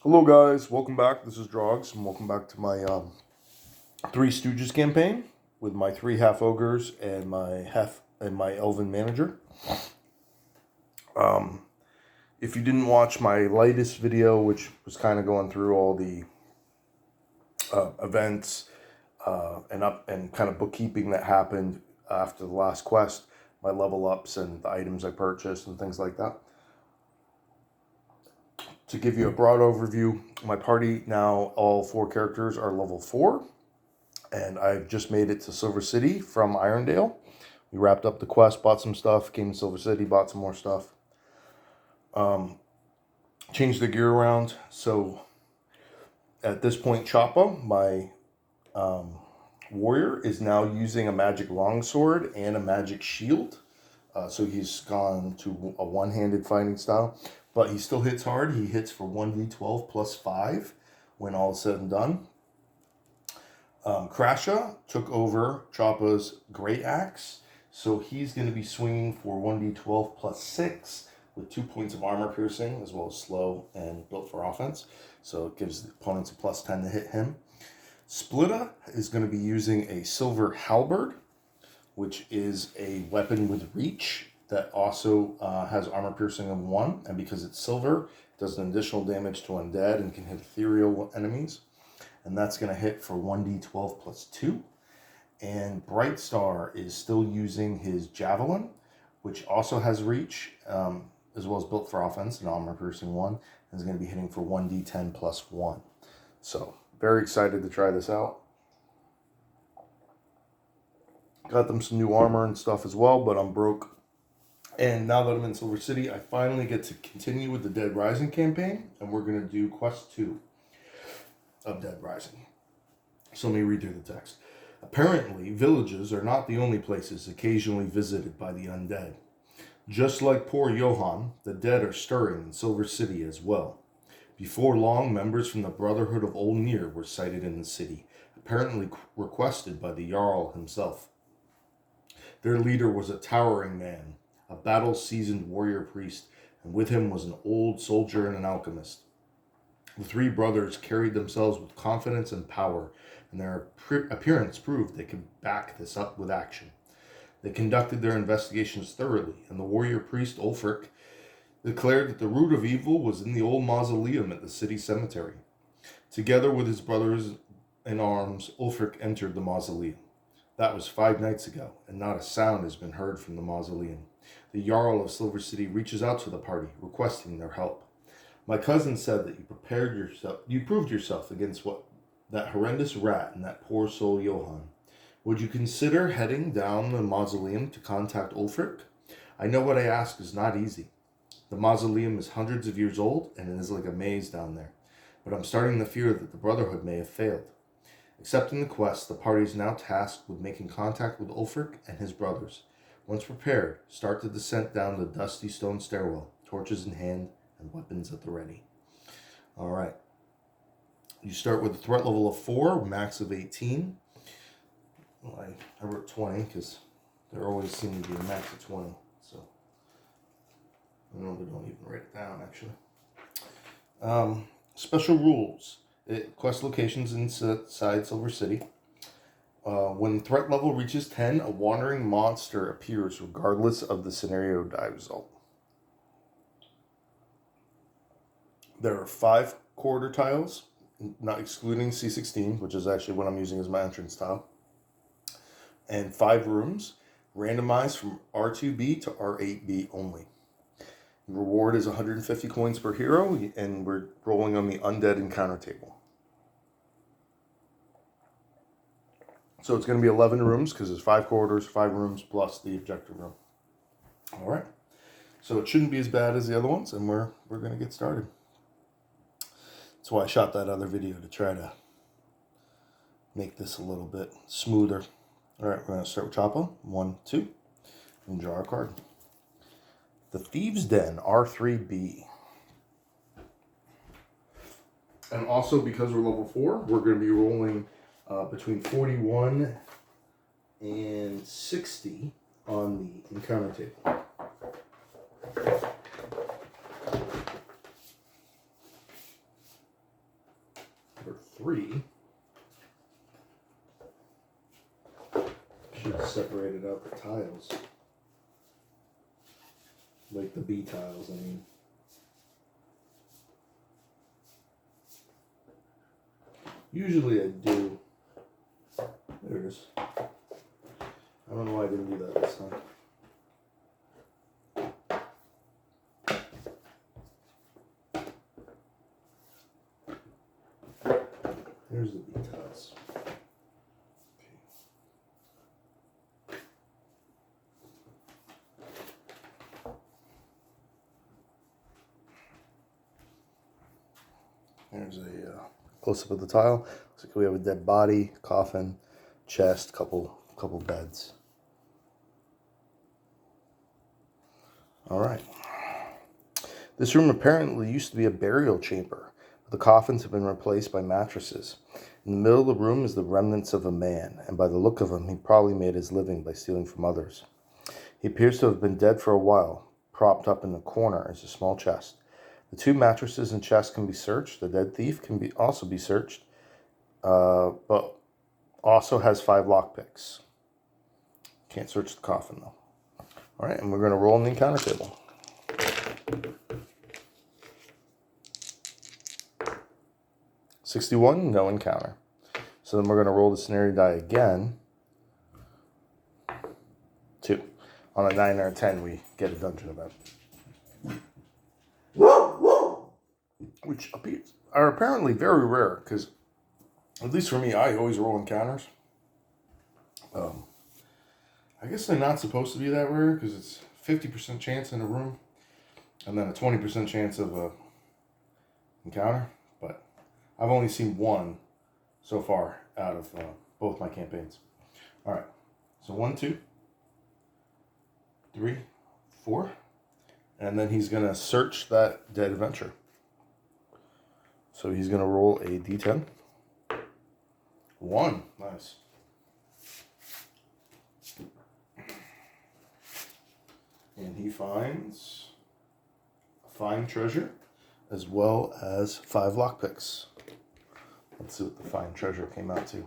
Hello guys, welcome back. This is Drogs, and welcome back to my Three Stooges campaign with my three half ogres and my elven manager. If you didn't watch my latest video, which was kind of going through all the events and kind of bookkeeping that happened after the last quest, my level ups and the items I purchased and things like that. To give you a broad overview, my party now, all four characters are level 4, and I've just made it to Silver City from Irondale. We wrapped up the quest, bought some stuff, came to Silver City, bought some more stuff. Changed the gear around, so at this point, Choppa, my warrior, is now using a magic longsword and a magic shield. So he's gone to a one-handed fighting style. But he still hits hard. He hits for 1d12 plus 5 when all is said and done. Crasha took over Choppa's Great Axe. So he's going to be swinging for 1d12 plus 6 with 2 points of armor piercing, as well as slow and built for offense. So it gives the opponents a plus 10 to hit him. Splitta is going to be using a silver halberd, which is a weapon with reach that also has armor piercing of 1, and because it's silver, it does an additional damage to undead and can hit ethereal enemies. And that's going to hit for 1d12 plus 2. And Brightstar is still using his javelin, which also has reach, as well as built for offense and armor piercing 1, and is going to be hitting for 1d10 plus 1. So, very excited to try this out. Got them some new armor and stuff as well, but I'm broke. And now that I'm in Silver City, I finally get to continue with the Dead Rising campaign, and we're going to do Quest 2 of Dead Rising. So let me read through the text. Apparently, villages are not the only places occasionally visited by the undead. Just like poor Johann, the dead are stirring in Silver City as well. Before long, members from the Brotherhood of Old Near were sighted in the city, apparently requested by the Jarl himself. Their leader was a towering man, a battle-seasoned warrior priest, and with him was an old soldier and an alchemist. The three brothers carried themselves with confidence and power, and their appearance proved they could back this up with action. They conducted their investigations thoroughly, and the warrior priest Ulfric declared that the root of evil was in the old mausoleum at the city cemetery. Together with his brothers in arms, Ulfric entered the mausoleum. That was 5 nights ago, and not a sound has been heard from the mausoleum. The Jarl of Silver City reaches out to the party, requesting their help. My cousin said that you proved yourself against that horrendous rat and that poor soul Johann. Would you consider heading down the mausoleum to contact Ulfric? I know what I ask is not easy. The mausoleum is hundreds of years old, and it is like a maze down there. But I'm starting to fear that the Brotherhood may have failed. Accepting the quest, the party is now tasked with making contact with Ulfric and his brothers. Once prepared, start the descent down the dusty stone stairwell, torches in hand and weapons at the ready. Alright. You start with a threat level of 4, max of 18. Well, I wrote 20 because there always seems to be a max of 20. So, I normally don't even write it down, actually. Special rules. Quest locations inside Silver City. When threat level reaches 10, a wandering monster appears regardless of the scenario die result. There are 5 corridor tiles, not excluding C16, which is actually what I'm using as my entrance tile, and 5 rooms, randomized from R2B to R8B only. The reward is 150 coins per hero, and we're rolling on the Undead Encounter table. So it's going to be 11 rooms because there's 5 corridors, 5 rooms, plus the objective room. All right. So it shouldn't be as bad as the other ones, and we're going to get started. That's why I shot that other video, to try to make this a little bit smoother. All right, we're going to start with Choppa. 1, 2, and draw our card. The Thieves' Den, R3B. And also, because we're level 4, we're going to be rolling between 41 and 60 on the encounter table. 3. Should have separated out the tiles. Like the B tiles, I mean. Usually I do. There it is. I don't know why I didn't do that this time. There's the B tiles. There's a close-up of the tile. Looks like we have a dead body, coffin, chest, couple beds. All right. This room apparently used to be a burial chamber, but the coffins have been replaced by mattresses. In the middle of the room is the remnants of a man, and by the look of him, he probably made his living by stealing from others. He appears to have been dead for a while. Propped up in the corner is a small chest. The 2 mattresses and chest can be searched. The dead thief can also be searched, but also has 5 lockpicks. Can't search the coffin, though. All right, and we're going to roll on the encounter table. $61, no encounter. So then we're going to roll the scenario die again. 2. On a 9 or a 10, we get a dungeon event. Which are apparently very rare, because, at least for me, I always roll encounters. I guess they're not supposed to be that rare, because it's 50% chance in a room, and then a 20% chance of a encounter. But I've only seen 1 so far out of both my campaigns. All right, so 1, 2, 3, 4, and then he's going to search that dead adventure. So he's going to roll a d10. 1. Nice. And he finds a fine treasure as well as 5 lockpicks. Let's see what the fine treasure came out to.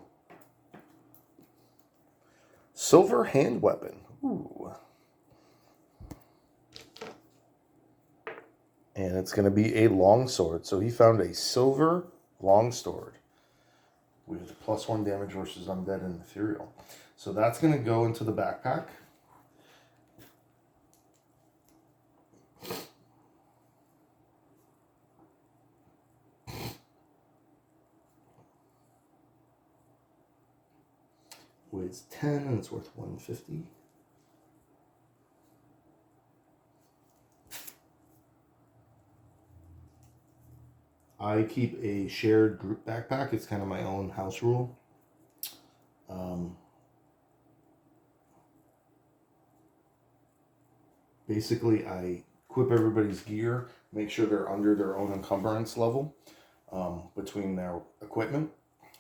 Silver hand weapon. Ooh. And it's going to be a longsword. So he found a silver longsword with +1 damage versus undead and ethereal. So that's going to go into the backpack. Weighs 10 and it's worth 150. I keep a shared group backpack. It's kind of my own house rule. Basically, I equip everybody's gear, make sure they're under their own encumbrance level between their equipment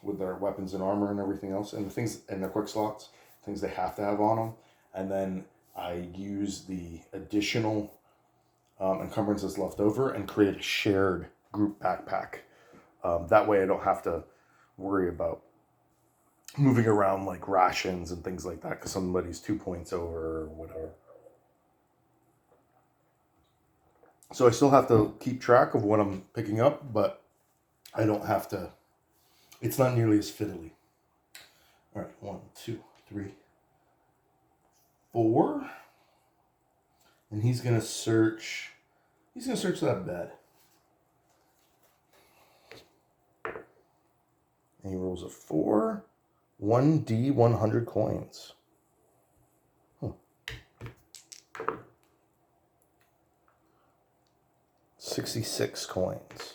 with their weapons and armor and everything else, and the things and their quick slots, things they have to have on them. And then I use the additional encumbrances left over and create a shared group backpack. That way I don't have to worry about moving around like rations and things like that because somebody's 2 points over or whatever. So I still have to keep track of what I'm picking up, but I don't have to. It's not nearly as fiddly. All right, 1, 2, 3, 4. And he's gonna search. He's gonna search that bed. And he rolls a 4. 1d 100 coins. 66 coins.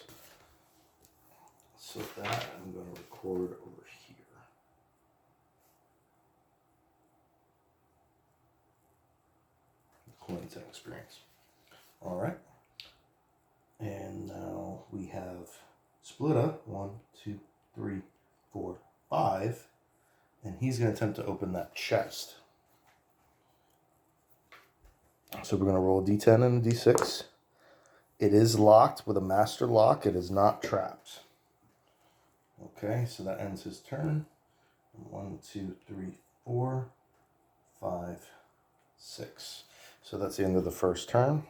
So that I'm going to record over here. Coins and experience. All right. And now we have split up 1, 2, 3, 4, 5. And he's going to attempt to open that chest. So we're going to roll a d10 and a d6. It is locked with a master lock. It is not trapped. Okay, so that ends his turn. 1, 2, 3, 4, 5, 6. So that's the end of the first turn.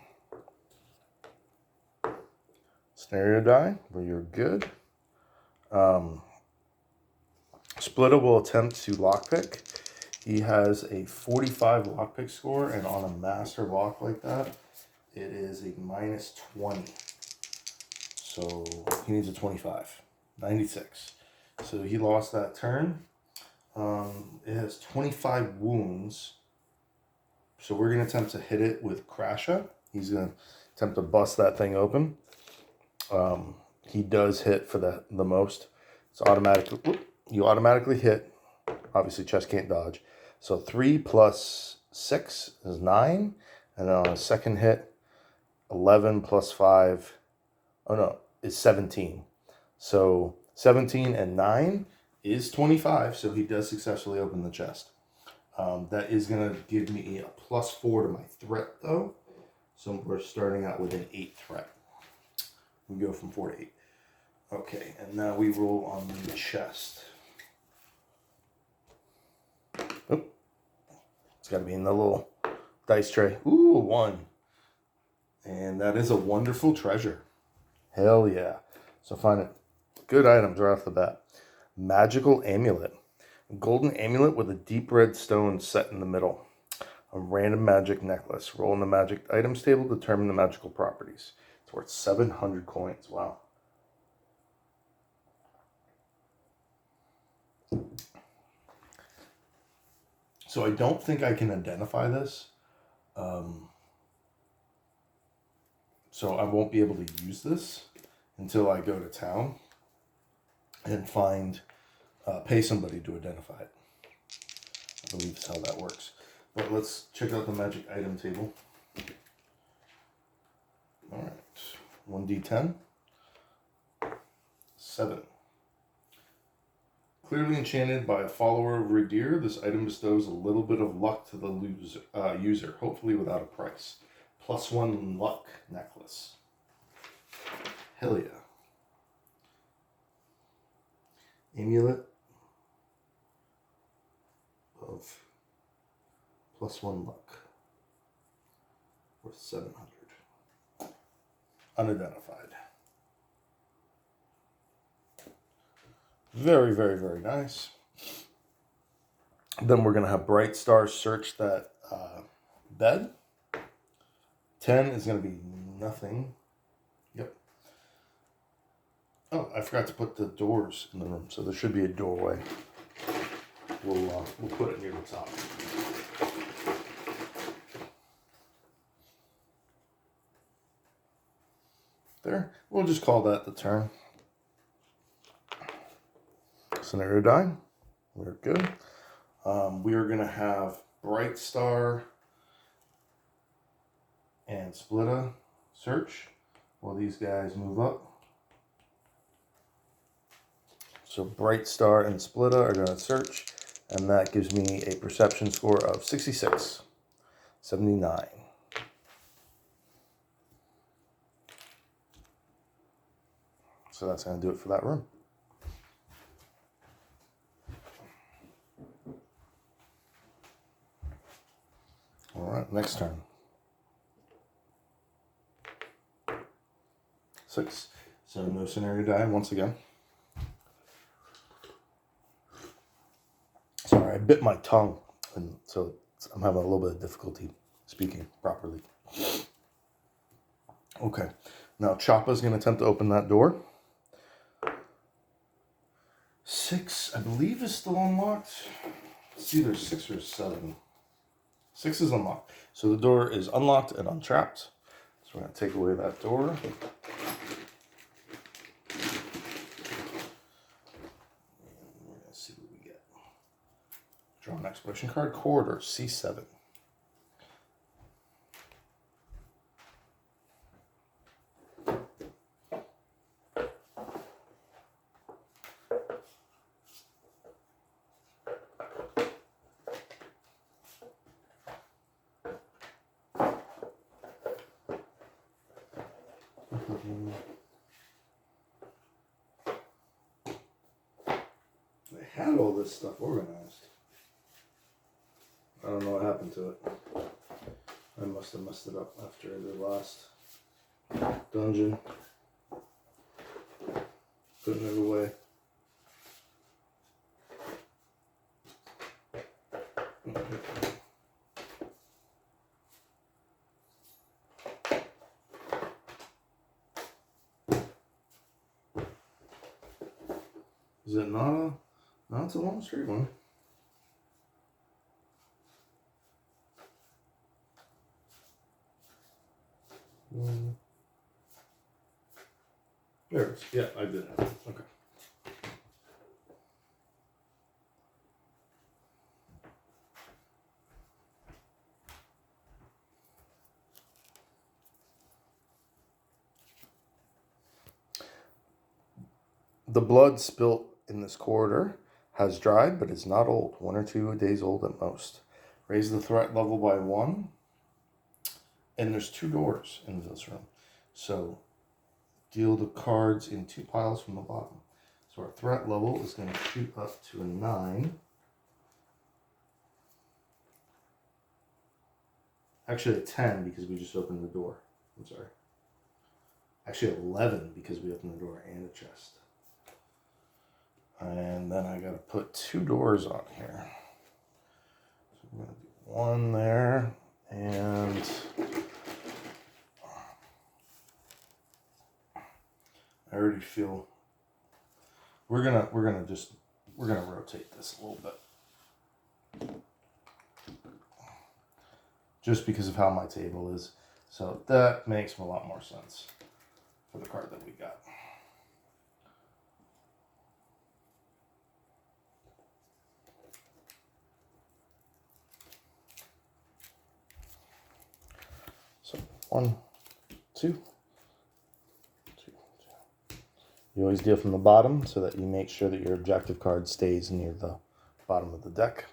Scenario die, where you're good. Splitter will attempt to lockpick. He has a 45 lockpick score, and on a master lock like that, it is a minus 20. So he needs a 25. 96. So he lost that turn. It has 25 wounds. So we're going to attempt to hit it with Crasha. He's going to attempt to bust that thing open. He does hit for the most. It's automatically, you automatically hit. Obviously, chest can't dodge. So 3 plus 6 is 9. And then on a second hit, 11 plus 5, is 17. So 17 and 9 is 25. So he does successfully open the chest. That is going to give me a +4 to my threat, though. So we're starting out with an 8 threat. We go from 4 to 8. Okay, and now we roll on the chest. Oop. It's got to be in the little dice tray. Ooh, 1. And that is a wonderful treasure. Hell yeah. So find it. Good items right off the bat. Magical amulet. A golden amulet with a deep red stone set in the middle. A random magic necklace. Roll in the magic items table, determine the magical properties. It's worth 700 coins. Wow. So I don't think I can identify this. So I won't be able to use this until I go to town and pay somebody to identify it. I believe that's how that works. But let's check out the magic item table. All right, 1d10, 7. Clearly enchanted by a follower of Redir, this item bestows a little bit of luck to the user, hopefully without a price. +1 luck necklace. Hell yeah. Amulet of +1 luck. Worth 700. Unidentified. Very, very, very nice. Then we're going to have Bright Star search that bed. 10 is going to be nothing. Yep. Oh, I forgot to put the doors in the room, so there should be a doorway. We'll put it near the top. There. We'll just call that the turn. Scenario die. We're good. We are going to have Bright Star and Splitta search while these guys move up. So Bright Star and Splitta are going to search, and that gives me a perception score of 66, 79. So that's going to do it for that room. All right, next turn. 6. So no scenario die once again. Sorry, I bit my tongue, and so I'm having a little bit of difficulty speaking properly. Okay, now Choppa's going to attempt to open that door. 6, I believe, is still unlocked. It's either 6 or 7. 6 is unlocked. So the door is unlocked and untrapped. So we're going to take away that door. See what we get. Draw an exploration card. Corridor C7. I had all this stuff organized. I don't know what happened to it. I must have messed it up after the last dungeon. Putting it away. Is it not a? No, it's a long straight one. There it is. Yeah, I did have it. Okay. The blood spilt in this corridor has dried, but is not old. 1 or 2 days old at most. Raise the threat level by 1. And there's 2 doors in this room. So deal the cards in 2 piles from the bottom. So our threat level is going to shoot up to a 9. Actually a 10 because we just opened the door. I'm sorry. Actually 11 because we opened the door and a chest. And then I got to put 2 doors on here. So I'm going to do 1 there, and I already feel we're gonna rotate this a little bit, just because of how my table is. So that makes a lot more sense for the card that we got. So 1, 2, 2, 2. You always deal from the bottom so that you make sure that your objective card stays near the bottom of the deck.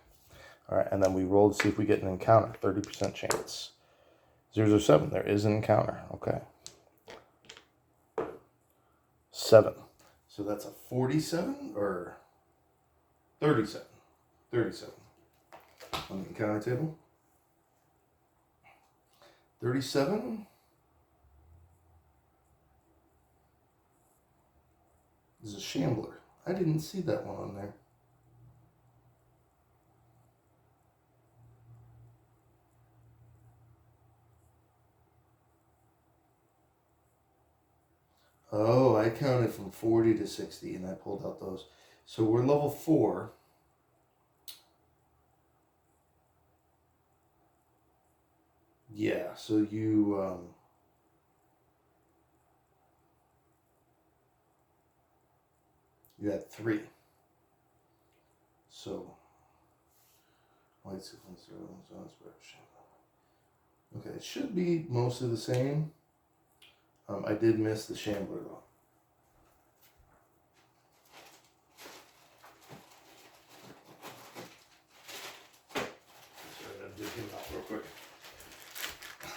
All right, and then we roll to see if we get an encounter. 30% chance. 007. There is an encounter. Okay. 7. So that's a 47 or 37. 37 on the encounter table. 37 is a shambler. I didn't see that one on there. Oh, I counted from 40 to 60 and I pulled out those. So we're level 4. Yeah, so you had 3. So light sequence, okay, it should be mostly the same. I did miss the shambler though. Sorry, I'm digging him out real quick.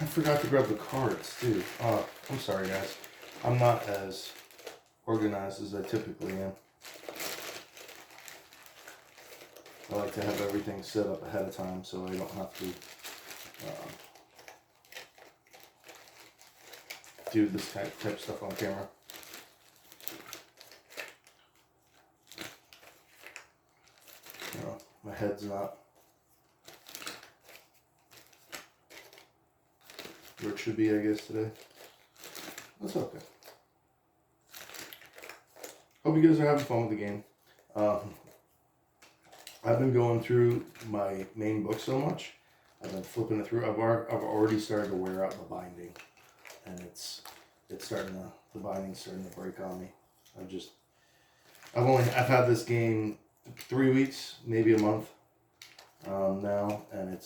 I forgot to grab the cards too. I'm sorry guys. I'm not as organized as I typically am. I like to have everything set up ahead of time so I don't have to do this type of stuff on camera. You know, my head's not where it should be, I guess, today. That's okay. Hope you guys are having fun with the game. I've been going through my main book so much. I've been flipping it through. I've already started to wear out the binding, and it's starting to, the binding's starting to break on me. I've had this game 3 weeks, maybe a month now, and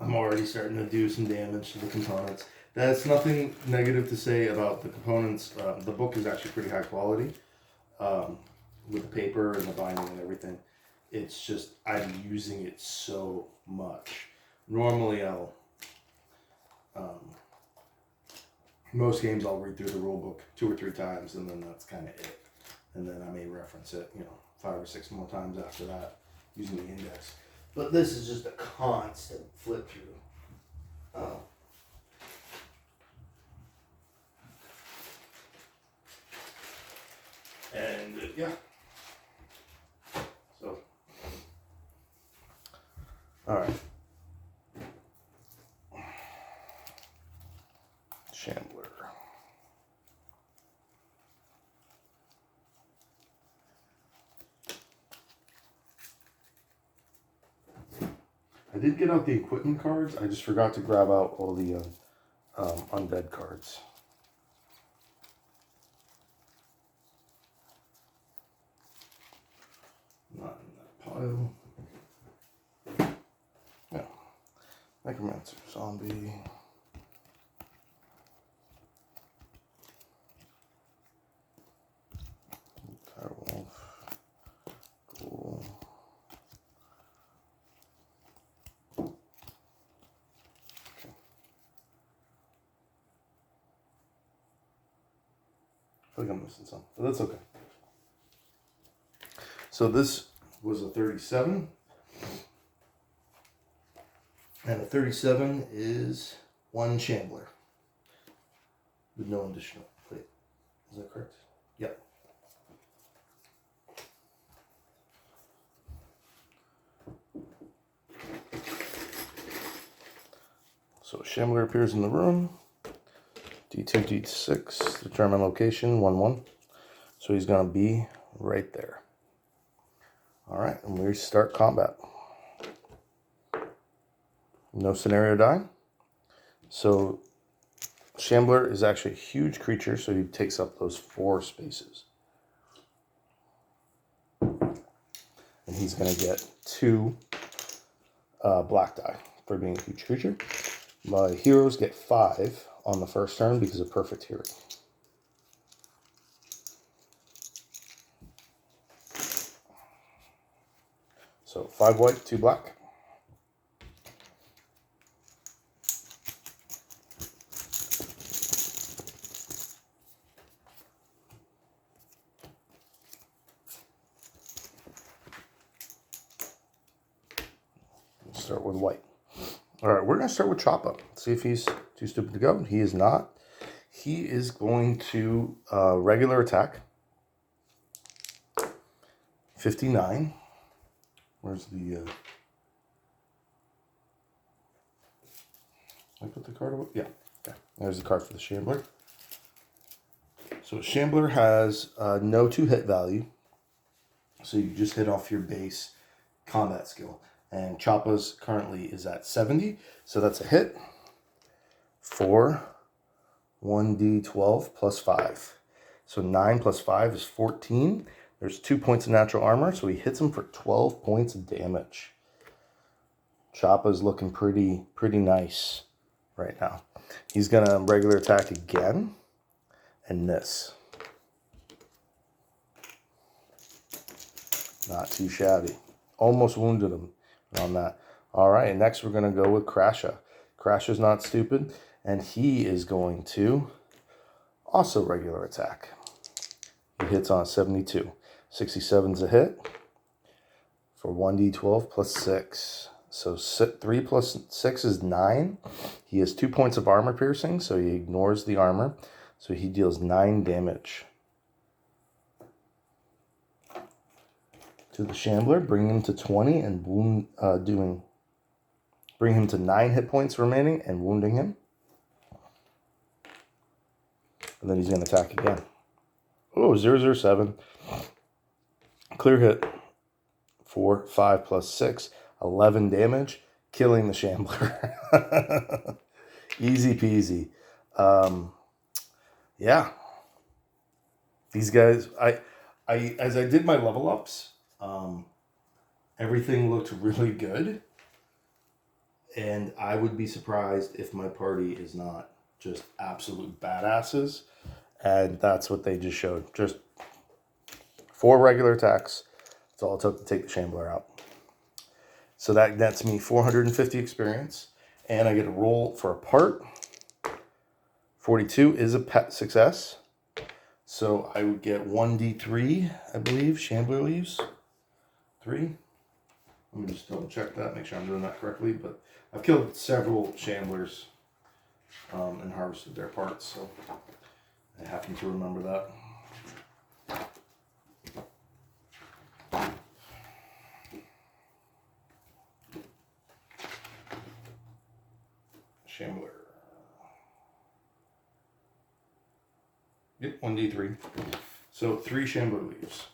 I'm already starting to do some damage to the components. That's nothing negative to say about the components. The book is actually pretty high quality with the paper and the binding and everything. It's just I'm using it so much. Normally I'll most games I'll read through the rule book 2 or 3 times and then that's kind of it. and then I may reference it, 5 or 6 more times after that using the index. But this is just a constant flip through. And yeah. So, all right. Shambler. I did get out the equipment cards. I just forgot to grab out all the undead cards. Not in that pile. Yeah. Necromancer, zombie. Direwolf. Cool. I feel like I'm missing some, but that's okay. So this was a 37. And a 37 is 1 Shambler. With no additional. Wait, is that correct? Yep. So Shambler appears in the room. D2, D6, determine location, 1-1. So he's going to be right there. All right, and we start combat. No scenario die. So Shambler is actually a huge creature, so he takes up those 4 spaces. And he's going to get 2 black die for being a huge creature. My heroes get 5 on the first turn because of perfect hearing. So 5 white, 2 black. Start with white. All right, we're going to start with Choppa. See if he's too stupid to go. He is not. He is going to regular attack. 59. Where's the... I put the card away? Yeah. Okay. There's the card for the Shambler. So Shambler has no 2-hit value. So you just hit off your base combat skill. And Choppa's currently is at 70. So that's a hit for 1d12 plus 5. So 9 plus 5 is 14. There's 2 points of natural armor. So he hits him for 12 points of damage. Choppa's looking pretty nice right now. He's going to regular attack again. And miss. Not too shabby. Almost wounded him on that. All right, next we're going to go with Crasha. Crasha's not stupid, and he is going to also regular attack. He hits on 72. 67's a hit for 1d12 plus 6. So 3 plus 6 is 9. He has 2 points of armor piercing, so he ignores the armor. So he deals 9 damage to the Shambler, bring him to 20 and wound, bring him to 9 hit points remaining and wounding him. And then he's going to attack again. Oh, 007. Clear hit. 4, 5 plus 6, 11 damage, killing the Shambler. Easy peasy. Yeah. These guys, as I did my level ups, everything looked really good. And I would be surprised if my party is not just absolute badasses. And that's what they just showed. Just 4 regular attacks. That's all it took to take the Shambler out. So that nets me 450 experience. And I get a roll for a part. 42 is a pet success. So I would get 1d3, I believe, shambler leaves. 3. Let me just double check that, make sure I'm doing that correctly. But I've killed several shamblers and harvested their parts, so I happen to remember that. Shambler. Yep, 1d3. So 3 shambler leaves.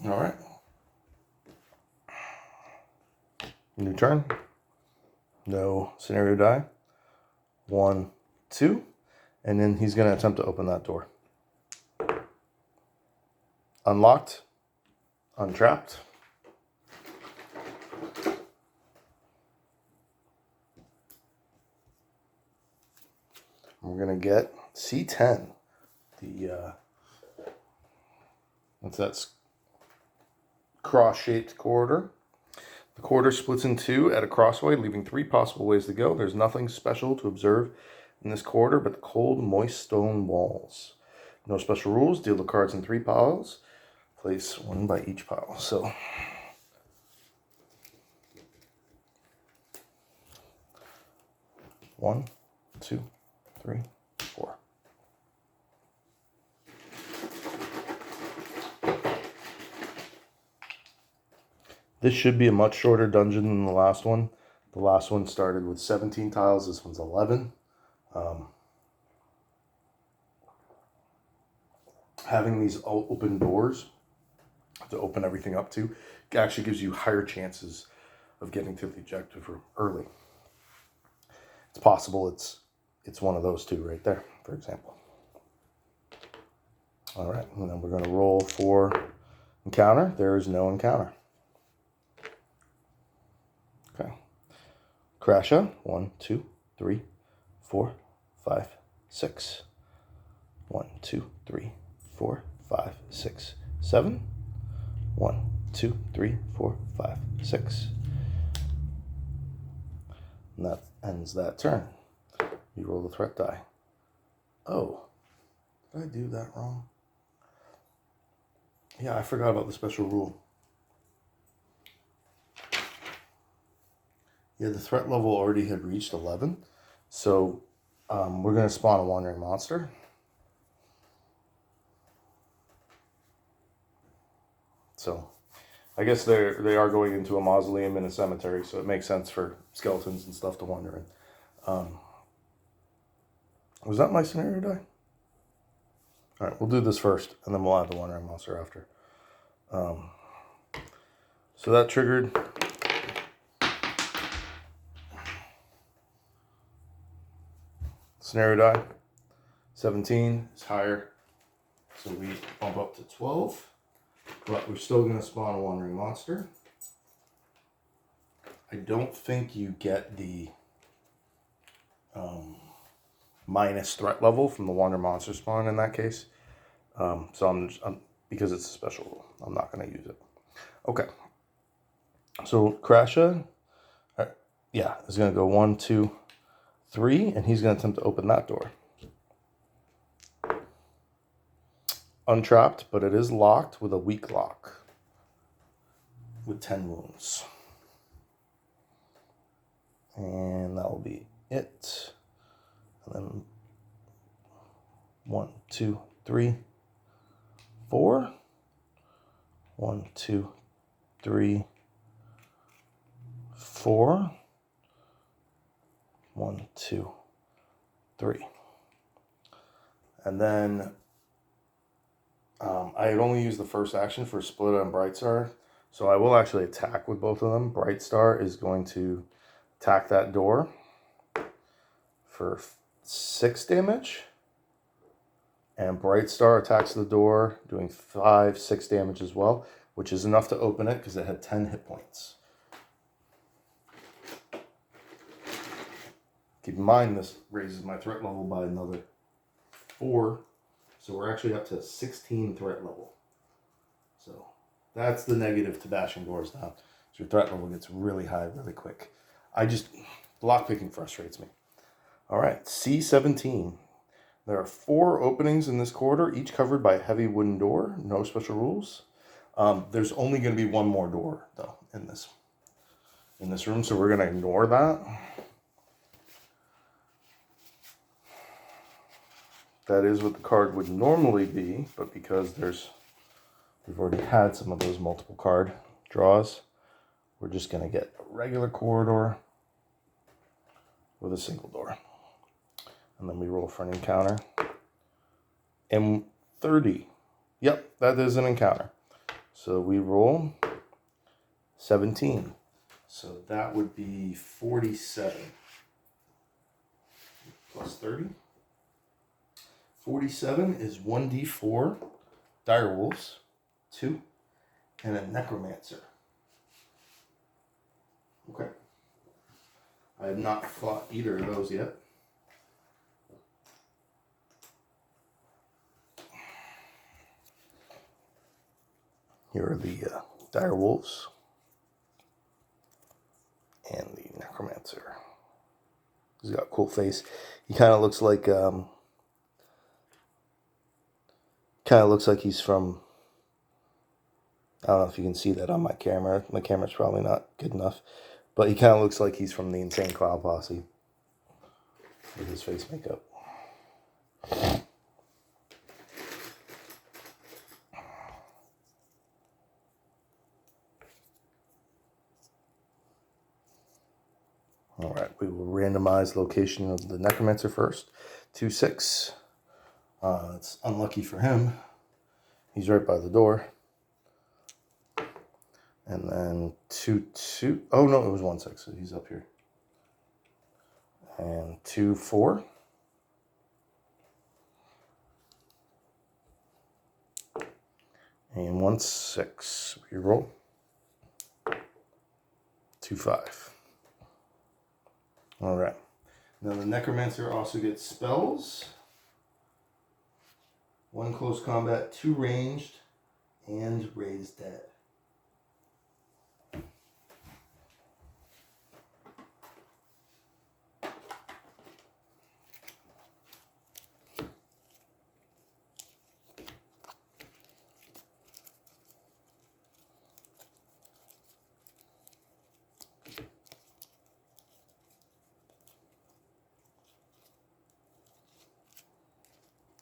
All right. New turn. No scenario die. 1, 2. And then he's going to attempt to open that door. Unlocked. Untrapped. We're going to get C10. That's cross-shaped corridor. The corridor splits in 2 at a crossway, leaving 3 possible ways to go. There's nothing special to observe in this corridor but the cold, moist stone walls. No special rules. Deal the cards in 3 piles. Place 1 by each pile. So, one, 2, 3, 4. This should be a much shorter dungeon than the last one. The last one started with 17 tiles. This one's 11. Having these open doors to open everything up to actually gives you higher chances of getting to the objective room early. It's possible it's one of those 2 right there, for example. All right, and then we're going to roll for encounter. There is no encounter. Okay. Crasha. 1, 2, 3, 4, 5, 6. 1, 2, 3, 4, 5, 6, 7. 1, 2, 3, 4, 5, 6. And that ends that turn. You roll the threat die. Oh, did I do that wrong? Yeah, I forgot about the special rule. Yeah, the threat level already had reached 11. So we're going to spawn a wandering monster. So I guess they are going into a mausoleum in a cemetery, so it makes sense for skeletons and stuff to wander in. Was that my scenario die? All right, we'll do this first, and then we'll add the wandering monster after. So that triggered. Scenario die. 17 is higher, so we bump up to 12. But we're still going to spawn a wandering monster. I don't think you get the minus threat level from the wandering monster spawn in that case. So I'm because it's a special rule, I'm not going to use it. Okay. So Crasha, yeah, is going to go 1, 2, 3, and he's going to attempt to open that door. Untrapped, but it is locked with a weak lock with 10 wounds. And that will be it. And then 1, 2, 3, 4. 1, 2, 3, 4. 1, 2, 3. And then I had only used the first action for Split and Bright Star, so I will actually attack with both of them. Bright Star is going to attack that door for 6 damage, and Bright Star attacks the door doing 5, 6 damage as well, which is enough to open it because it had 10 hit points. Keep in mind this raises my threat level by another 4. So we're actually up to 16 threat level. So That's the negative to bashing doors now. So your threat level gets really high really quick. Lockpicking frustrates me. All right, C17. There are 4 openings in this corridor, each covered by a heavy wooden door. No special rules. There's only going to be one more door, though, in this room, so we're going to ignore that. That is what the card would normally be, but because we've already had some of those multiple card draws, we're just going to get a regular corridor with a single door. And then we roll for an encounter. M30. Yep, that is an encounter. So we roll 17. So that would be 47. Plus 30. 47 is 1d4 direwolves, 2, and a necromancer. Okay. I have not fought either of those yet. Here are the direwolves and the necromancer. He's got a cool face. He kind of looks like he's from, I don't know if you can see that on my camera. My camera's probably not good enough. But he kind of looks like he's from the Insane Clown Posse with his face makeup. All right, we will randomize location of the necromancer first. 2-6. It's unlucky for him. He's right by the door. And then 2-2. Oh no, it was 1-6. So he's up here. And 2-4. And 1-6. Reroll. 2-5. All right. Now the necromancer also gets spells. 1 close combat, 2 ranged, and raise dead.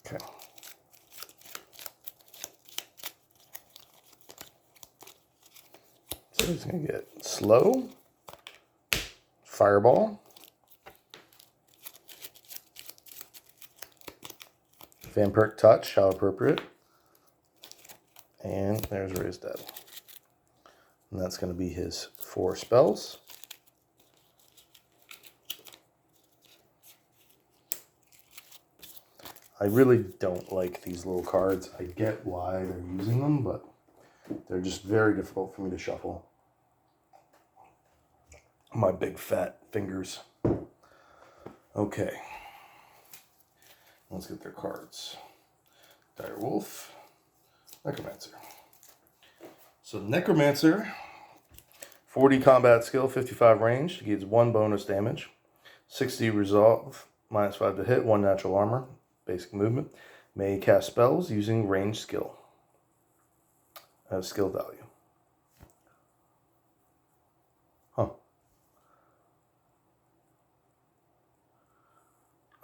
Okay. So he's going to get slow, fireball, vampiric touch, how appropriate, and there's Raise Dead. And that's going to be his 4 spells. I really don't like these little cards. I get why they're using them, but they're just very difficult for me to shuffle. My big fat fingers. Okay. Let's get their cards. Direwolf, Necromancer. So Necromancer, 40 combat skill, 55 range. He gets 1 bonus damage. 60 resolve, -5 to hit, 1 natural armor. Basic movement. May cast spells using range skill. Skill value. Huh.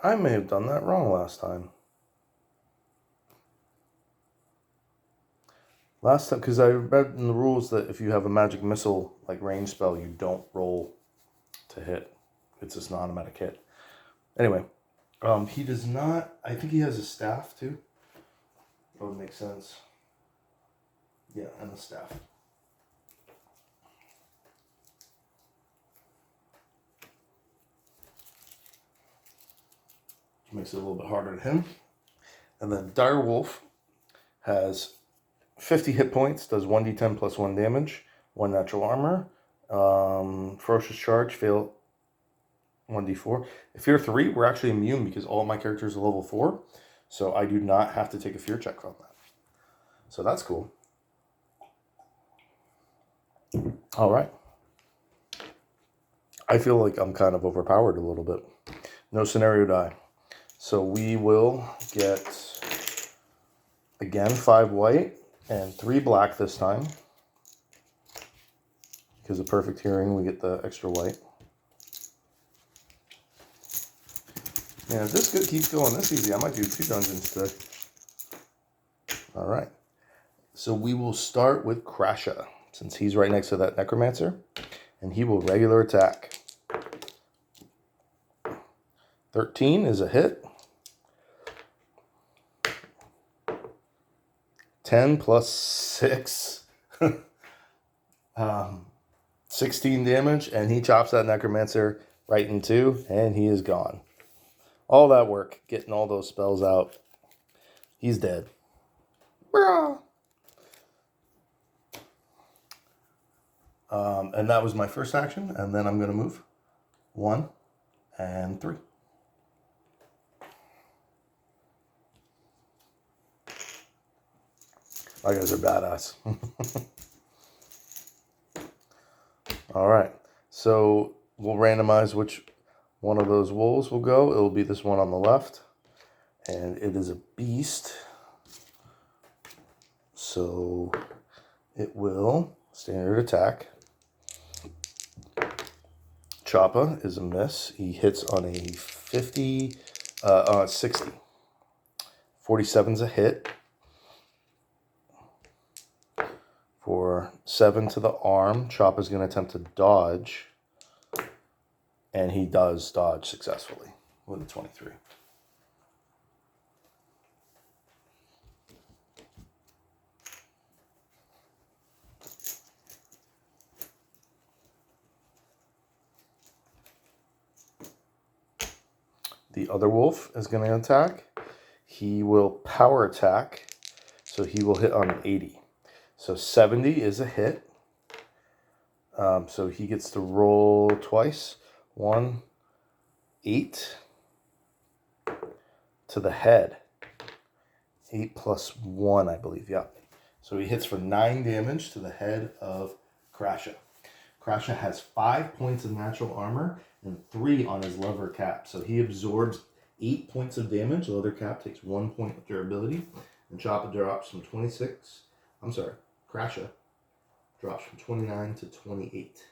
I may have done that wrong last time. Last time, because I read in the rules that if you have a magic missile, like range spell, you don't roll to hit. It's just an automatic hit. Anyway. He does not, I think he has a staff too. That would make sense. Yeah, and the staff. Which makes it a little bit harder to him. And then Direwolf has 50 hit points, does 1d10 plus 1 damage, 1 natural armor. Ferocious Charge, fail 1d4. If you're 3, we're actually immune because all my characters are level 4. So I do not have to take a fear check from that. So that's cool. All right. I feel like I'm kind of overpowered a little bit. No scenario die. So we will get, again, 5 white and 3 black this time. Because of perfect hearing, we get the extra white. And if this keeps going this easy, I might do 2 dungeons today. All right. So we will start with Crasha, since he's right next to that Necromancer. And he will regular attack. 13 is a hit. 10 plus 6. 16 damage, and he chops that Necromancer right in 2, and he is gone. All that work, getting all those spells out. He's dead. And that was my first action, and then I'm going to move 1 and 3. My guys are badass. All right, so we'll randomize which one of those wolves will go. It will be this one on the left, and it is a beast. So it will standard attack. Choppa is a miss. He hits on a 60. 47's a hit. For 7 to the arm, Choppa's going to attempt to dodge. And he does dodge successfully with a 23. The other wolf is going to attack. He will power attack, so he will hit on an 80. So 70 is a hit. So he gets to roll twice. 1, 8 to the head. 8 plus 1, I believe. Yeah. So he hits for 9 damage to the head of Crasha. Crasha has 5 points of natural armor and 3 on his leather cap. So he absorbs 8 points of damage. The leather cap takes 1 point of durability. And Choppa drops from 26. I'm sorry. Crasha drops from 29 to 28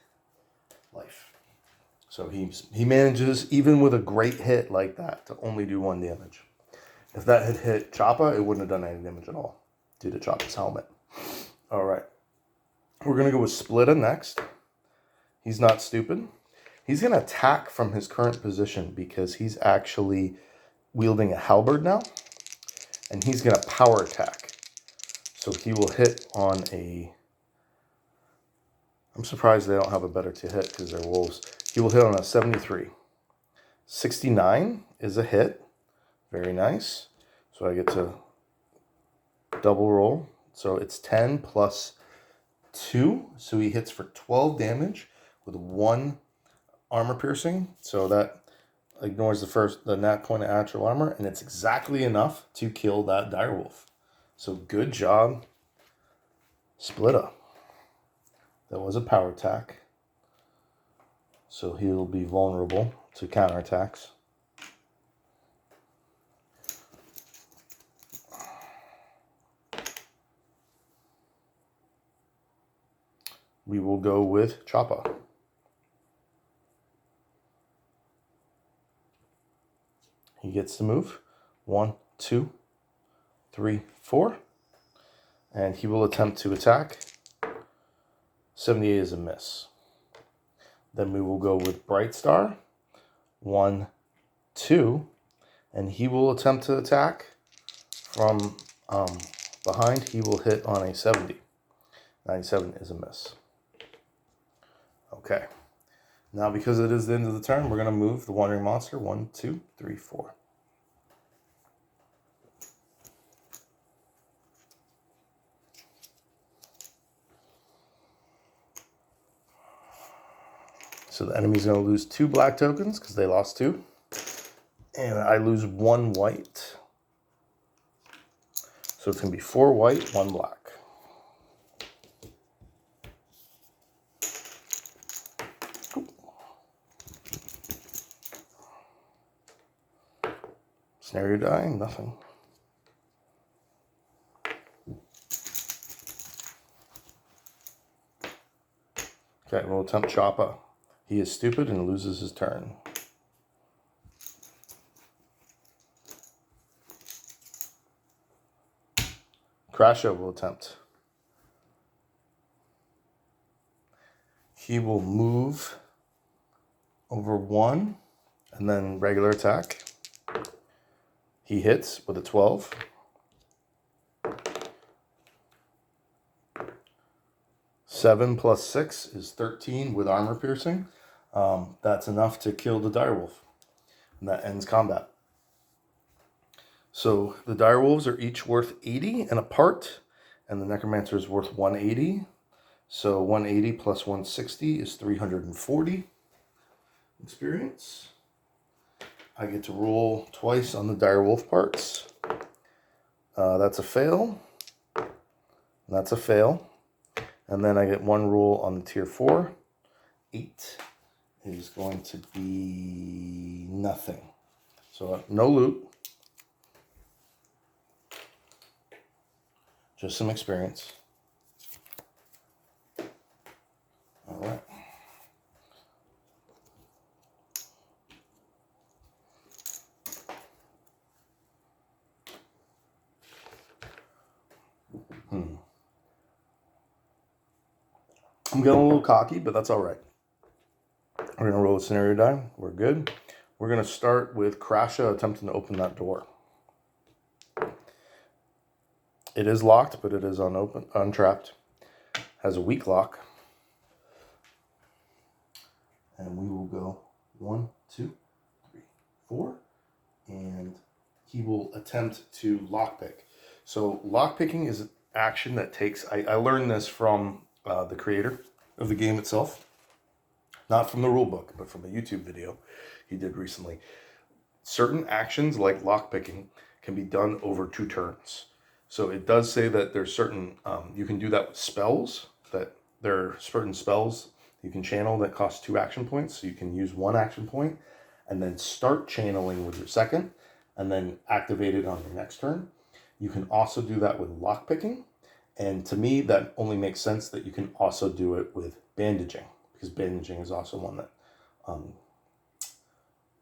life. So he manages, even with a great hit like that, to only do 1 damage. If that had hit Choppa, it wouldn't have done any damage at all due to Choppa's helmet. All right. We're going to go with Splitta next. He's not stupid. He's going to attack from his current position because he's actually wielding a halberd now. And he's going to power attack. So he will hit on a... I'm surprised they don't have a better to hit because they're wolves. He will hit on a 73. 69 is a hit. Very nice. So I get to double roll. So it's 10 plus 2. So he hits for 12 damage with 1 armor piercing. So that ignores the nat point of actual armor. And it's exactly enough to kill that direwolf. So good job, Splitta. That was a power attack. So he'll be vulnerable to counterattacks. We will go with Choppa. He gets to move. 1, 2, 3, 4. And he will attempt to attack. 78 is a miss. Then we will go with Bright Star. 1, 2. And he will attempt to attack from behind. He will hit on a 70. 97 is a miss. Okay. Now, because it is the end of the turn, we're going to move the Wandering Monster. 1, 2, 3, 4. So the enemy's going to lose 2 black tokens because they lost 2. And I lose 1 white. So it's going to be 4 white, 1 black. Scenario die, nothing. Okay, we'll attempt Choppa. He is stupid and loses his turn. Crasho will attempt. He will move over 1 and then regular attack. He hits with a 12. Seven plus 6 is 13 with armor piercing. That's enough to kill the direwolf. And that ends combat. So the direwolves are each worth 80 and a part, and the necromancer is worth 180. So 180 plus 160 is 340 experience. I get to roll twice on the direwolf parts. That's a fail. That's a fail. And then I get 1 roll on the tier 4. 8 is going to be nothing. So no loot. Just some experience. All right. I'm getting a little cocky, but that's all right. We're going to roll a scenario die. We're good. We're going to start with Crasha attempting to open that door. It is locked, but it is untrapped. Has a weak lock. And we will go 1, 2, 3, 4. And he will attempt to lockpick. So lockpicking is an action that takes... I learned this from the creator of the game itself. Not from the rulebook, but from a YouTube video he did recently. Certain actions, like lockpicking, can be done over 2 turns. So it does say that there's certain... you can do that with spells. That there are certain spells you can channel that cost 2 action points. So you can use 1 action point and then start channeling with your second and then activate it on your next turn. You can also do that with lockpicking. And to me, that only makes sense that you can also do it with bandaging, because bandaging is also one that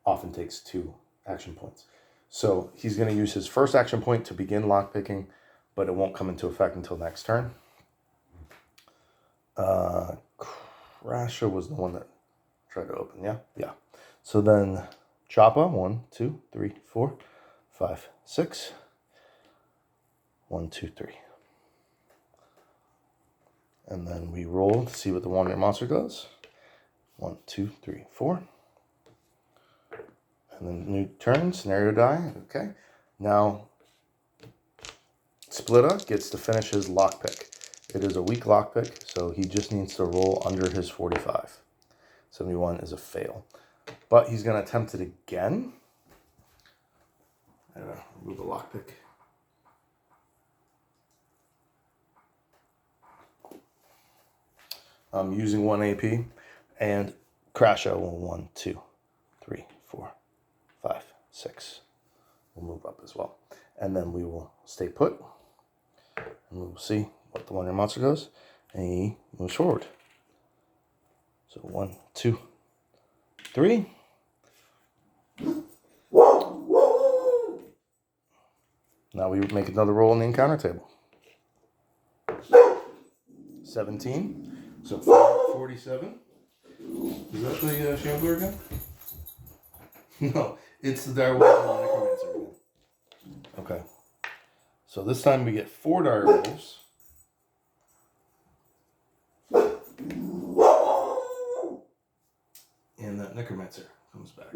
often takes 2 action points. So he's going to use his first action point to begin lockpicking, but it won't come into effect until next turn. Crasher was the one that tried to open, yeah? Yeah. So then Choppa, 1, 2, 3, 4, 5, 6. 1, 2, 3. And then we roll to see what the wandering monster does. 1, 2, 3, 4. And then new turn, scenario die. Okay. Now, Splitta gets to finish his lockpick. It is a weak lockpick, so he just needs to roll under his 45. 71 is a fail. But he's going to attempt it again. I'm going to remove a lockpick. I'm using 1 AP, and Crasho will 1, 2, 3, 4, 5, 6. We'll move up as well. And then we will stay put, and we will see what the wandering monster does, and he moves forward. So 1, 2, 3. Now we make another roll on the encounter table. 17. So 47. Is that the Shambler again? No, it's the direwolf and the necromancer again. Okay. So this time we get 4 direwolves. And that necromancer comes back.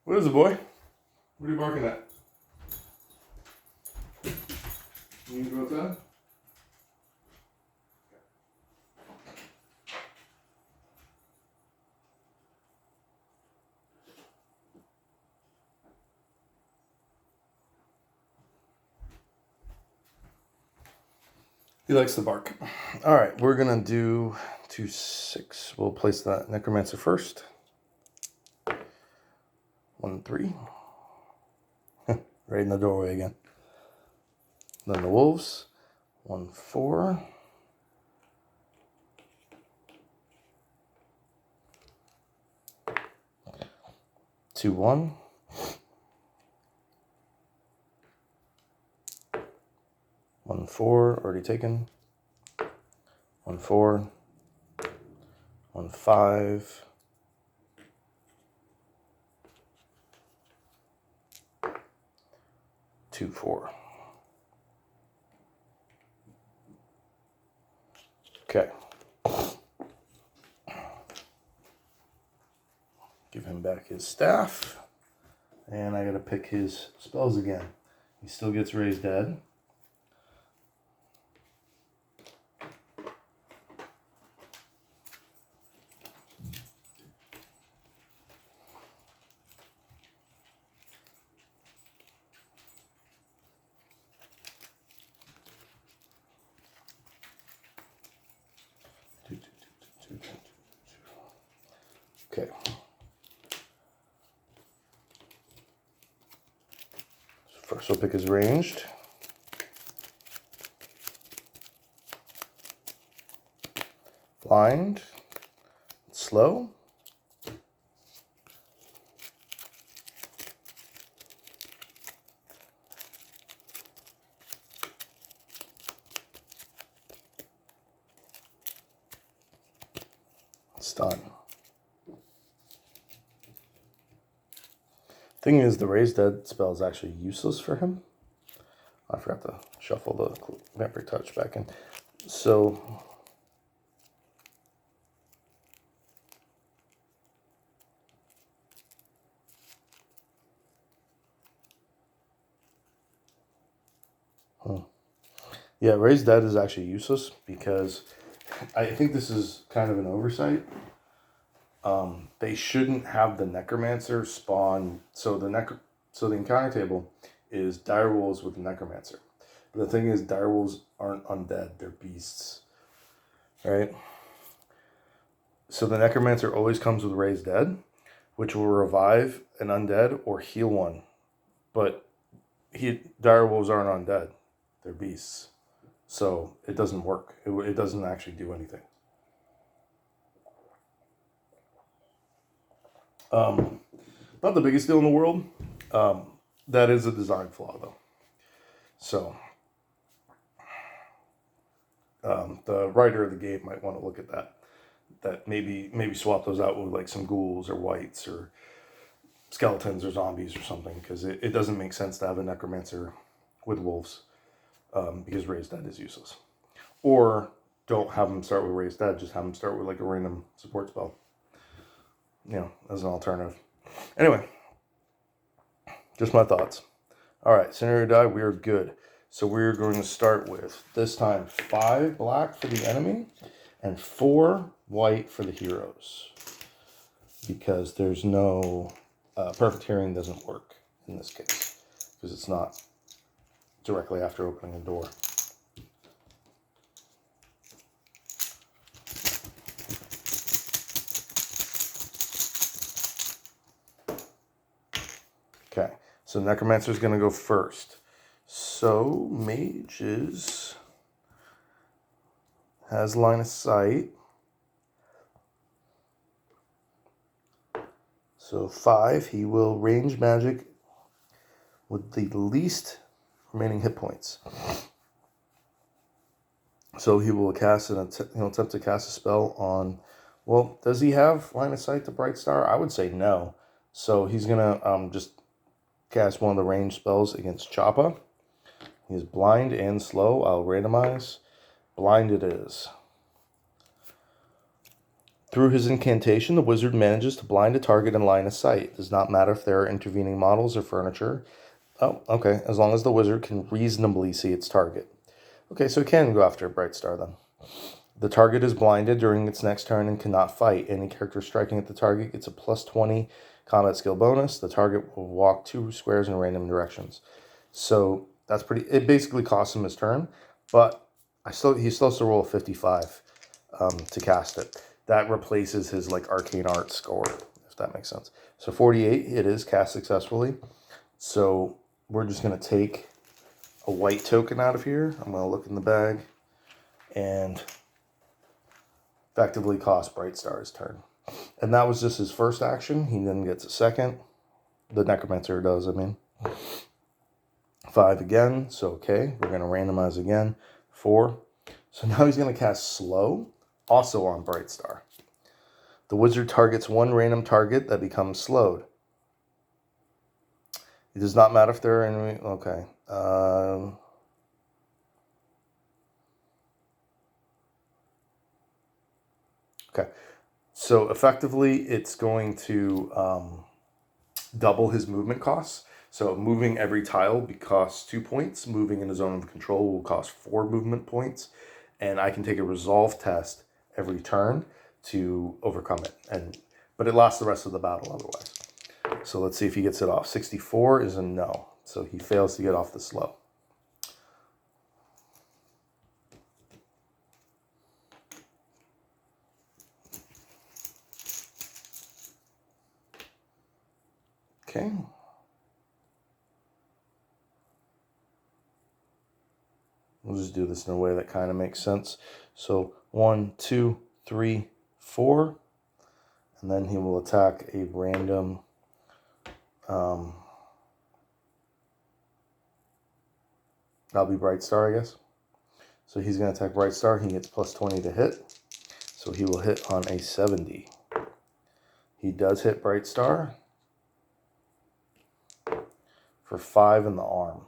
What is it, boy? What are you barking at? You need to go outside? He likes the bark. All right, we're gonna do 2-6. We'll place that necromancer first. 1-3. Right in the doorway again. Then the wolves. 1-4. 2-1. 1-4, already taken. 1-4. 1-5. 2-4. Okay. Give him back his staff. And I gotta pick his spells again. He still gets raised dead. Okay. First we'll pick his ranged. Blind. Slow. Stun. Thing is, the raised dead spell is actually useless for him. I forgot to shuffle the vampire touch back in. So yeah, raised dead is actually useless because I think this is kind of an oversight. They shouldn't have the necromancer spawn. So the encounter table is direwolves with the necromancer. But the thing is, direwolves aren't undead; they're beasts, right? So the necromancer always comes with raised dead, which will revive an undead or heal one. But direwolves aren't undead; they're beasts. So it doesn't work. It doesn't actually do anything. Not the biggest deal in the world. That is a design flaw, though. So the writer of the game might want to look at that. That maybe swap those out with like some ghouls or wights or skeletons or zombies or something, because it doesn't make sense to have a necromancer with wolves, because raised dead is useless. Or don't have them start with raised dead, just have them start with like a random support spell, as an alternative. Anyway, just my thoughts. All right, scenario die, we are good. So we're going to start with, this time, 5 black for the enemy and 4 white for the heroes, because there's no perfect hearing doesn't work in this case because it's not directly after opening a door. Okay, so necromancer is going to go first. So mage has line of sight. So 5, he will range magic with the least remaining hit points. So he will cast attempt to cast a spell on. Well, does he have line of sight to Bright Star? I would say no. So he's gonna just cast one of the ranged spells against Choppa. He is blind and slow. I'll randomize. Blind it is. Through his incantation, the wizard manages to blind a target in line of sight. It does not matter if there are intervening models or furniture. Oh, okay. As long as the wizard can reasonably see its target. Okay, so it can go after Bright Star then. The target is blinded during its next turn and cannot fight. Any character striking at the target gets a +20 combat skill bonus. The target will walk 2 squares in random directions. So that's it basically costs him his turn, but he still has to roll a 55 to cast it. That replaces his like arcane art score, if that makes sense. So 48, it is cast successfully. So we're just gonna take a white token out of here. I'm gonna look in the bag and effectively cost Brightstar his turn. And that was just his first action. He then gets a second. The Necromancer does, I mean. 5 again, so okay. We're gonna randomize again. 4. So now he's gonna cast Slow, also on Brightstar. The wizard targets one random target that becomes slowed. It does not matter if they're enemy. Okay. Okay. So effectively, it's going to double his movement costs. So moving every tile costs 2 points. Moving in a zone of control will cost 4 movement points. And I can take a resolve test every turn to overcome it. But it lasts the rest of the battle otherwise. So let's see if he gets it off. 64 is a no. So he fails to get off the slow. Okay. We'll just do this in a way that kind of makes sense. So 1, 2, 3, 4. And then he will attack a random that'll be Brightstar, I guess. So he's going to attack Brightstar. He gets plus 20 to hit. So he will hit on a 70. He does hit Brightstar for 5 in the arm.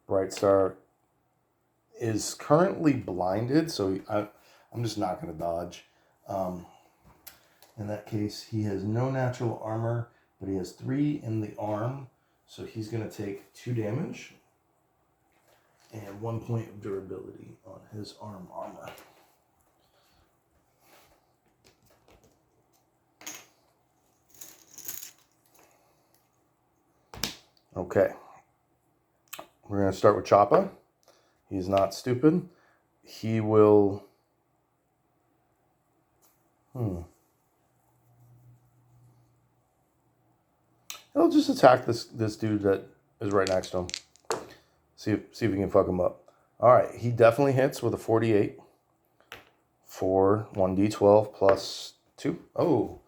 Brightstar is currently blinded, so I'm just not going to dodge. In that case, he has no natural armor, but he has 3 in the arm. So he's going to take 2 damage and 1 point of durability on his arm armor. Okay. We're going to start with Choppa. He's not stupid. He will... He'll just attack this dude that is right next to him. See if we can fuck him up. All right, he definitely hits with a 48 for 1d12 plus 2. Oh,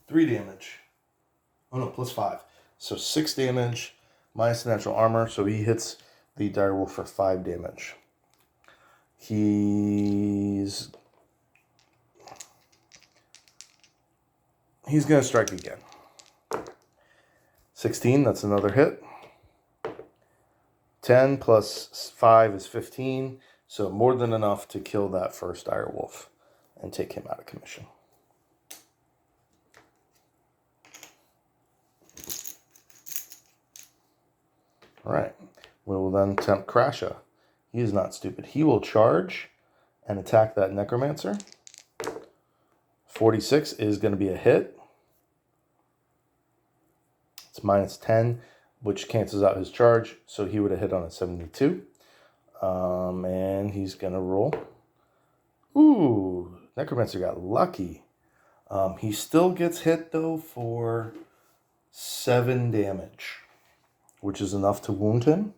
3 damage. Oh no, plus 5. So 6 damage minus the natural armor. So he hits the direwolf for 5 damage. He's going to strike again. 16, that's another hit. 10 plus 5 is 15. So more than enough to kill that first direwolf and take him out of commission. All right. We will then attempt Crasha. He is not stupid. He will charge and attack that Necromancer. 46 is going to be a hit. It's minus 10, which cancels out his charge. So he would have hit on a 72. And he's going to roll. Ooh, Necromancer got lucky. He still gets hit, though, for 7 damage, which is enough to wound him.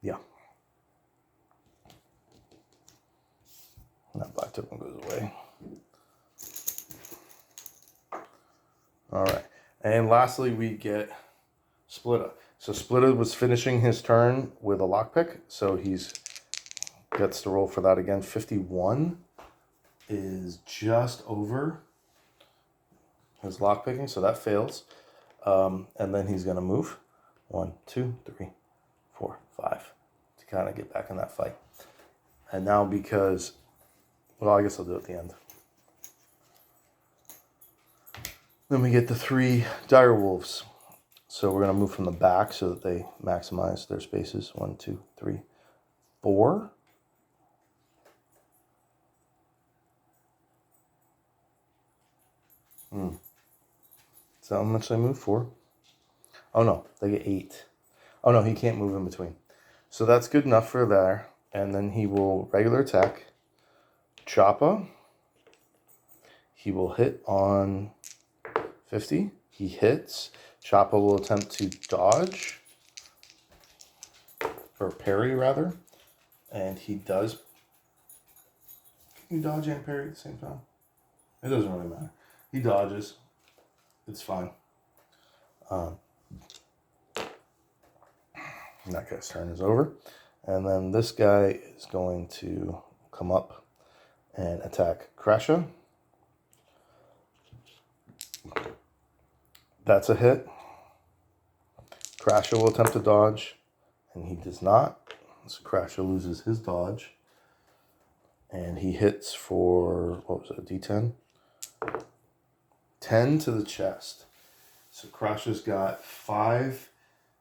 Yeah. That black token goes away. All right. And lastly, we get Splitta. So Splitta was finishing his turn with a lockpick. So he's gets to roll for that again. 51 is just over his lockpicking. So that fails. And then he's going to move. 1, 2, 3, 4, 5 to kind of get back in that fight. And now because... Well, I guess I'll do it at the end. Then we get the 3 direwolves. So we're going to move from the back so that they maximize their spaces. 1, 2, 3, 4. So how much did I move for? Oh no, they get 8. Oh no, he can't move in between. So that's good enough for there. And then he will regular attack, Choppa. He will hit on 50. He hits. Choppa will attempt to dodge, or parry rather. And he does. Can you dodge and parry at the same time? It doesn't really matter. He dodges. It's fine. That guy's turn is over. And then this guy is going to come up and attack Crasha. That's a hit. Crasha will attempt to dodge, and he does not. So Crasha loses his dodge. And he hits for, what was it, a D10? 10 to the chest. So Crasha's got 5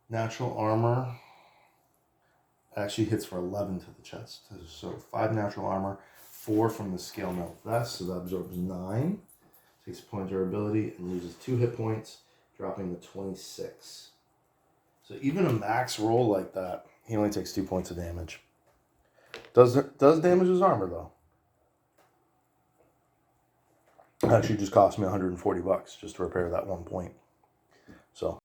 natural armor. Actually hits for 11 to the chest. So 5 natural armor, 4 from the scale mail vest, so that absorbs 9. Takes a point of durability and loses 2 hit points, dropping to 26. So even a max roll like that, he only takes 2 points of damage. Does damage his armor though. Actually just cost me $140 just to repair that 1 point. So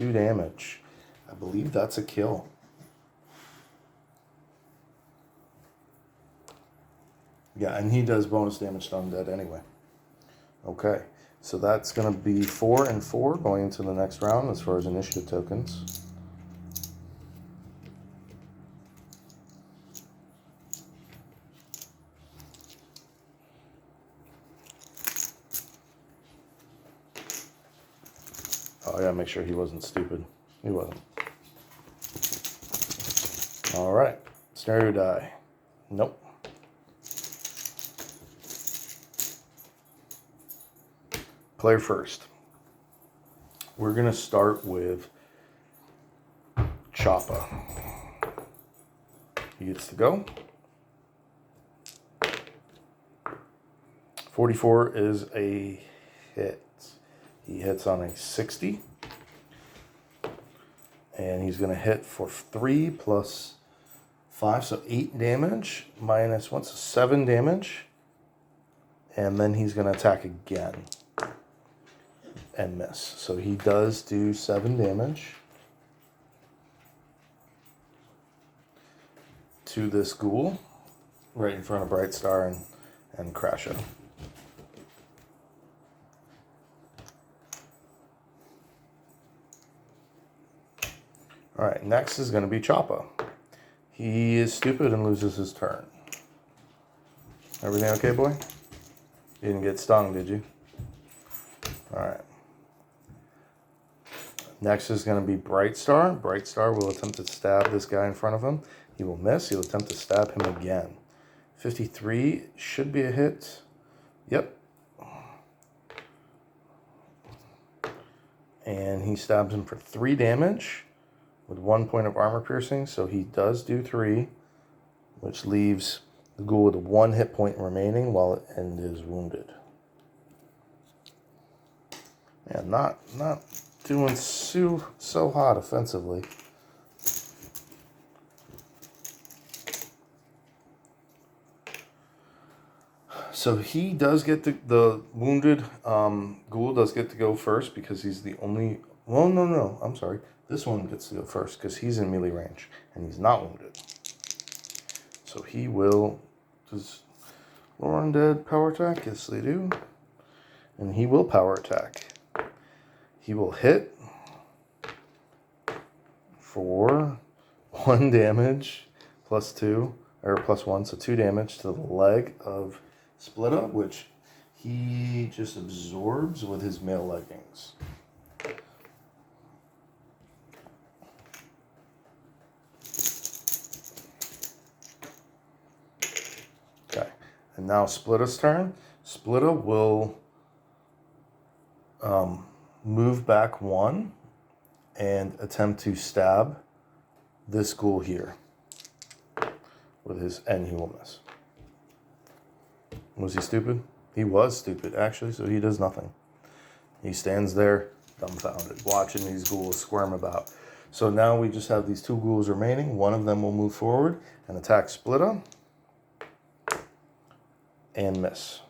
2 damage. I believe that's a kill. Yeah, and he does bonus damage to undead anyway. Okay, so that's going to be 4 and 4 going into the next round as far as initiative tokens. Oh, I gotta make sure he wasn't stupid. He wasn't. All right, scenario die. Nope. Player first. We're gonna start with Choppa. He gets to go. 44 is a hit. He hits on a 60. And he's going to hit for 3 plus 5, so 8 damage. Minus what's 7 damage. And then he's going to attack again. And miss. So he does do 7 damage to this ghoul. Right in front of Bright Star and Crasher. Alright, next is going to be Choppa. He is stupid and loses his turn. Everything okay, boy? You didn't get stung, did you? Alright. Next is going to be Bright Star. Bright Star will attempt to stab this guy in front of him. He will miss. He'll attempt to stab him again. 53 should be a hit. Yep. And he stabs him for 3 damage. With 1 point of armor piercing, so he does do 3, which leaves the ghoul with 1 hit point remaining while it is wounded. And not doing so hot offensively. So he does get the wounded ghoul does get to go first because he's the only. Well, no, I'm sorry. This one gets to go first because he's in melee range and he's not wounded. So he will. Does Lore Undead power attack? Yes, they do. And he will power attack. He will hit for 1 damage plus 2, or plus 1, so 2 damage to the leg of Splitta, which he just absorbs with his mail leggings. And now Splitta's turn. Splitta will move back 1 and attempt to stab this ghoul here with his, and he will miss. Was he stupid? He was stupid, actually, so he does nothing. He stands there, dumbfounded, watching these ghouls squirm about. So now we just have these 2 ghouls remaining. One of them will move forward and attack Splitta. And miss.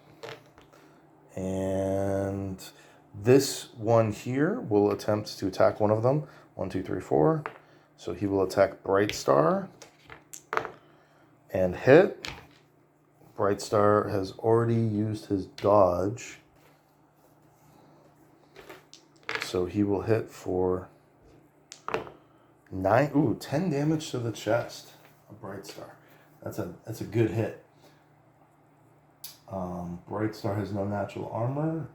And this one here will attempt to attack one of them. 1, 2, 3, 4. So he will attack Bright Star and hit. Bright Star has already used his dodge. So he will hit for 10 damage to the chest of Bright Star. That's a good hit. Bright Star has no natural armor.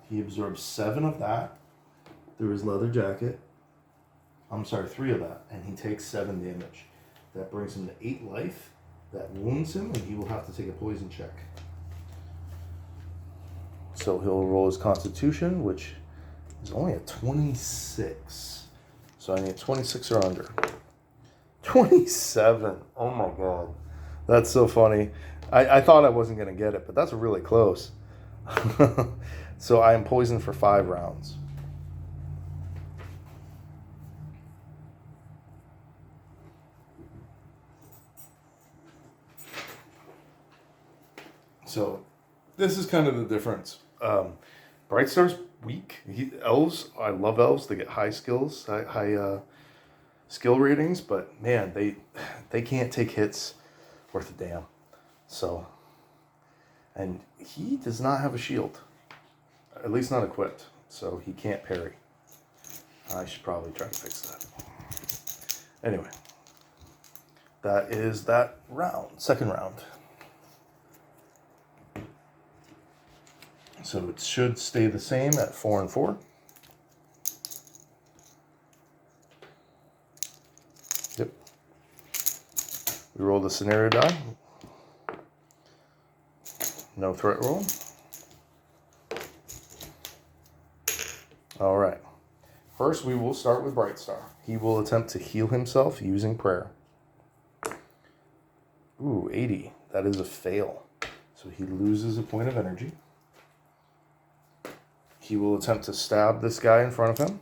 He absorbs 7 of that through his leather jacket. I'm sorry, 3 of that, and he takes 7 damage. That brings him to 8 life. That wounds him, and he will have to take a poison check. So he'll roll his Constitution, which is only a 26. So I need 26 or under. 27. Oh my god. That's so funny. I thought I wasn't going to get it, but that's really close. So I am poisoned for 5 rounds. So this is kind of the difference. Bright Star's weak. Elves, I love elves. They get high skills, high skill ratings, but man, they can't take hits worth a damn. So, and he does not have a shield, at least not equipped, so he can't parry. I should probably try to fix that. Anyway, that is that round, second round. So it should stay the same at 4 and 4. Yep. We roll the scenario die. No threat roll. All right. First, we will start with Bright Star. He will attempt to heal himself using prayer. Ooh, 80. That is a fail. So he loses a point of energy. He will attempt to stab this guy in front of him.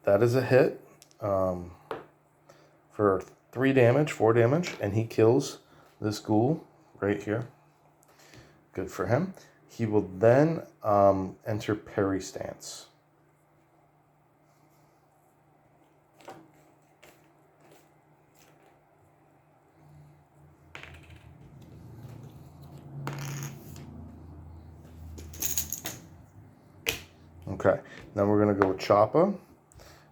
That is a hit for 3 damage, 4 damage, and he kills this ghoul right here. Good for him. He will then enter parry stance. Okay, then we're going to go with Choppa.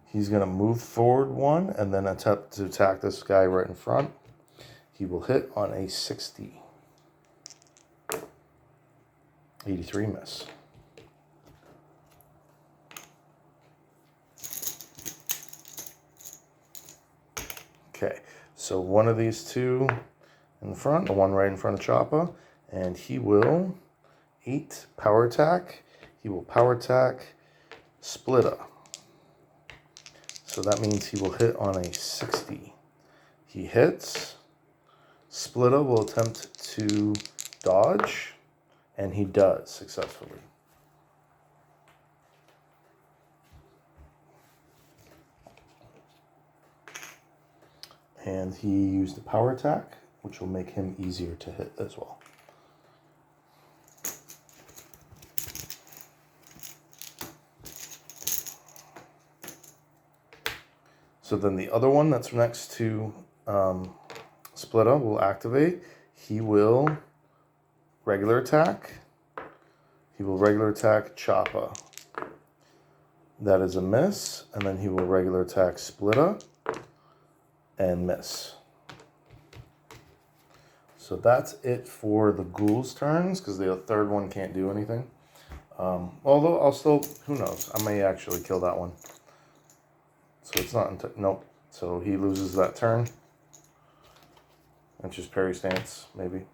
He's going to move forward 1 and then attempt to attack this guy right in front. He will hit on a 60. 83 miss. Okay, so one of these two in the front, the one right in front of Choppa, and he will 8 power attack. He will power attack Splitta. So that means he will hit on a 60. He hits. Splitta will attempt to dodge, and he does successfully. And he used the power attack, which will make him easier to hit as well. So then the other one that's next to Splitta will activate. He will regular attack. He will regular attack Choppa. That is a miss. And then he will regular attack Splitta and miss. So that's it for the ghoul's turns, because the third one can't do anything. Although I'll still, who knows, I may actually kill that one. So it's not, nope. So he loses that turn. That's just parry stance, maybe.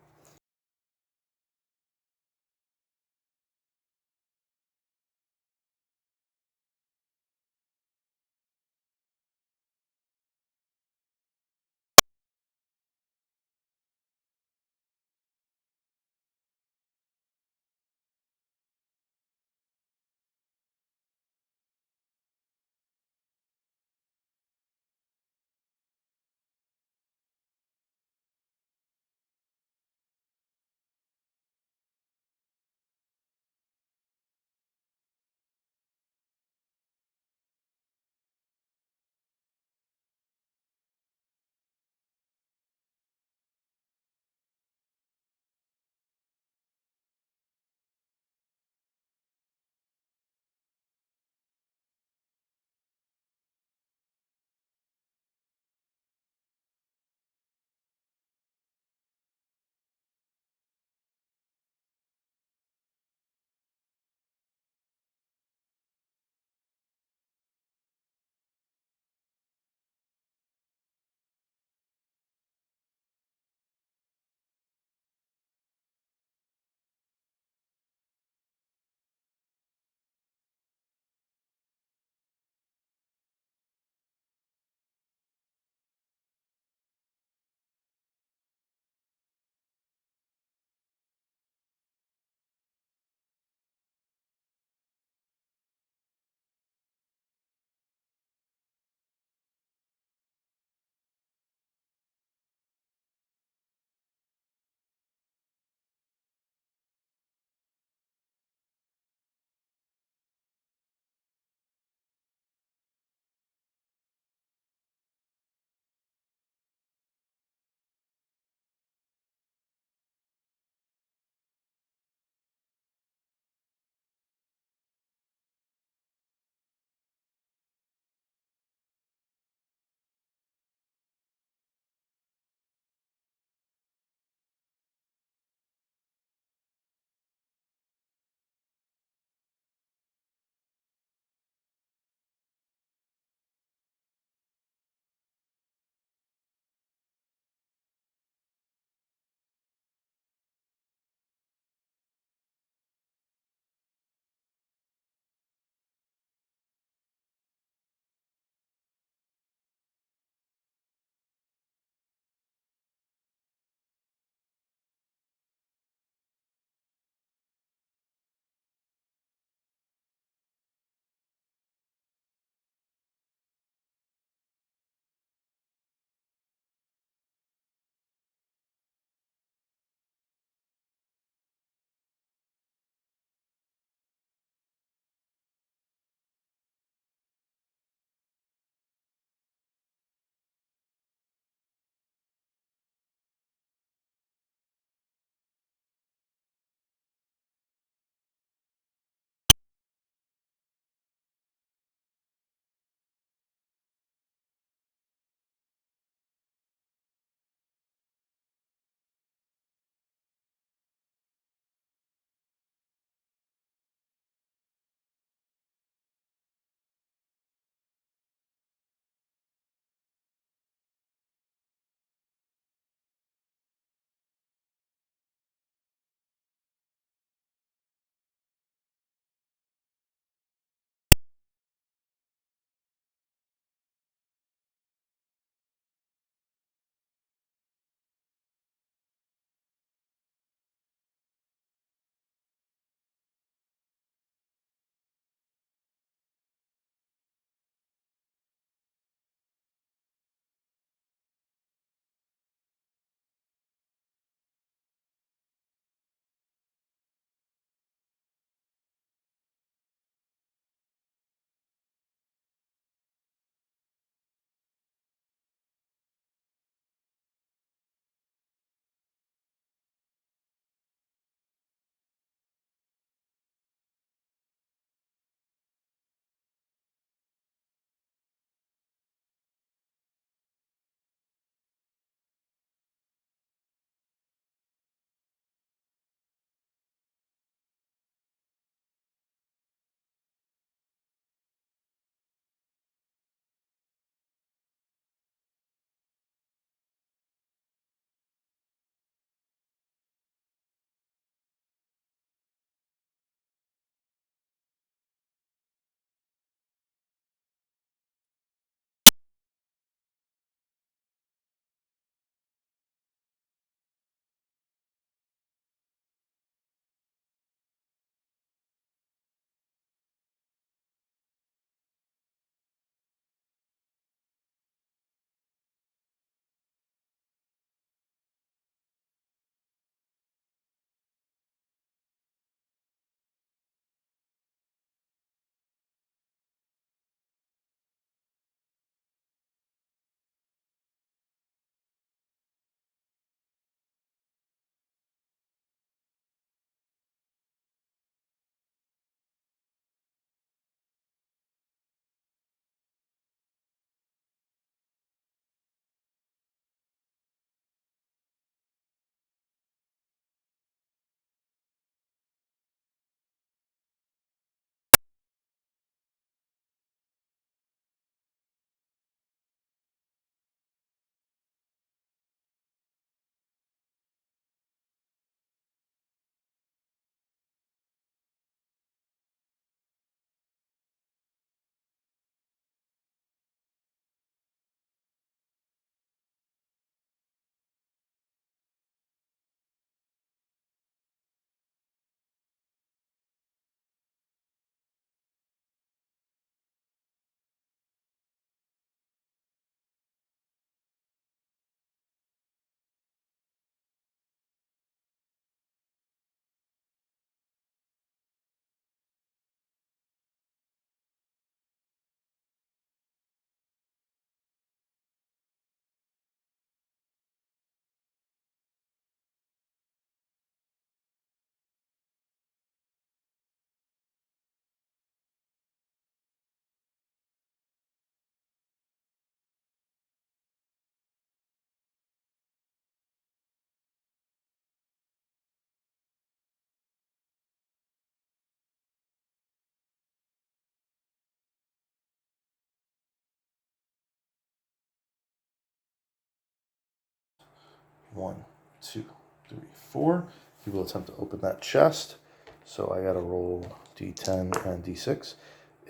1, 2, 3, 4. He will attempt to open that chest. So I got to roll D10 and D6.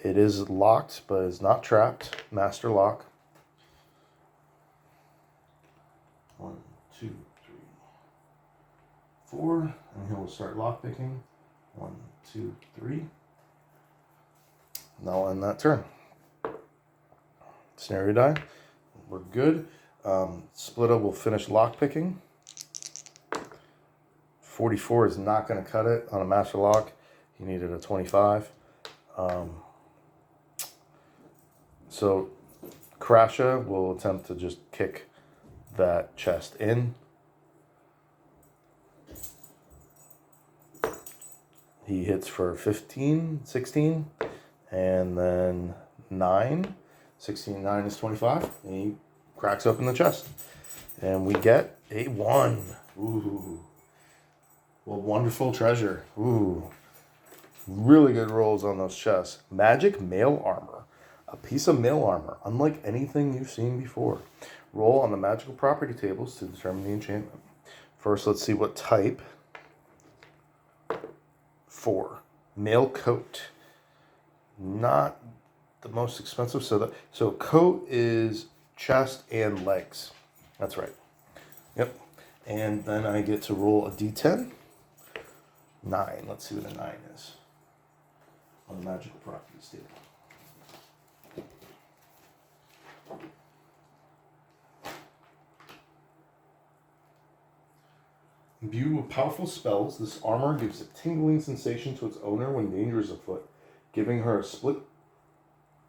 It is locked, but it's not trapped. Master lock. 1, 2, 3, 4. And he will start lockpicking. 1, 2, 3. Now I'll end that turn. Scenario die. We're good. Splitta will finish lockpicking. 44 is not going to cut it on a master lock. He needed a 25. So Crasha will attempt to just kick that chest in. He hits for 15, 16, and then 9. 16, 9 is 25. And he cracks open the chest. And we get a 1. Ooh. Well, wonderful treasure. Ooh. Really good rolls on those chests. Magic mail armor. A piece of mail armor, unlike anything you've seen before. Roll on the magical property tables to determine the enchantment. First, let's see what type. 4. Mail coat. Not the most expensive. So coat is chest and legs. That's right. Yep. And then I get to roll a D10. 9. Let's see what a 9 is on the magical properties table. Imbued with powerful spells, this armor gives a tingling sensation to its owner when danger is afoot, giving her a split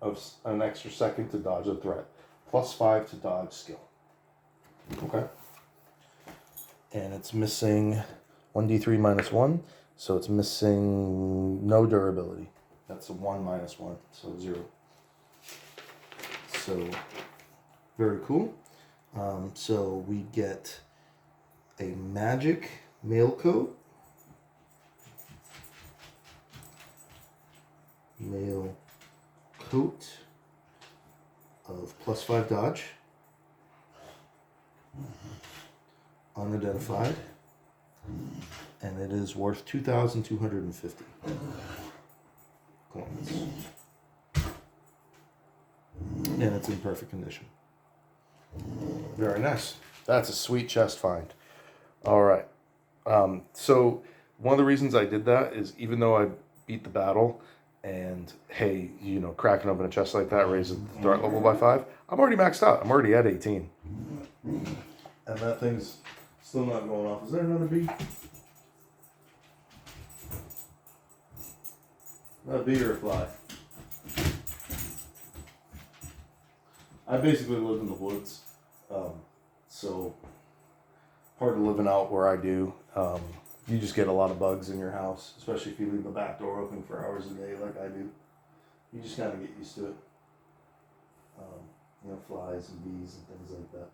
of an extra second to dodge a threat. +5 to dodge skill. Okay. And it's missing 1d3 minus 1, so it's missing no durability. That's a 1 minus 1, so 0. So, very cool. So we get a magic mail coat. Mail coat of +5 dodge. Unidentified. And it is worth 2,250 coins. And it's in perfect condition. Very nice. That's a sweet chest find. All right. So one of the reasons I did that is even though I beat the battle and, hey, you know, cracking open a chest like that raises the threat level by 5, I'm already maxed out. I'm already at 18. And that thing's still not going off. Is there another bee? Not a bee or a fly. I basically live in the woods. So part of living out where I do, you just get a lot of bugs in your house, especially if you leave the back door open for hours a day like I do. You just kind of get used to it. You know, flies and bees and things like that.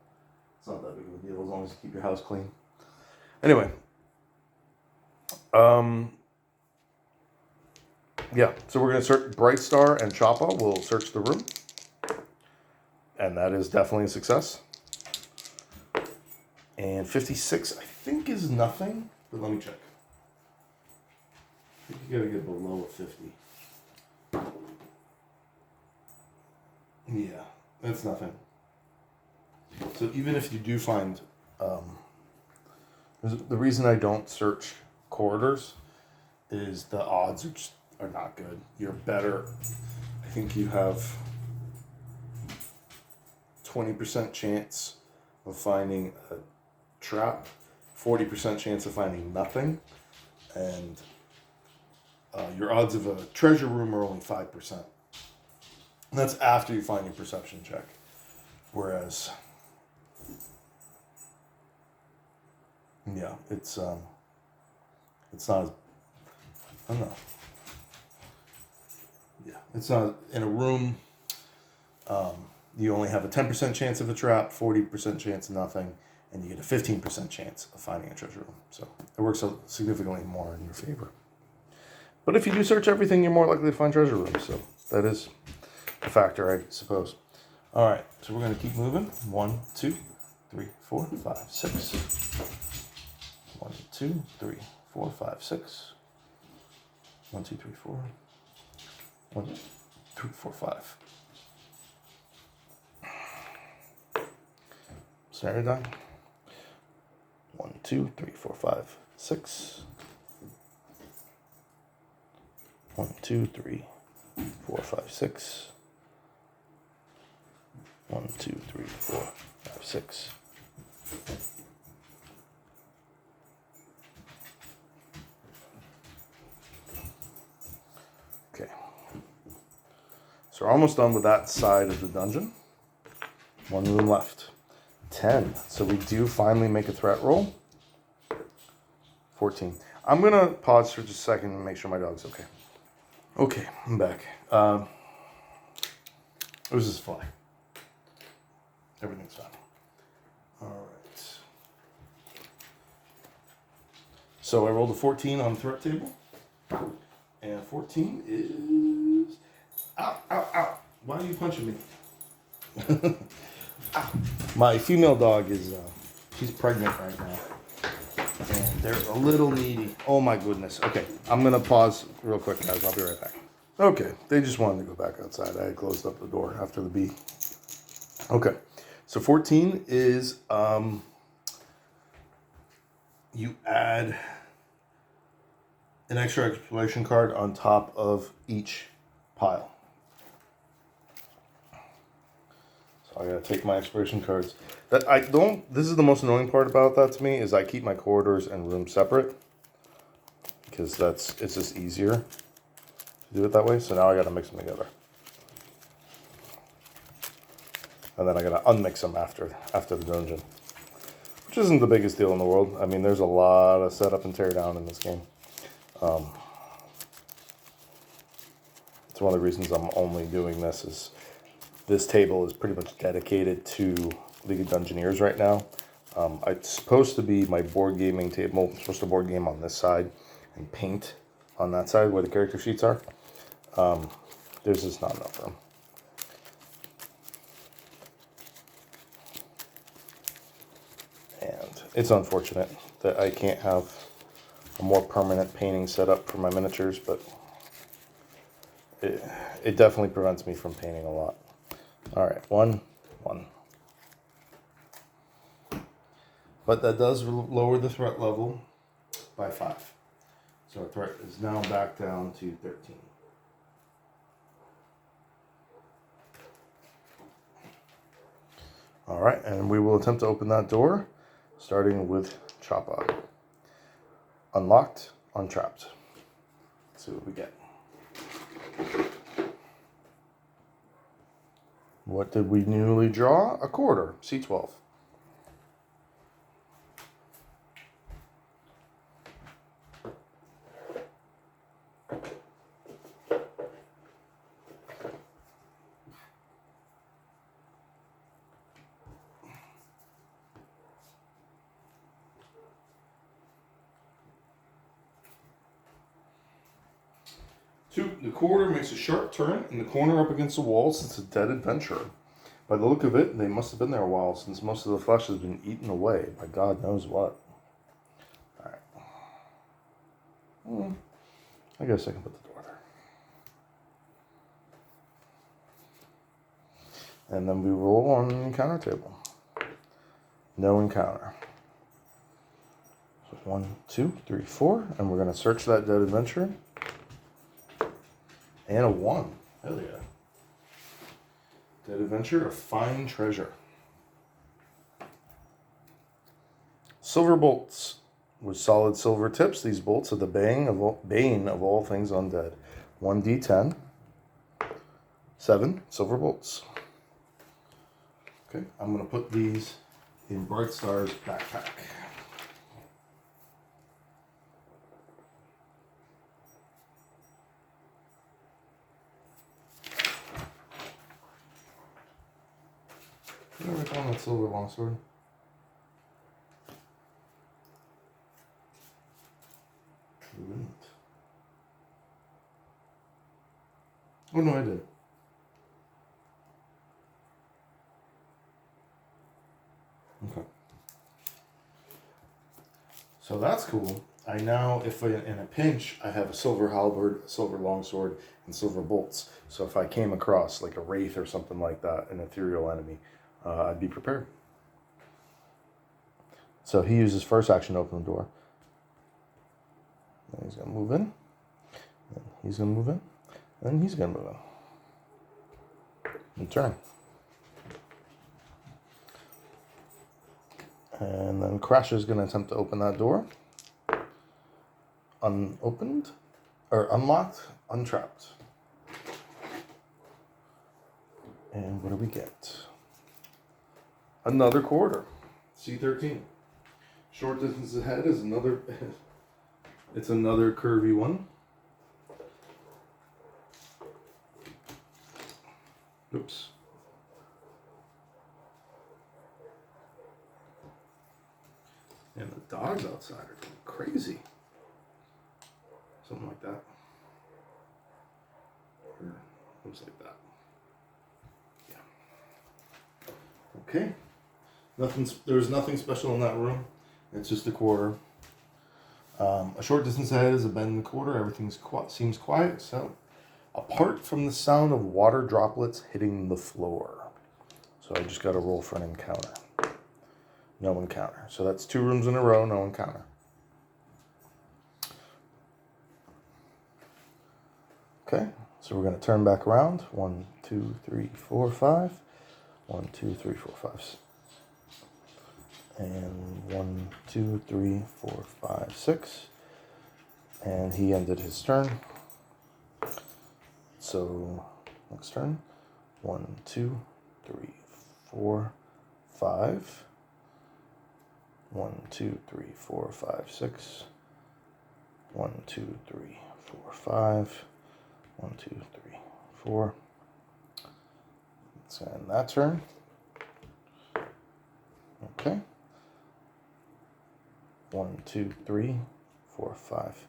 It's not that big of a deal as long as you keep your house clean. Anyway. Yeah, so we're going to search Bright Star and Choppa. We'll search the room. And that is definitely a success. And 56, I think, is nothing. But let me check. I think you got to get below a 50. Yeah, that's nothing. So even if you do find... the reason I don't search corridors is the odds are not good. You're better. I think you have 20% chance of finding a trap, 40% chance of finding nothing, and your odds of a treasure room are only 5%. And that's after you find your perception check. Whereas, yeah, it's not as, I don't know. Yeah, it's not in a room. You only have a 10% chance of a trap, 40% chance of nothing, and you get a 15% chance of finding a treasure room. So it works out significantly more in your favor. But if you do search everything, you're more likely to find treasure rooms. So that is a factor, I suppose. All right, so we're going to keep moving. 1, 2, 3, 4, 5, 6. 1, 2, 3, 4, 5, 6. 1, 2, 3, 4. 1, 2, 4, 5. Snare die. 1, 2, 3, 4, 5, 6. 1, 2, 3, 4, 5, 6. 1, 2, 3, 4, 5, 6. Okay. So we're almost done with that side of the dungeon. One room left. 10. So we do finally make a threat roll. 14. I'm going to pause for just a second and make sure my dog's okay. Okay, I'm back. It was just fly. Everything's fine. All right. So I rolled a 14 on the threat table. And 14 is... Ow, ow, ow. Why are you punching me? Ow. My female dog is... she's pregnant right now. And they're a little needy. Oh my goodness. Okay, I'm going to pause real quick, guys. I'll be right back. Okay, they just wanted to go back outside. I had closed up the door after the bee. Okay, so 14 is you add an extra exploration card on top of each pile. So I gotta take my exploration cards. That I don't. This is the most annoying part about that to me is I keep my corridors and rooms separate because it's just easier to do it that way. So now I gotta mix them together. And then I gotta unmix them after the dungeon, which isn't the biggest deal in the world. I mean, there's a lot of setup and tear down in this game. It's one of the reasons I'm only doing this is this table is pretty much dedicated to League of Dungeoneers right now. It's supposed to be my board gaming table. I'm supposed to board game on this side and paint on that side where the character sheets are. There's just not enough room. And it's unfortunate that I can't have a more permanent painting set up for my miniatures, but it definitely prevents me from painting a lot. All right, 1, 1. But that does lower the threat level by 5. So our threat is now back down to 13. All right, and we will attempt to open that door, starting with Choppa. Unlocked, untrapped. Let's see what we get. What did we newly draw? A quarter, C12. Two, the quarter makes a sharp turn in the corner up against the wall since a dead adventurer. By the look of it, they must have been there a while since most of the flesh has been eaten away by God knows what. Alright. I guess I can put the door there. And then we roll on the encounter table. No encounter. So 1, 2, 3, 4. And we're going to search that dead adventurer. And a 1. Hell yeah. Dead adventure, a fine treasure. Silver bolts. With solid silver tips, these bolts are the bane of all things undead. 1d10. 7 silver bolts. Okay, I'm going to put these in Bright Star's backpack. Did I write down that silver longsword? I didn't. Oh no, I did. Okay. So that's cool. I now, if in a pinch, I have a silver halberd, a silver longsword, and silver bolts. So if I came across like a wraith or something like that, an ethereal enemy, I'd be prepared. So he uses first action to open the door. And he's going to move in. And he's going to move in. And he's going to move in. Turn. And then Crasher is going to attempt to open that door. Unopened. Or unlocked. Untrapped. And what do we get? Another quarter. C13. Short distance ahead is another... It's another curvy one. Oops. And the dogs outside are going crazy. Something like that. Or looks like that. Yeah. Okay. There's nothing special in that room. It's just a quarter. A short distance ahead is a bend in the quarter. Everything seems quiet. So, apart from the sound of water droplets hitting the floor. So I just got to roll for an encounter. No encounter. So that's 2 rooms in a row. No encounter. Okay. So we're going to turn back around. 1, 2, 3, 4, 5. 1, 2, 3, 4, 5. And 1, 2, 3, 4, 5, 6. And he ended his turn. So next turn. 1, 2, 3, 4, 5. 1, 2, 3, 4, 5, 6. 1, 2, 3, 4, 5. 1, 2, 3, 4. Let's end that turn. Okay. 1, 2, 3, 4, 5,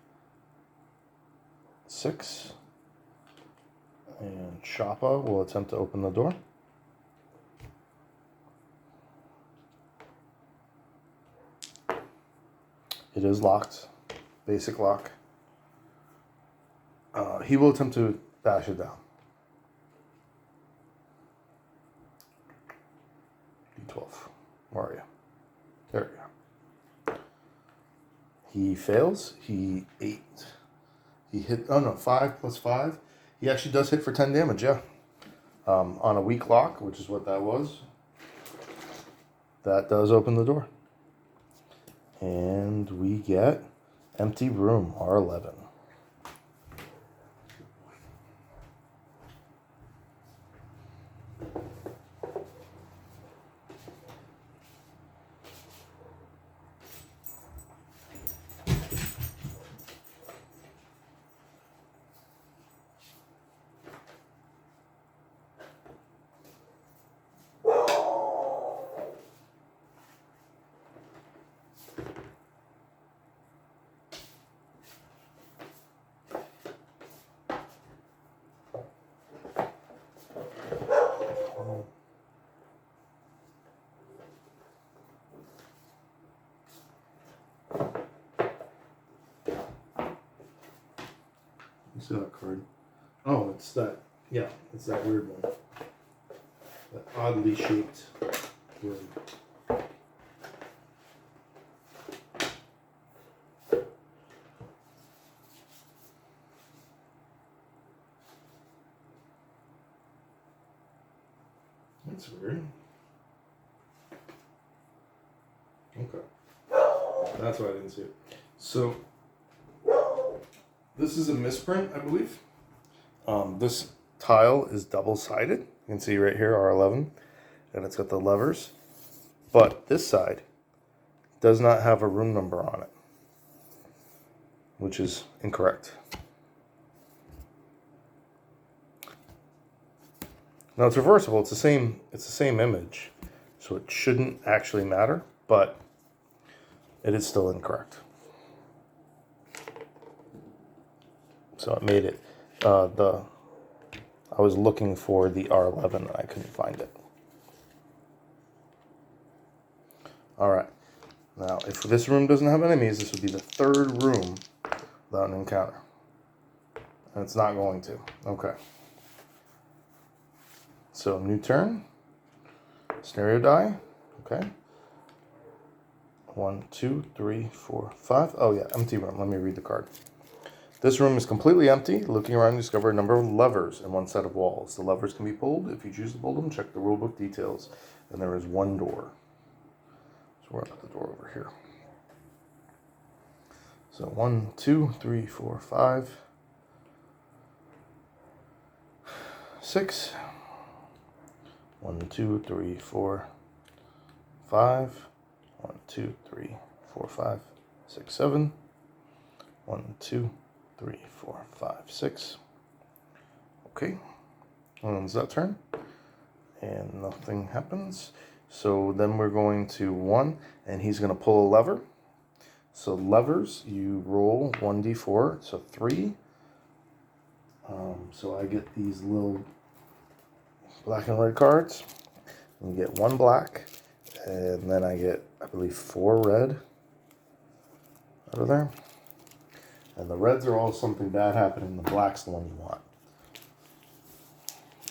6. And Choppa will attempt to open the door. It is locked. Basic lock. He will attempt to bash it down. D12. Where are you? There you are. He fails. He 8. He hit. Oh no, 5 plus 5. He actually does hit for 10 damage. Yeah. On a weak lock, which is what that was. That does open the door. And we get empty room R11. You see that card? Oh, it's that. Yeah, it's that weird one. That oddly shaped word. That's weird. Okay. That's why I didn't see it. So, this is a misprint, I believe. This tile is double-sided. You can see right here, R11. And it's got the levers. But this side does not have a room number on it, which is incorrect. Now it's reversible. It's the same image, so it shouldn't actually matter, but it is still incorrect. So it made it. I was looking for the R11 and I couldn't find it. All right. Now, if this room doesn't have enemies, this would be the third room without an encounter. And it's not going to. Okay. So, new turn. Scenario die. Okay. 1, 2, 3, 4, 5. Oh, yeah, empty room. Let me read the card. This room is completely empty. Looking around, you discover a number of levers in one set of walls. The levers can be pulled. If you choose to pull them, check the rulebook details. And there is one door. So we're going to put the door over here. So 1, 2, 3, 4, 5, 6. 1, 2, 3, 4, 5. 1, 2, 3, 4, 5, 6, 7. 1, 2, 3, 4, 5, 6. Okay. Ends that turn. And nothing happens. So then we're going to 1, and he's going to pull a lever. So levers, you roll 1d4, so 3. So I get these little black and red cards. You get 1 black, and then I get, I believe, 4 red out of there. And the reds are all something bad happening. The black's the one you want.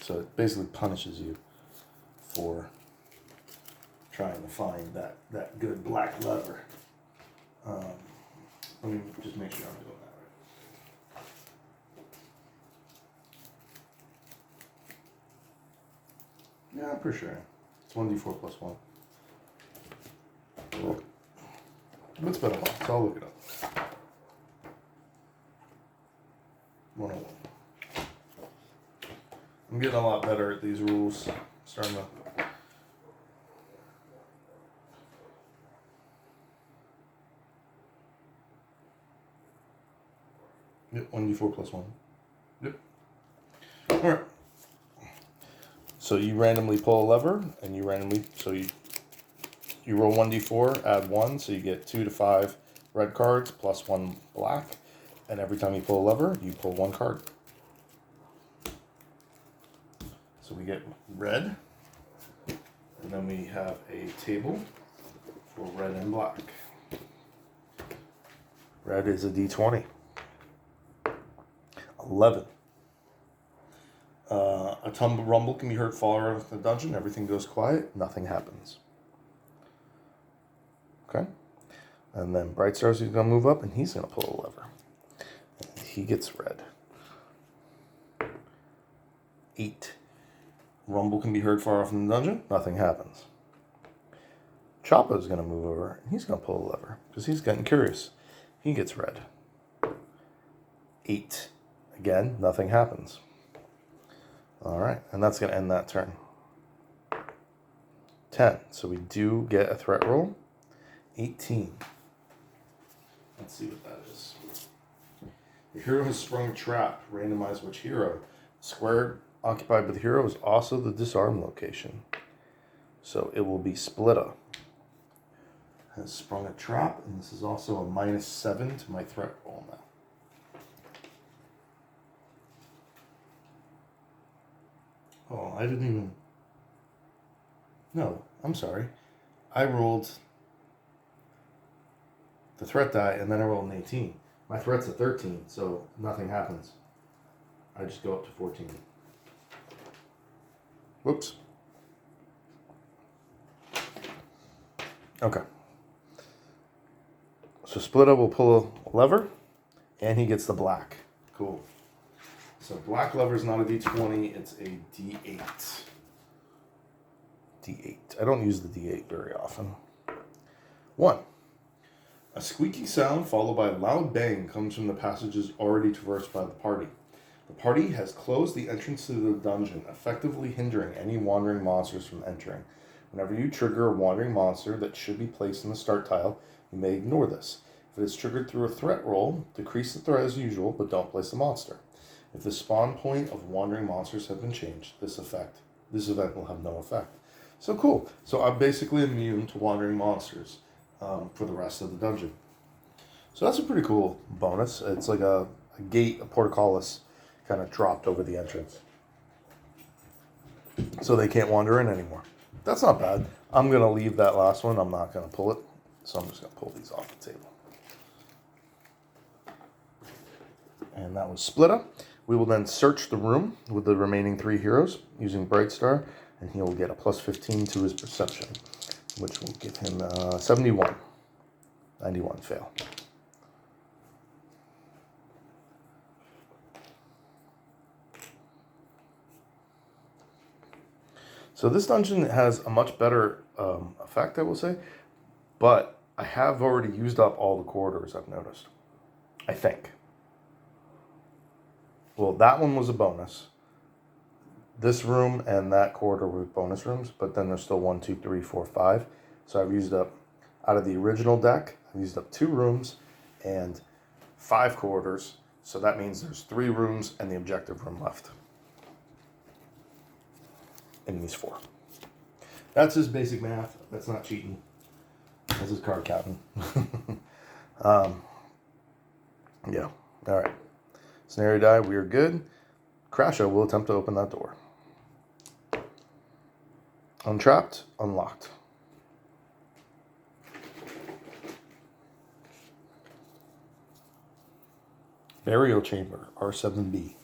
So it basically punishes you for trying to find that good black lever. Let me just make sure I'm doing that right. Yeah, I'm pretty sure. It's 1d4 plus 1. It's been a while, so I'll look it up. 101. I'm getting a lot better at these rules. Starting to. Yep, 1d4 plus 1. Yep. Alright. So you randomly pull a lever, and you randomly, so you roll 1d4, add 1, so you get 2 to 5 red cards plus 1 black. And every time you pull a lever, you pull 1 card. So we get red, and then we have a table for red and black. Red is a d20. 11. A tumble rumble can be heard far out of the dungeon. Everything goes quiet. Nothing happens. Okay? And then Bright Stars is going to move up, and he's going to pull a lever. And he gets red. 8. Rumble can be heard far off in the dungeon. Nothing happens. Choppa is going to move over, and he's going to pull a lever because he's getting curious. He gets red. 8. Again, nothing happens. All right, and that's going to end that turn. 10. So we do get a threat roll. 18. Let's see what that is. The hero has sprung a trap. Randomize which hero. Square occupied by the hero is also the disarm location. So it will be Splitta. Has sprung a trap, and this is also a -7 to my threat roll now. Oh, I didn't even... No, I'm sorry. I rolled the threat die, and then I rolled an 18. My threat's a 13, so nothing happens. I just go up to 14. Whoops. Okay. So Splitta will pull a lever, and he gets the black. Cool. So black lever is not a d20, it's a d8. D8. I don't use the d8 very often. 1. A squeaky sound followed by a loud bang comes from the passages already traversed by the party. The party has closed the entrance to the dungeon, effectively hindering any wandering monsters from entering. Whenever you trigger a wandering monster that should be placed in the start tile, you may ignore this. If it is triggered through a threat roll, decrease the threat as usual, but don't place the monster. If the spawn point of wandering monsters have been changed, this event will have no effect. So cool. So I'm basically immune to wandering monsters for the rest of the dungeon. So that's a pretty cool bonus. It's like a gate, a portcullis, kind of dropped over the entrance. So they can't wander in anymore. That's not bad. I'm going to leave that last one. I'm not going to pull it. So I'm just going to pull these off the table. And that was Splitta. We will then search the room with the remaining 3 heroes using Bright Star, and he will get a plus 15 to his perception, which will give him 71. 91 fail. So this dungeon has a much better effect, I will say, but I have already used up all the corridors, I've noticed. I think. Well, that one was a bonus. This room and that corridor were bonus rooms, but then there's still 1, 2, 3, 4, 5. So I've used up, out of the original deck, I've used up 2 rooms and 5 corridors. So that means there's 3 rooms and the objective room left in these 4. That's his basic math. That's not cheating. That's his card counting. Yeah. All right. Scenario die. We are good. Crasho will attempt to open that door. Untrapped. Unlocked. Burial chamber. R7B.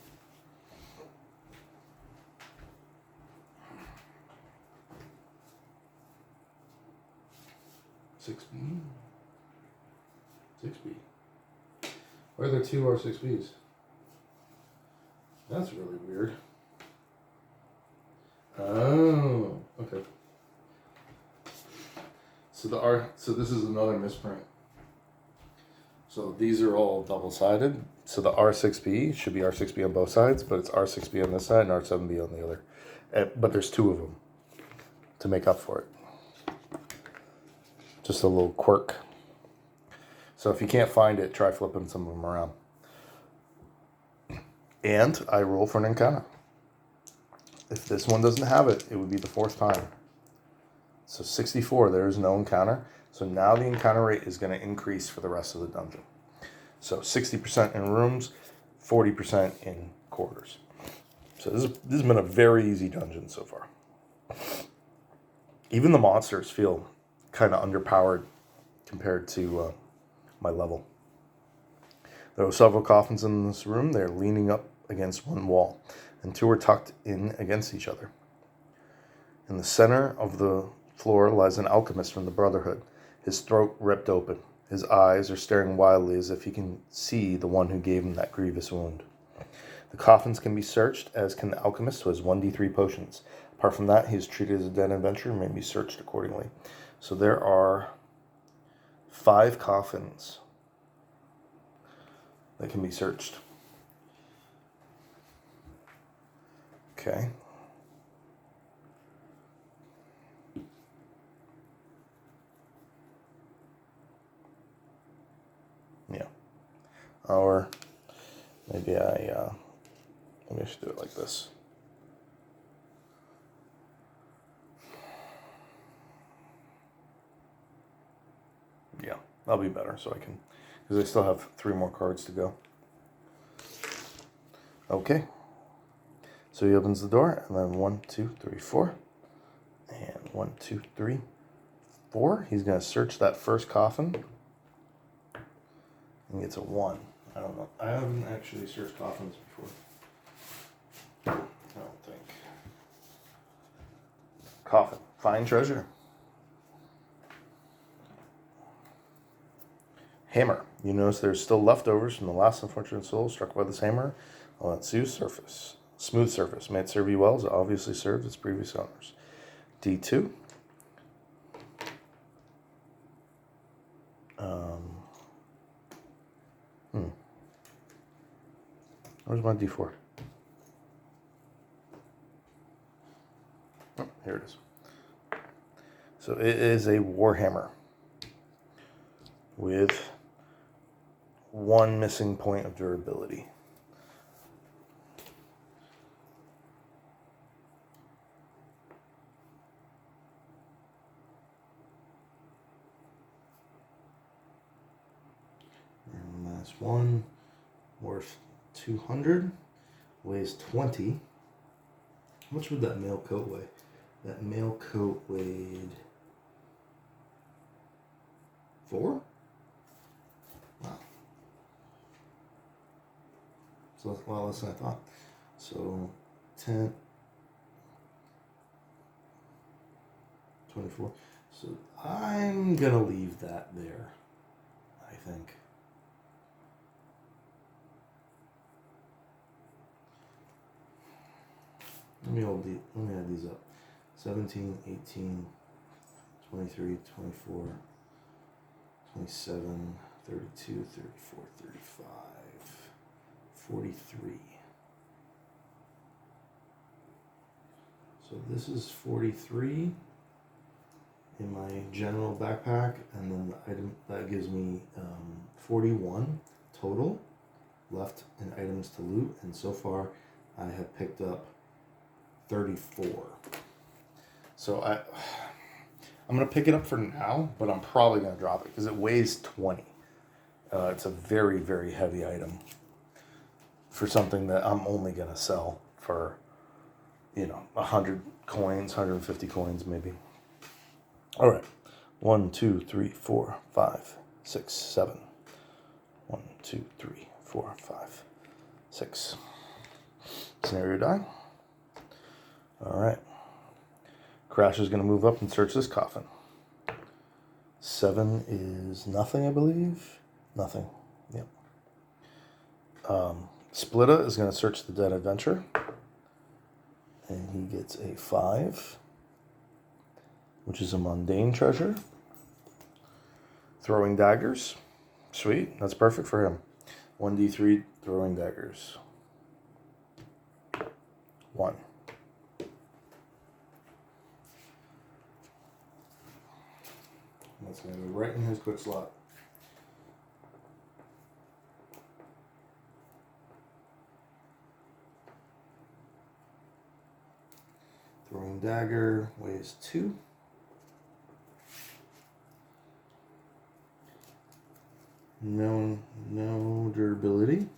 6B. 6B. Why are there 2 R6Bs? That's really weird. Oh, okay. So this is another misprint. So these are all double-sided. So the R6B should be R6B on both sides, but it's R6B on this side and R7B on the other. But there's 2 of them to make up for it. Just a little quirk. So if you can't find it, try flipping some of them around. And I roll for an encounter. If this one doesn't have it, it would be the 4th time. So 64, there is no encounter. So now the encounter rate is going to increase for the rest of the dungeon. So 60% in rooms, 40% in corridors. So this has been a very easy dungeon so far. Even the monsters feel kind of underpowered compared to my level. There are several coffins in this room. They're leaning up against one wall, and 2 are tucked in against each other. In the center of the floor lies an alchemist from the Brotherhood, his throat ripped open. His eyes are staring wildly as if he can see the one who gave him that grievous wound. The coffins can be searched, as can the alchemist, who has 1d3 potions. Apart from that, he is treated as a dead adventurer and may be searched accordingly. So there are 5 coffins that can be searched. Okay. Yeah. Or maybe maybe I should do it like this. Yeah, that'll be better, so I can, because I still have 3 more cards to go. Okay. So he opens the door, and then 1, 2, 3, 4. And 1, 2, 3, 4. He's going to search that first coffin. And gets a 1. I don't know. I haven't actually searched coffins before. I don't think. Coffin. Find treasure. Hammer. You notice there's still leftovers from the last unfortunate soul struck by this hammer on its smooth surface. May it serve you well, as it obviously served its previous owners. D2. Where's my D4? Oh, here it is. So it is a warhammer with 1 missing point of durability. And that's 1 worth 200, weighs 20. How much would that mail coat weigh? That mail coat weighed 4? Wow. So, well, less than I thought. So, 10, 24. So, I'm going to leave that there, I think. Let me add these up. 17, 18, 23, 24, 27, 32, 34, 35, 43. So this is 43 in my general backpack, and then the item that gives me 41 total left in items to loot, and so far I have picked up 34. So I'm gonna pick it up for now, but I'm probably gonna drop it because it weighs 20. It's a very, very heavy item for something that I'm only gonna sell for, 100 coins, 150 coins maybe. All right, 1, 2, 3, 4, 5, 6, 7. 1, 2, 3, 4, 5, 6. Scenario die. All right. Crash is going to move up and search this coffin. 7 is nothing, I believe. Nothing. Yep. Splitta is going to search the dead adventure. And he gets a 5, which is a mundane treasure. Throwing daggers. Sweet. That's perfect for him. 1d3 throwing daggers. 1. That's going to go right in his quick slot. Throwing dagger weighs 2. No durability.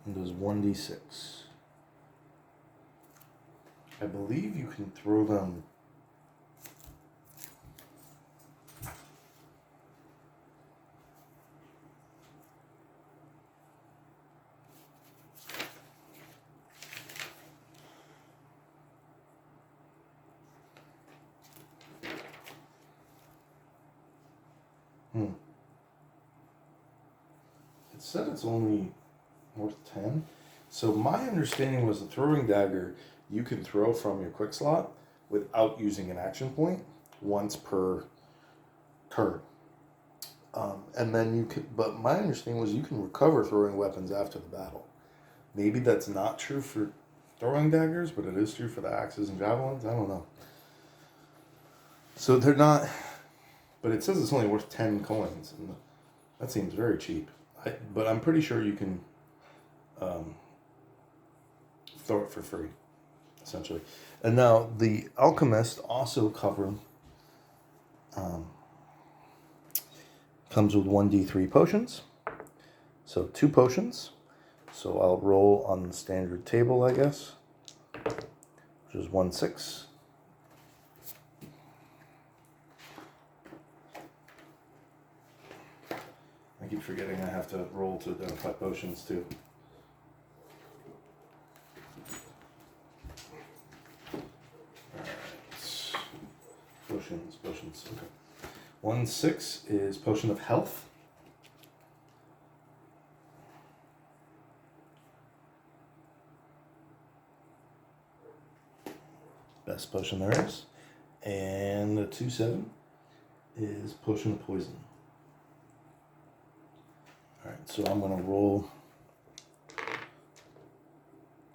And does 1d6. I believe you can throw them. It said it's only worth 10. So my understanding was the throwing dagger you can throw from your quick slot without using an action point once per turn. And then you could, but my understanding was you can recover throwing weapons after the battle. Maybe that's not true for throwing daggers, but it is true for the axes and javelins. I don't know. So they're not, but it says it's only worth 10 coins, and that seems very cheap. But I'm pretty sure you can throw it for free, essentially. And now the alchemist also comes with 1d3 potions. So 2 potions. So I'll roll on the standard table, I guess, which is 1, 6. I keep forgetting I have to roll to identify potions too. Alright. Potions, okay. 1, 6 is potion of health. Best potion there is. And the 2, 7 is potion of poison. Alright, so I'm going to roll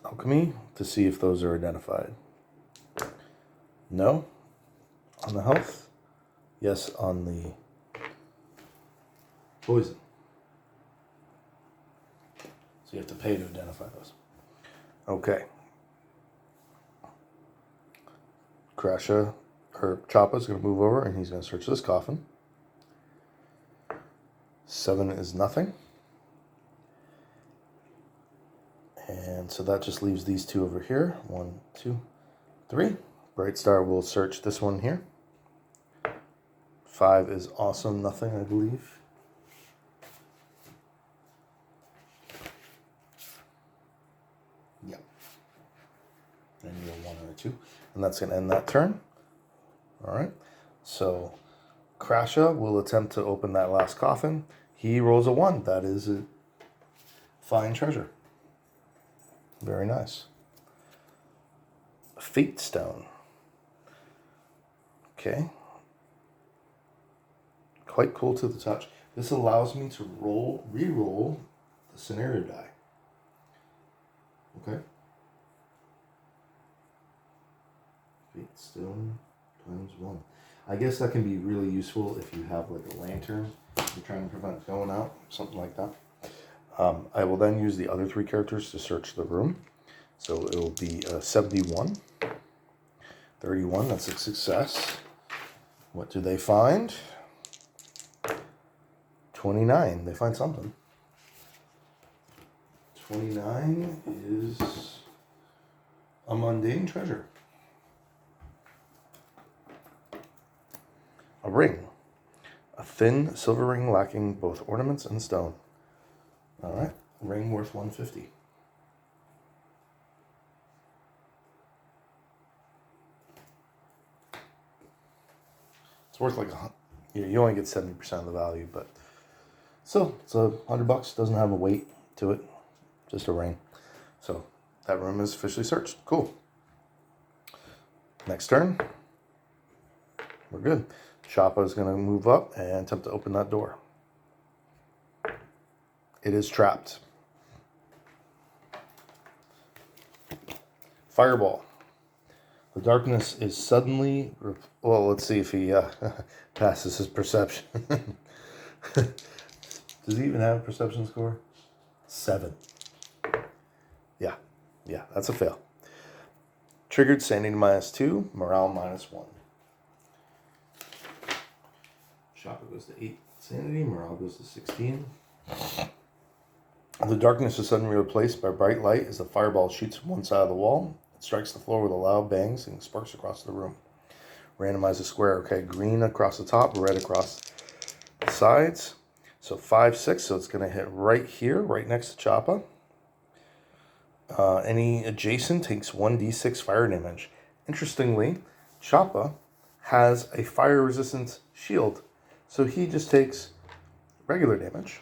alchemy to see if those are identified. No on the health. Yes on the poison. So you have to pay to identify those. Okay. Crasha, or Choppa's going to move over and he's going to search this coffin. 7 is nothing. And so that just leaves these 2 over here. 1, 2, 3. Bright Star will search this one here. 5 is awesome. Nothing, I believe. Yeah. And you a 1 or a 2. And that's going to end that turn. All right. So Krasha will attempt to open that last coffin. He rolls a 1. That is a fine treasure. Very nice. Fate Stone. Okay. Quite cool to the touch. This allows me to re-roll the scenario die. Okay. Fate Stone ×1. I guess that can be really useful if you have like a lantern you're trying to prevent going out, something like that. I will then use the other 3 characters to search the room. So it will be 71, 31, that's a success. What do they find? 29, they find something. 29 is a mundane treasure. A ring. A thin silver ring lacking both ornaments and stone. All right, ring worth 150. It's worth like you only get 70% of the value, but still, it's $100. Doesn't have a weight to it, just a ring. So that room is officially searched. Cool. Next turn, we're good. Choppa is going to move up and attempt to open that door. It is trapped. Fireball. The darkness is suddenly... Well, let's see if he passes his perception. Does he even have a perception score? 7. Yeah, that's a fail. Triggered sanity -2, morale -1. Choppa goes to 8 sanity, morale goes to 16. The darkness is suddenly replaced by bright light as the fireball shoots from one side of the wall. It strikes the floor with a loud bang, sending sparks across the room. Randomize a square. Okay, green across the top, red across the sides. So 5, 6, so it's going to hit right here, right next to Choppa. Any adjacent takes 1d6 fire damage. Interestingly, Choppa has a fire resistant shield, so he just takes regular damage.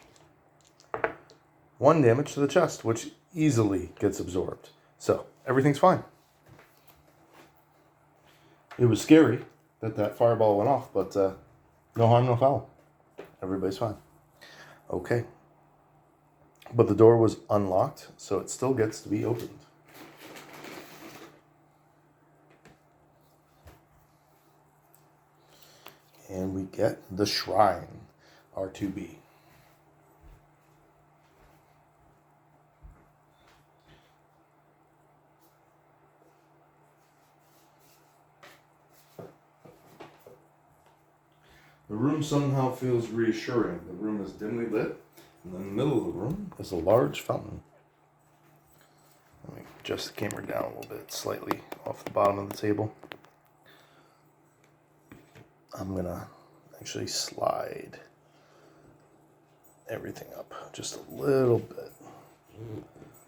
1 damage to the chest, which easily gets absorbed. So everything's fine. It was scary that fireball went off, but no harm, no foul. Everybody's fine. Okay. But the door was unlocked, so it still gets to be opened. And we get the Shrine, R2B. The room somehow feels reassuring. The room is dimly lit. In the middle of the room is a large fountain. Let me adjust the camera down a little bit, slightly off the bottom of the table. I'm going to actually slide everything up just a little bit,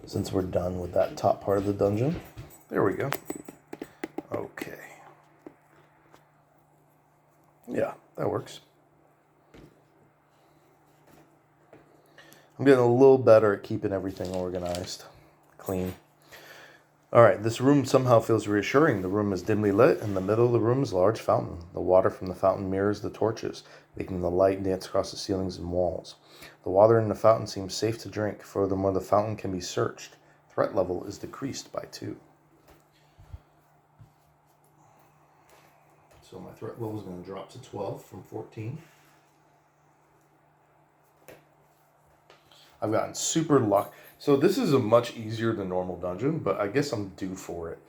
since we're done with that top part of the dungeon. There we go. Okay. Yeah, that works. I'm getting a little better at keeping everything organized, clean. All right, this room somehow feels reassuring. The room is dimly lit. In the middle of the room is a large fountain. The water from the fountain mirrors the torches, making the light dance across the ceilings and walls. The water in the fountain seems safe to drink. Furthermore, the fountain can be searched. Threat level is decreased by 2. So my threat level is going to drop to 12 from 14. I've gotten super lucky. So this is a much easier than normal dungeon, but I guess I'm due for it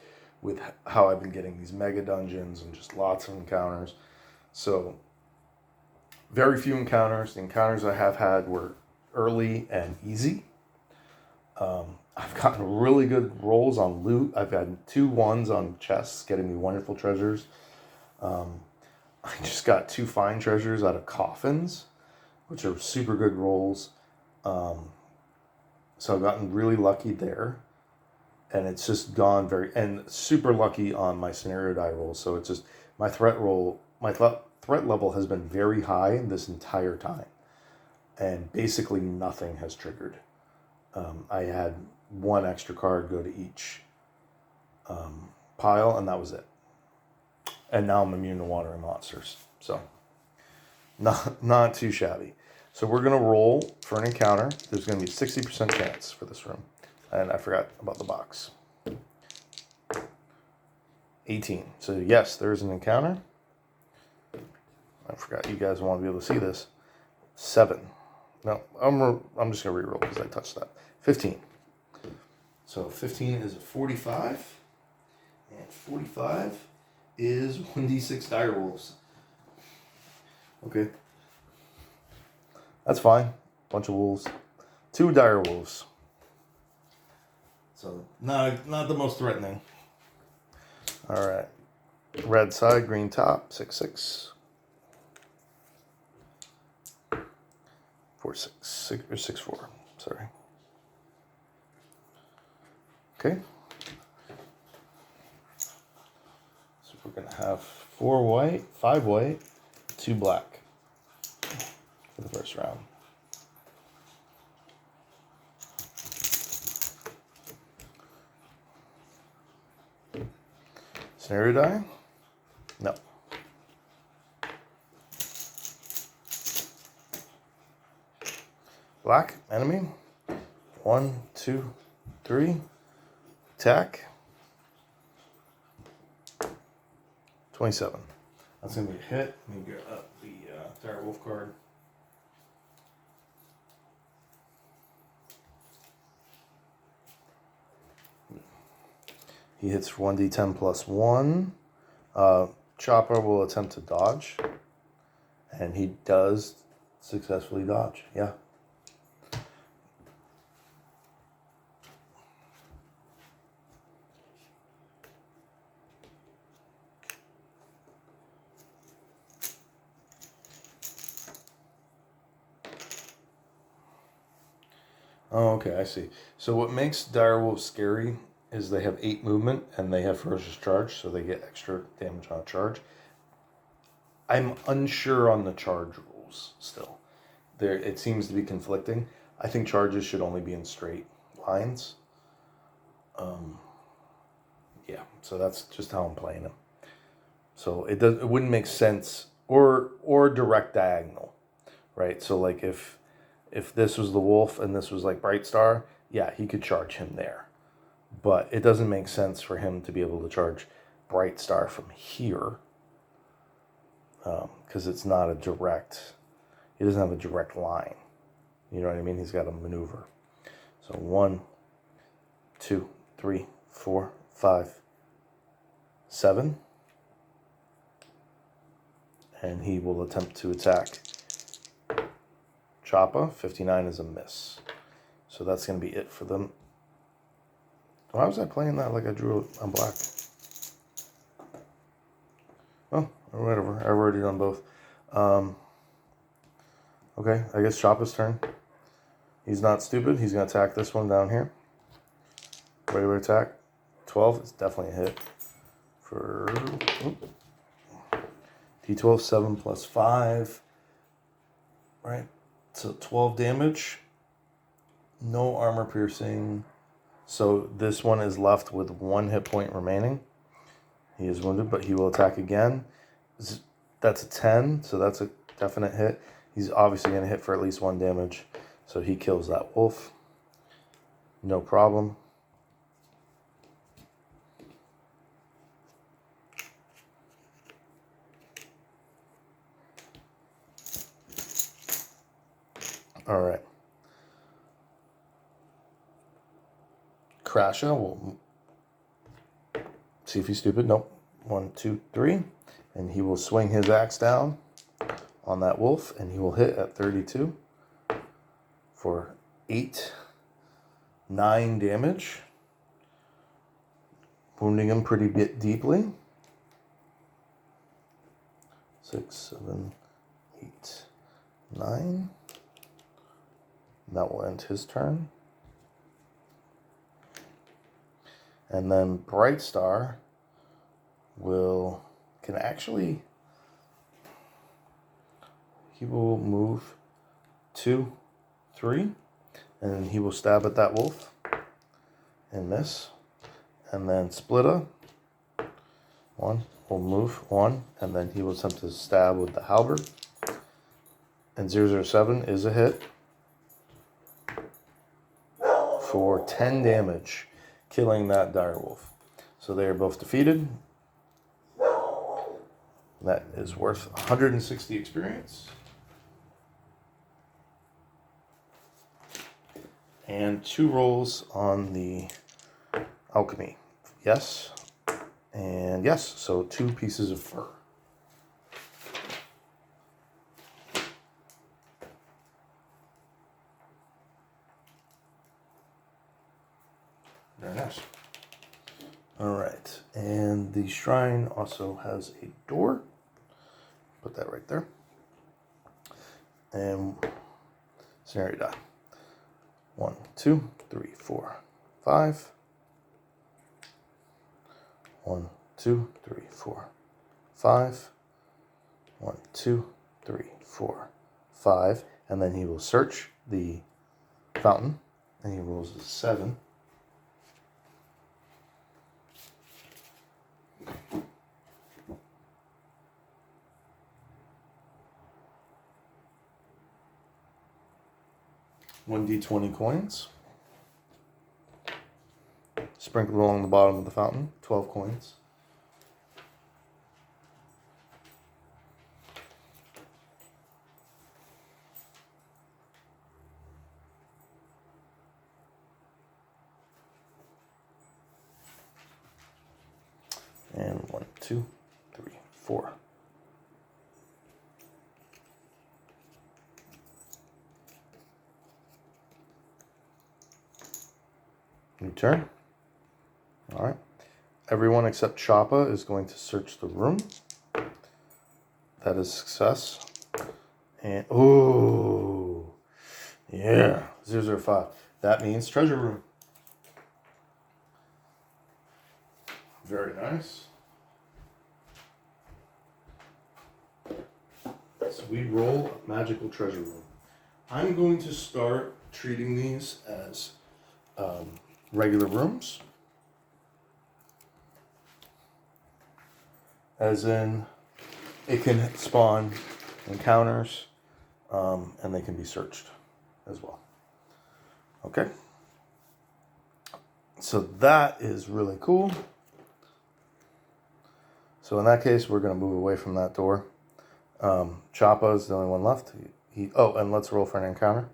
with how I've been getting these mega dungeons and just lots of encounters. So very few encounters. The encounters I have had were early and easy. I've gotten really good rolls on loot. I've had 2 1s on chests, getting me wonderful treasures. I just got 2 fine treasures out of coffins, which are super good rolls. So I've gotten really lucky there. And it's just gone and super lucky on my scenario die roll. So it's just, my threat level has been very high this entire time. And basically nothing has triggered. I had 1 extra card go to each pile, and that was it. And now I'm immune to water and monsters. So, not too shabby. So we're going to roll for an encounter. There's going to be a 60% chance for this room. And I forgot about the box. 18. So yes, there's an encounter. I forgot you guys want to be able to see this. 7. No, I'm just going to reroll because I touched that. 15. So 15 is a 45. And 45 is 1d6 dire wolves. Okay. That's fine. Bunch of wolves. 2 dire wolves. So not the most threatening. All right. Red side, green top, 6/6. 4/6 or 6/4. Sorry. Okay. So we're gonna have 4 white, 5 white, 2 black for the first round. Scenario die? No. Black, enemy. 1, 2, 3. Attack. 27. That's going to be a hit. Let me get up the Dire Wolf card. He hits for 1d10 plus 1. Chopper will attempt to dodge. And he does successfully dodge. Yeah. Oh, okay, I see. So what makes direwolves scary is they have 8 movement and they have ferocious charge, so they get extra damage on a charge. I'm unsure on the charge rules still. It seems to be conflicting. I think charges should only be in straight lines. Yeah, so that's just how I'm playing them. So it wouldn't make sense, or direct diagonal, right? So like if this was the wolf and this was like Bright Star, yeah, he could charge him there. But it doesn't make sense for him to be able to charge Bright Star from here, because it's not a direct, he doesn't have a direct line. You know what I mean? He's got to maneuver. So 1, 2, 3, 4, 5, 7. And he will attempt to attack Choppa. 59 is a miss. So that's going to be it for them. Why was I playing that like I drew it on black? Oh, or whatever. I've already done both. Okay, I guess Choppa's turn. He's not stupid. He's going to attack this one down here. Regular attack. 12 is definitely a hit. For D12, 7 plus 5. Right? So 12 damage. No armor piercing. So this one is left with 1 hit point remaining. He is wounded, but he will attack again. That's a 10, so that's a definite hit. He's obviously going to hit for at least 1 damage. So he kills that wolf. No problem. All right. Crasher will see if he's stupid. Nope. 1, 2, 3. And he will swing his axe down on that wolf, and he will hit at 32 for 9 damage, wounding him pretty deeply. 6, 7, 8, 9. That will end his turn. And then Bright Star can actually, he will move 2, 3, and he will stab at that wolf and miss. And then Splitta, 1, will move 1, and then he will attempt to stab with the halberd. And 007 is a hit for 10 damage, killing that direwolf. So they are both defeated. That is worth 160 experience. And 2 rolls on the alchemy. Yes. And yes, so 2 pieces of fur. Very nice. All right, and the shrine also has a door. Put that right there. And scenario die. 1, 2, 3, 4, 5. 1, 2, 3, 4, 5. 1, 2, 3, 4, 5. And then he will search the fountain, and he rolls a 7. $1d20 coins. Sprinkled along the bottom of the fountain, 12 coins. And 1, 2, 3, 4. New turn. All right. Everyone except Choppa is going to search the room. That is success. And, oh, yeah, 005. That means treasure room. Very nice. So we roll magical treasure room. I'm going to start treating these as regular rooms. As in, it can spawn encounters, and they can be searched as well. Okay. So that is really cool. So in that case, we're going to move away from that door. Choppa is the only one left. And let's roll for an encounter.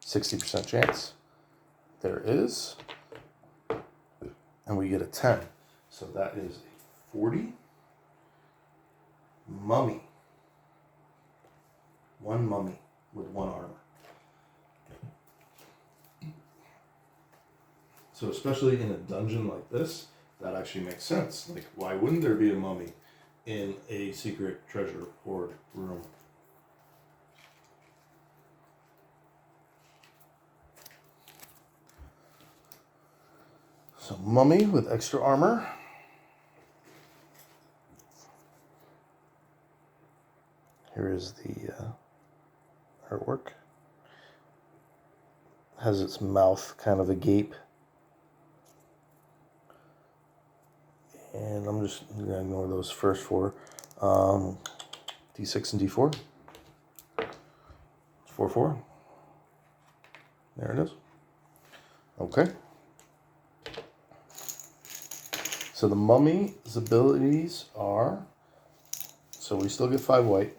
60% chance. There is. And we get a 10. So that is a 40. Mummy. 1 mummy with 1 armor. So especially in a dungeon like this, that actually makes sense. Like, why wouldn't there be a mummy in a secret treasure hoard room? So mummy with extra armor. Here is the artwork. Has its mouth kind of agape. And I'm just going to ignore those first 4. D6 and D4. 4, 4. There it is. Okay. So the mummy's abilities are, so we still get 5 white,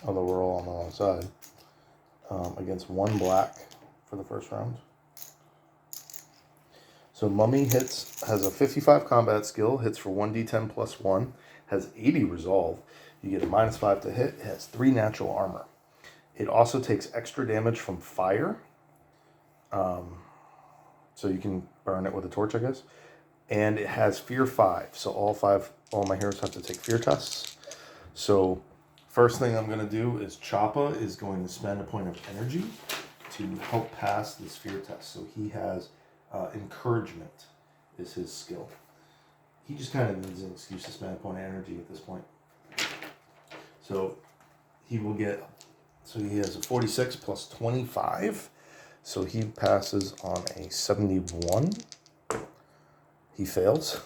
although we're all on the wrong side, against 1 black for the first round. So mummy has a 55 combat skill, hits for 1d10 plus 1, has 80 resolve. You get a -5 to hit. It has 3 natural armor. It also takes extra damage from fire. So you can burn it with a torch, I guess. And it has fear 5. So all all my heroes have to take fear tests. So first thing I'm going to do is Choppa is going to spend a point of energy to help pass this fear test. So he has encouragement is his skill. He just kind of needs an excuse to spend a point of energy at this point. So he will get, so he has a 46 plus 25. So he passes on a 71. He fails.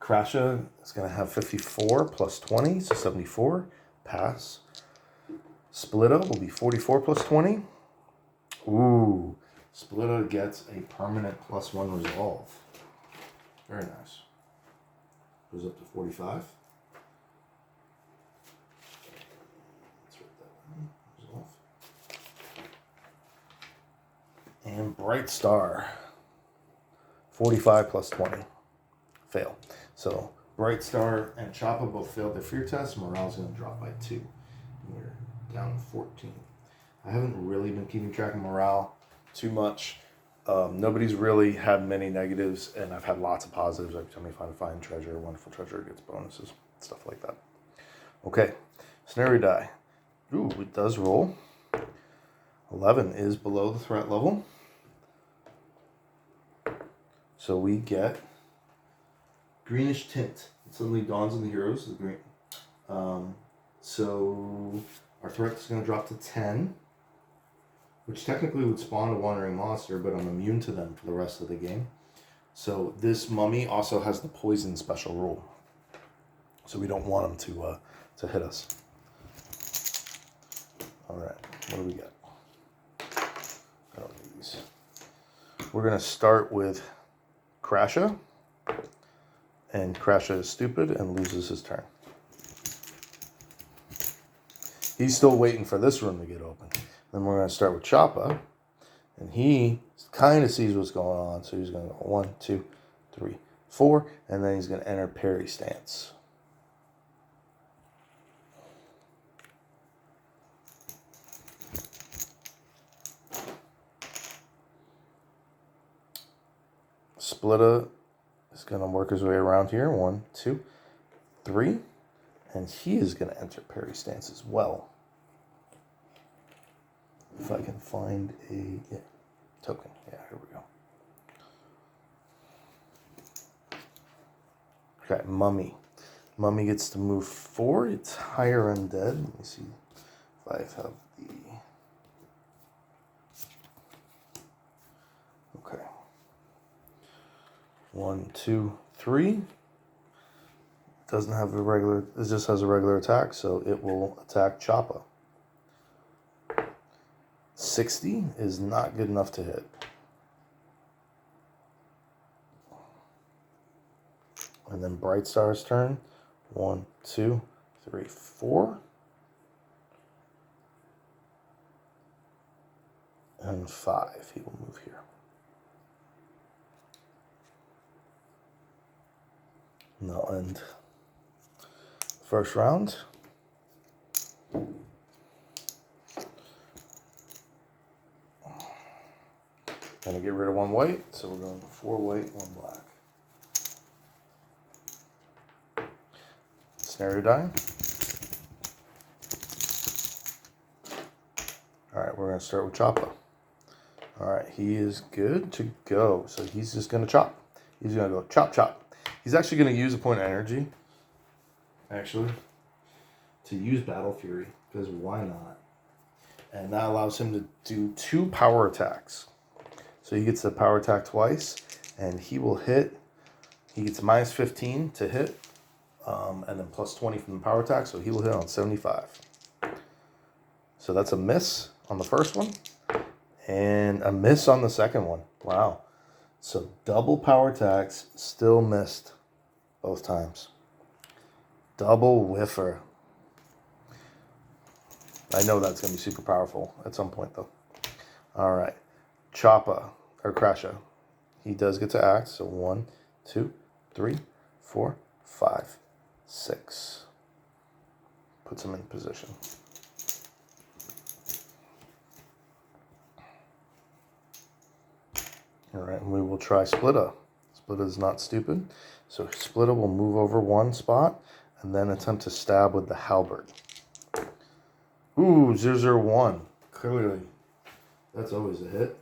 Krasha is going to have 54 plus 20, so 74. Pass. Splitta will be 44 plus 20. Ooh. Splitta gets a permanent +1 resolve. Very nice. Goes up to 45. Let's write that down. Resolve. And Bright Star. 45 plus 20. Fail. So Bright Star and Choppa both failed their fear test. Morale's going to drop by 2. We're down to 14. I haven't really been keeping track of morale too much. Nobody's really had many negatives, and I've had lots of positives. Every time I find treasure, wonderful treasure gets bonuses, stuff like that. Okay, scenario die. Ooh, it does roll. 11 is below the threat level. So we get greenish tint. It suddenly dawns on the heroes, the green. So our threat is going to drop to 10, which technically would spawn a wandering monster, but I'm immune to them for the rest of the game. So this mummy also has the poison special rule. So we don't want them to hit us. All right, what do we got? I don't need these. We're going to start with Krasha. And Krasha is stupid and loses his turn. He's still waiting for this room to get open. Then we're going to start with Choppa. And he kind of sees what's going on. So he's going to go 1, 2, 3, 4. And then he's going to enter parry stance. Splitta is going to work his way around here. 1, 2, 3. And he is going to enter parry stance as well. If I can find a token. Yeah, here we go. Okay, Mummy. Mummy gets to move forward. It's higher undead. Let me see if I have the... Okay. 1, 2, 3. Doesn't have a regular, it just has a regular attack, so it will attack Choppa. 60 is not good enough to hit. And then Bright Star's turn. 1, 2, 3, 4. And 5. He will move here. And they'll end first round. Gonna get rid of 1 white, so we're going 4 white, 1 black. Scenario die. Alright, we're gonna start with Choppa. Alright, he is good to go. So he's just gonna chop. He's gonna go chop, chop. He's actually gonna use a point of energy, actually, to use Battle Fury, because why not? And that allows him to do 2 power attacks. So he gets the power attack twice, and he will hit. He gets minus 15 to hit, and then plus 20 from the power attack, so he will hit on 75. So that's a miss on the first one, and a miss on the second one. Wow. So double power attacks, still missed both times. Double whiffer. I know that's going to be super powerful at some point, though. All right. Choppa, or Krasha. He does get to act. So 1, 2, 3, 4, 5, 6. Puts him in position. All right, and we will try Splitta. Splitta is not stupid. So Splitta will move over one spot and then attempt to stab with the halberd. Ooh, 001. Clearly, that's always a hit.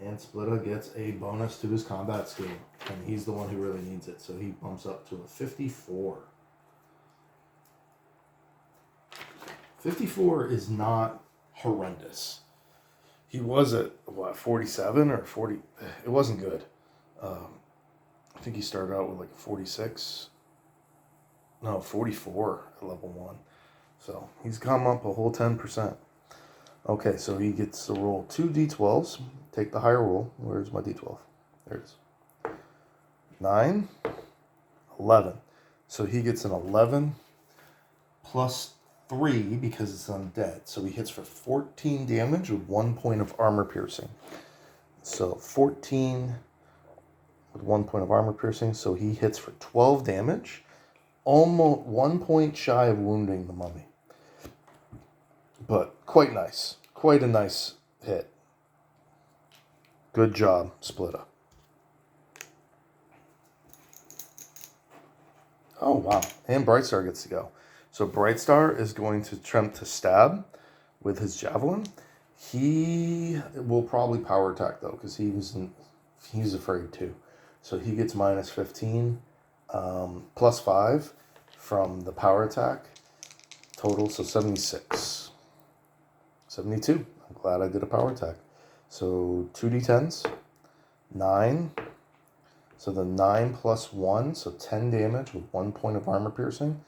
And Splitta gets a bonus to his combat skill. And he's the one who really needs it. So he bumps up to a 54. 54 is not horrendous. He was at, 47 or 40? It wasn't good. I think he started out with like a 46. No, 44 at level 1. So he's come up a whole 10%. Okay, so he gets to roll 2 d12s. Take the higher roll. Where's my d12? There it is. 9, 11. So he gets an 11 plus 3 because it's undead. So he hits for 14 damage with 1 point of armor piercing. So 14 with 1 point of armor piercing. So he hits for 12 damage. Almost 1 point shy of wounding the mummy. But quite nice. Quite a nice hit. Good job, Splitta. Oh, wow. And Brightstar gets to go. So Brightstar is going to attempt to stab with his javelin. He will probably power attack, though, because he's afraid, too. So he gets minus 15, plus 5 from the power attack. Total, so 76. 72. I'm glad I did a power attack. So 2d10s, 9. So the 9 plus 1, so 10 damage with 1 point of armor piercing.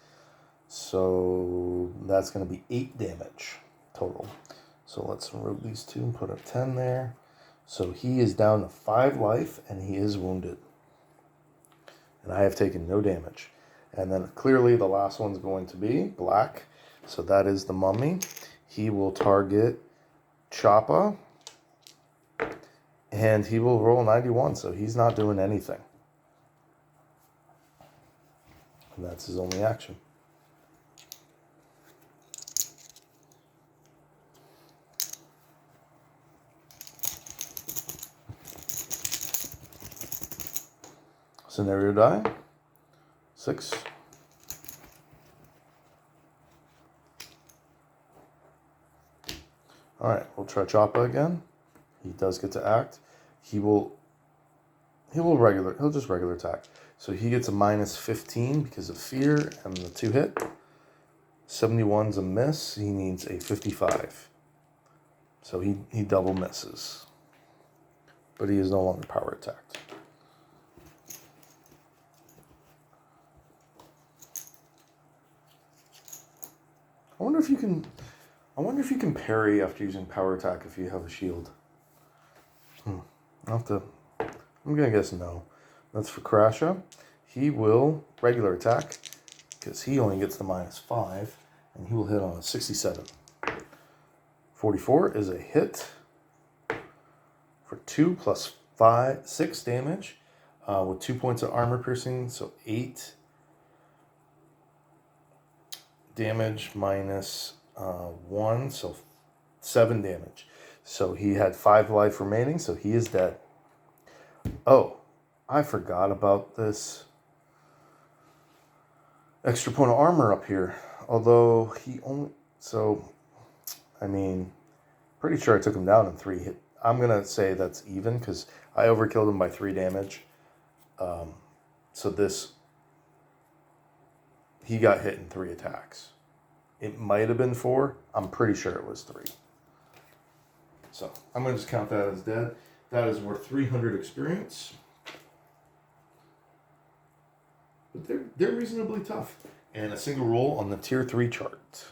So that's going to be 8 damage total. So let's remove these 2 and put a 10 there. So he is down to 5 life and he is wounded. And I have taken no damage. And then clearly the last one's going to be black. So that is the mummy. He will target Choppa. And he will roll 91, so he's not doing anything. And that's his only action. Scenario die. 6. Alright, we'll try Choppa again. He does get to act. He'll just regular attack. So he gets a minus 15 because of fear and the 2 hit. 71's a miss. He needs a 55. So he double misses. But he is no longer power attacked. I wonder if you can parry after using power attack if you have a shield. I'm going to guess no. That's for Crasha. He will regular attack because he only gets the minus 5 and he will hit on a 67. 44 is a hit for 2 plus 6 damage with 2 points of armor piercing, so 8 damage minus 1, so 7 damage. So he had 5 life remaining, so he is dead. Oh, I forgot about this extra point of armor up here. Although he only... So, I mean, pretty sure I took him down in 3 hit. I'm going to say that's even because I overkilled him by 3 damage. So this... He got hit in 3 attacks. It might have been 4. I'm pretty sure it was 3. So, I'm going to just count that as dead. That is worth 300 experience. But they're reasonably tough. And a single roll on the tier 3 chart.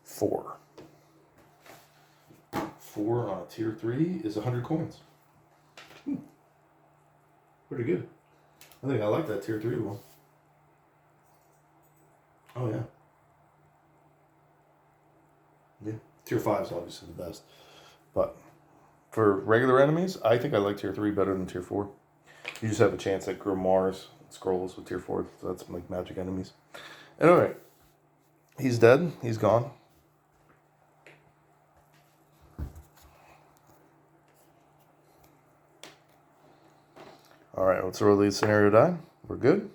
4. 4 on a tier 3 is 100 coins. Pretty good. I think I like that tier 3 one. Oh, yeah. Yeah. Tier 5 is obviously the best. But for regular enemies, I think I like tier 3 better than tier 4. You just have a chance at grimoires and scrolls with tier 4. So that's like magic enemies. And alright. He's dead. He's gone. All right, let's roll the scenario die. We're good.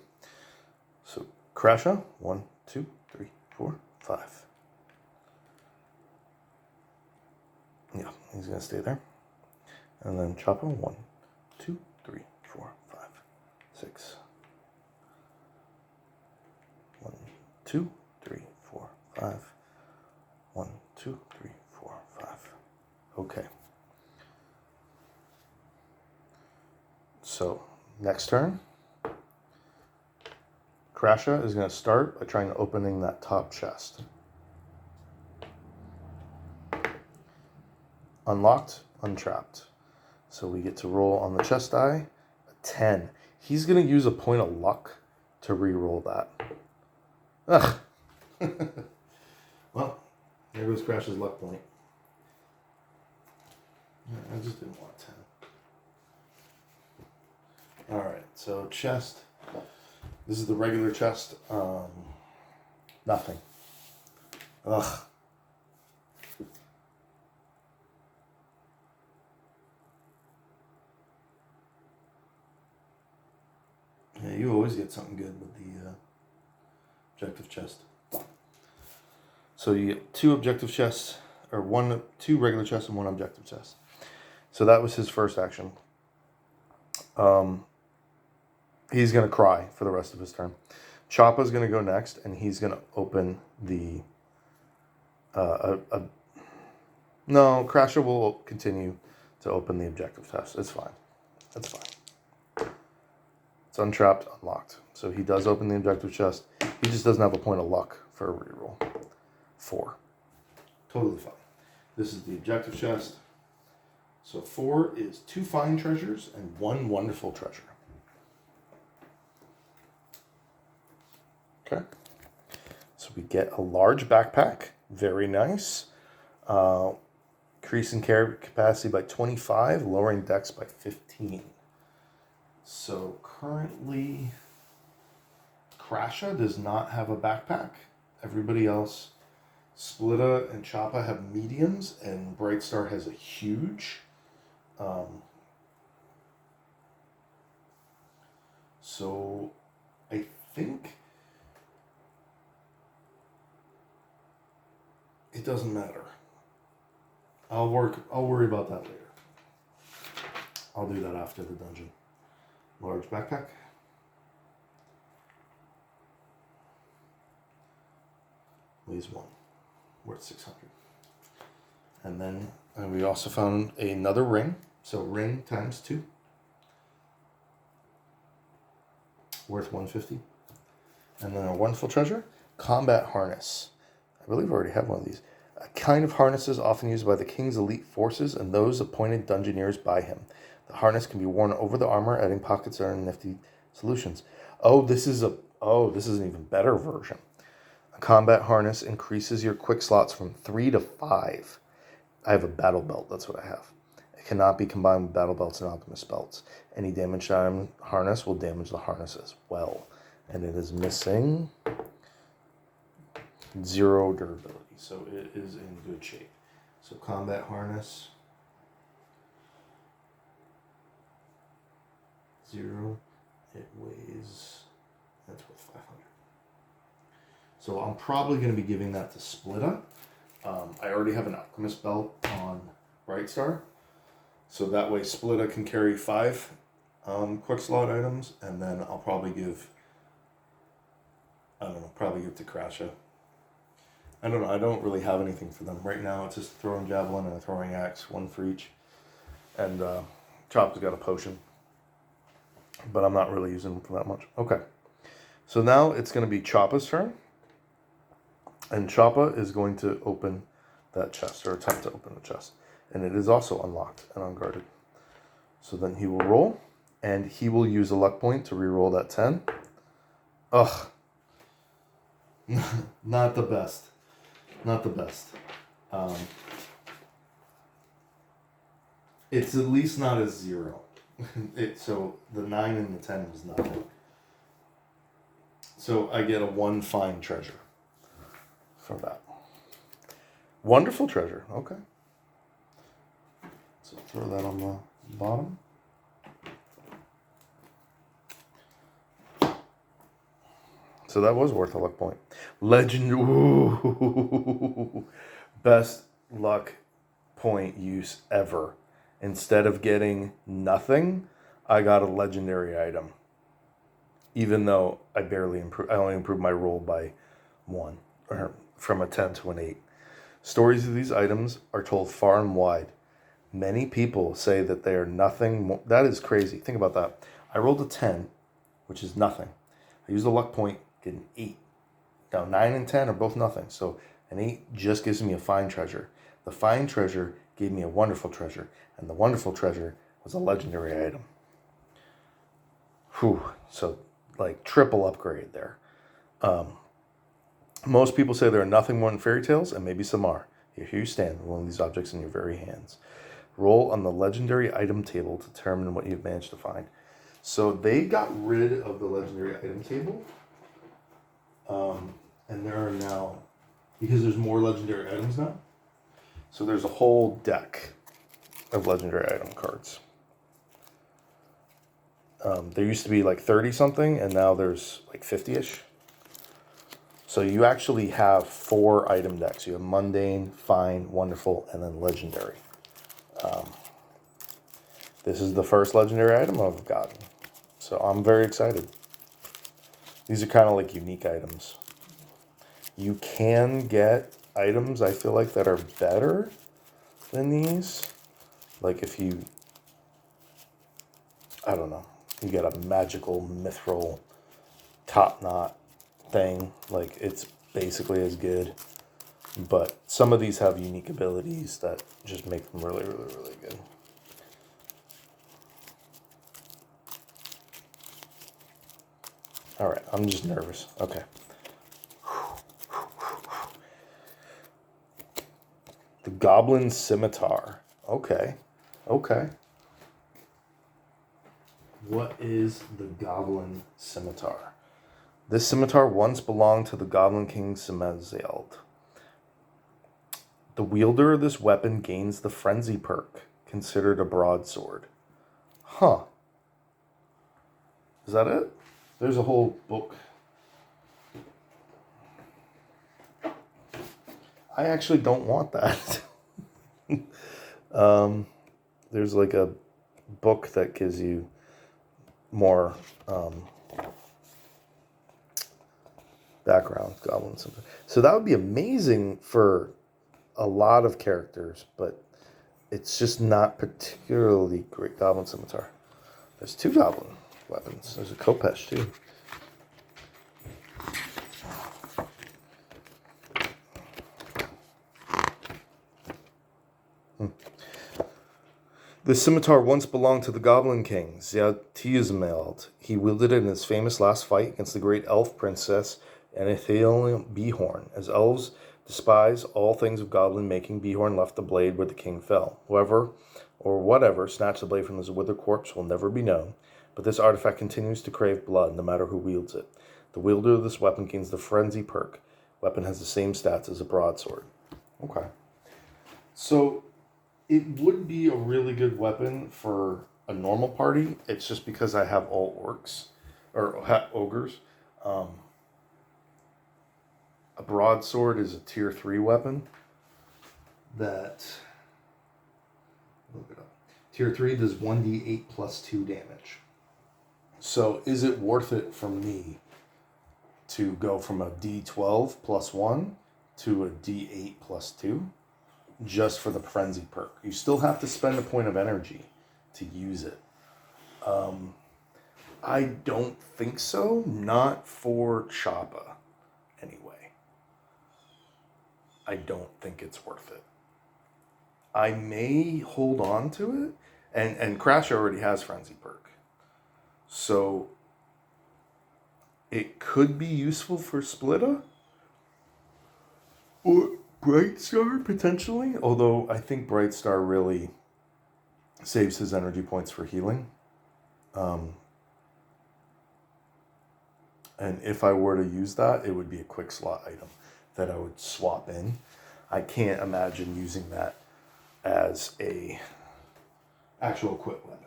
So Crasha, 1, 2, 3, 4, 5. Yeah, he's gonna stay there. And then Chopper, 1, 2, 3, 4, 5, 6. 1, 2, 3, 4, 5. 1, 2, 3, 4, 5. Okay. So next turn, Crasha is going to start by trying to opening that top chest. Unlocked, untrapped. So we get to roll on the chest die a 10. He's going to use a point of luck to re-roll that. Ugh. Well, there goes Crash's luck point. I just didn't want 10. Alright, so chest. This is the regular chest. Nothing. Ugh. Yeah, you always get something good with the objective chest. So you get 2 objective chests, or 2 regular chests and 1 objective chest. So that was his first action. He's going to cry for the rest of his turn. Choppa's going to go next, and he's going to open the... No, Crasher will continue to open the objective chest. It's fine. That's fine. It's untrapped, unlocked. So he does open the objective chest. He just doesn't have a point of luck for a reroll. 4. Totally fine. This is the objective chest. So 4 is 2 fine treasures and 1 wonderful treasure. Okay. So we get a large backpack. Very nice. Increasing carry capacity by 25, lowering dex by 15. So currently, Crasha does not have a backpack. Everybody else, Splitta and Choppa, have mediums, and Brightstar has a huge. So I think it doesn't matter. I'll worry about that later. I'll do that after the dungeon. Large backpack. Weighs 1. Worth 600. And then we also found another ring. So ring times 2. Worth 150. And then a wonderful treasure. Combat harness. I believe I already have one of these. A kind of harness is often used by the king's elite forces and those appointed Dungeoneers by him. The harness can be worn over the armor, adding pockets that are nifty solutions. This is an even better version. A combat harness increases your quick slots from 3 to 5. I have a battle belt, that's what I have. It cannot be combined with battle belts and alchemist belts. Any damaged item harness will damage the harness as well. And it is missing 0 durability, so it is in good shape. So combat harness, 0. It weighs, that's worth 500. So I'm probably going to be giving that to Splitta. I already have an alchemist belt on Brightstar, so that way Splitta can carry 5 quick slot items, and then I'll probably give, to Crasha. I don't know. I don't really have anything for them right now. It's just throwing javelin and a throwing axe, 1 for each. And Chop's got a potion, but I'm not really using them for that much. Okay, so now it's going to be Choppa's turn, and Choppa is going to open that chest, or attempt to open the chest, and it is also unlocked and unguarded. So then he will roll, and he will use a luck point to re-roll that 10. Ugh, not the best. Not the best. It's at least not a 0. So the 9 and the 10 was nothing. So I get a 1 fine treasure for that. Wonderful treasure. Okay. So throw that on the bottom. So that was worth a luck point. Legend. Ooh. Best luck point use ever. Instead of getting nothing, I got a legendary item. Even though I only improved my roll by 1, or from a 10 to an 8. Stories of these items are told far and wide. Many people say that they are nothing more. That is crazy. Think about that. I rolled a 10, which is nothing. I used a luck point, get an 8. Now 9 and 10 are both nothing. So an 8 just gives me a fine treasure. The fine treasure gave me a wonderful treasure. And the wonderful treasure was a legendary item. Whew. So like triple upgrade there. Most people say there are nothing more than fairy tales, and maybe some are. Here you stand with one of these objects in your very hands. Roll on the legendary item table to determine what you've managed to find. So they got rid of the legendary item table. And there are now, because there's more legendary items now, so there's a whole deck of legendary item cards. There used to be like 30 something, and now there's like 50-ish. So you actually have 4 item decks. You have mundane, fine, wonderful, and then legendary. This is the first legendary item I've gotten. So I'm very excited. These are kind of like unique items. You can get items, I feel like, that are better than these. Like if you, I don't know, you get a magical mithril top knot thing. Like it's basically as good. But some of these have unique abilities that just make them really, really, really good. All right, I'm just nervous. Okay. The Goblin Scimitar. Okay. What is the Goblin Scimitar? This scimitar once belonged to the Goblin King Semazeld. The wielder of this weapon gains the Frenzy perk, considered a broadsword. Huh. Is that it? There's a whole book. I actually don't want that. There's like a book that gives you more background, Goblin Scimitar. So that would be amazing for a lot of characters, but it's just not particularly great. Goblin Scimitar. There's 2 goblin weapons. There's a Kopesh too. The scimitar once belonged to the Goblin King, Ziathizmeld. He wielded it in his famous last fight against the great elf princess Anithelium Behorn. As elves despise all things of goblin making, Behorn left the blade where the king fell. Whoever or whatever snatched the blade from his withered corpse will never be known, but this artifact continues to crave blood no matter who wields it. The wielder of this weapon gains the Frenzy perk. Weapon has the same stats as a broadsword. Okay. So it would be a really good weapon for a normal party. It's just because I have all orcs, or ogres. A broadsword is a tier 3 weapon that, look it up. Tier 3 does 1d8 plus 2 damage. So is it worth it for me to go from a d12 plus 1 to a d8 plus 2? Just for the Frenzy perk. You still have to spend a point of energy to use it. I don't think so. Not for Choppa, anyway. I don't think it's worth it. I may hold on to it. And Crash already has Frenzy perk. So it could be useful for Splitta. Or Brightstar, potentially. Although I think Brightstar really saves his energy points for healing. And if I were to use that, it would be a quick slot item that I would swap in. I can't imagine using that as a actual equipped weapon.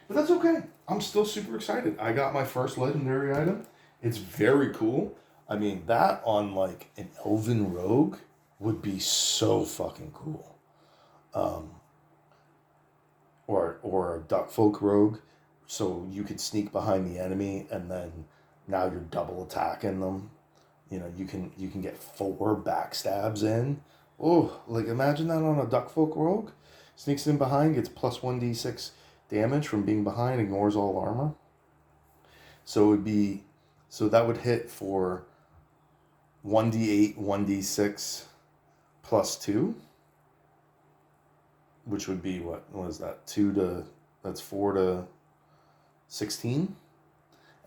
But that's okay. I'm still super excited. I got my first legendary item. It's very cool. I mean, that on like an elven rogue would be so fucking cool. Or a duckfolk rogue, so you could sneak behind the enemy and then now you're double attacking them. You know, you can get 4 backstabs in. Oh, like imagine that on a duckfolk rogue. Sneaks in behind, gets plus 1d6 damage from being behind, ignores all armor. So it would be, so that would hit for 1d8, 1d6 plus 2, which would be what is that? That's 4 to 16.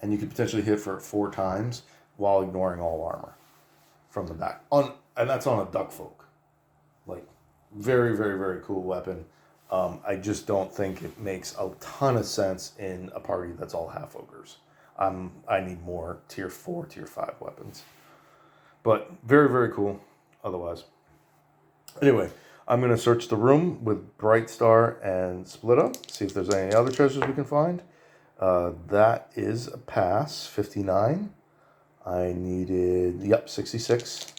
And you could potentially hit for 4 times while ignoring all armor from the back. And that's on a duckfolk. Like, very, very, very cool weapon. I just don't think it makes a ton of sense in a party that's all half ogres. I need more tier 4, tier 5 weapons. But very, very cool otherwise. Anyway, I'm going to search the room with Bright Star and Splitta, see if there's any other treasures we can find. That is a pass, 59. I needed, 66.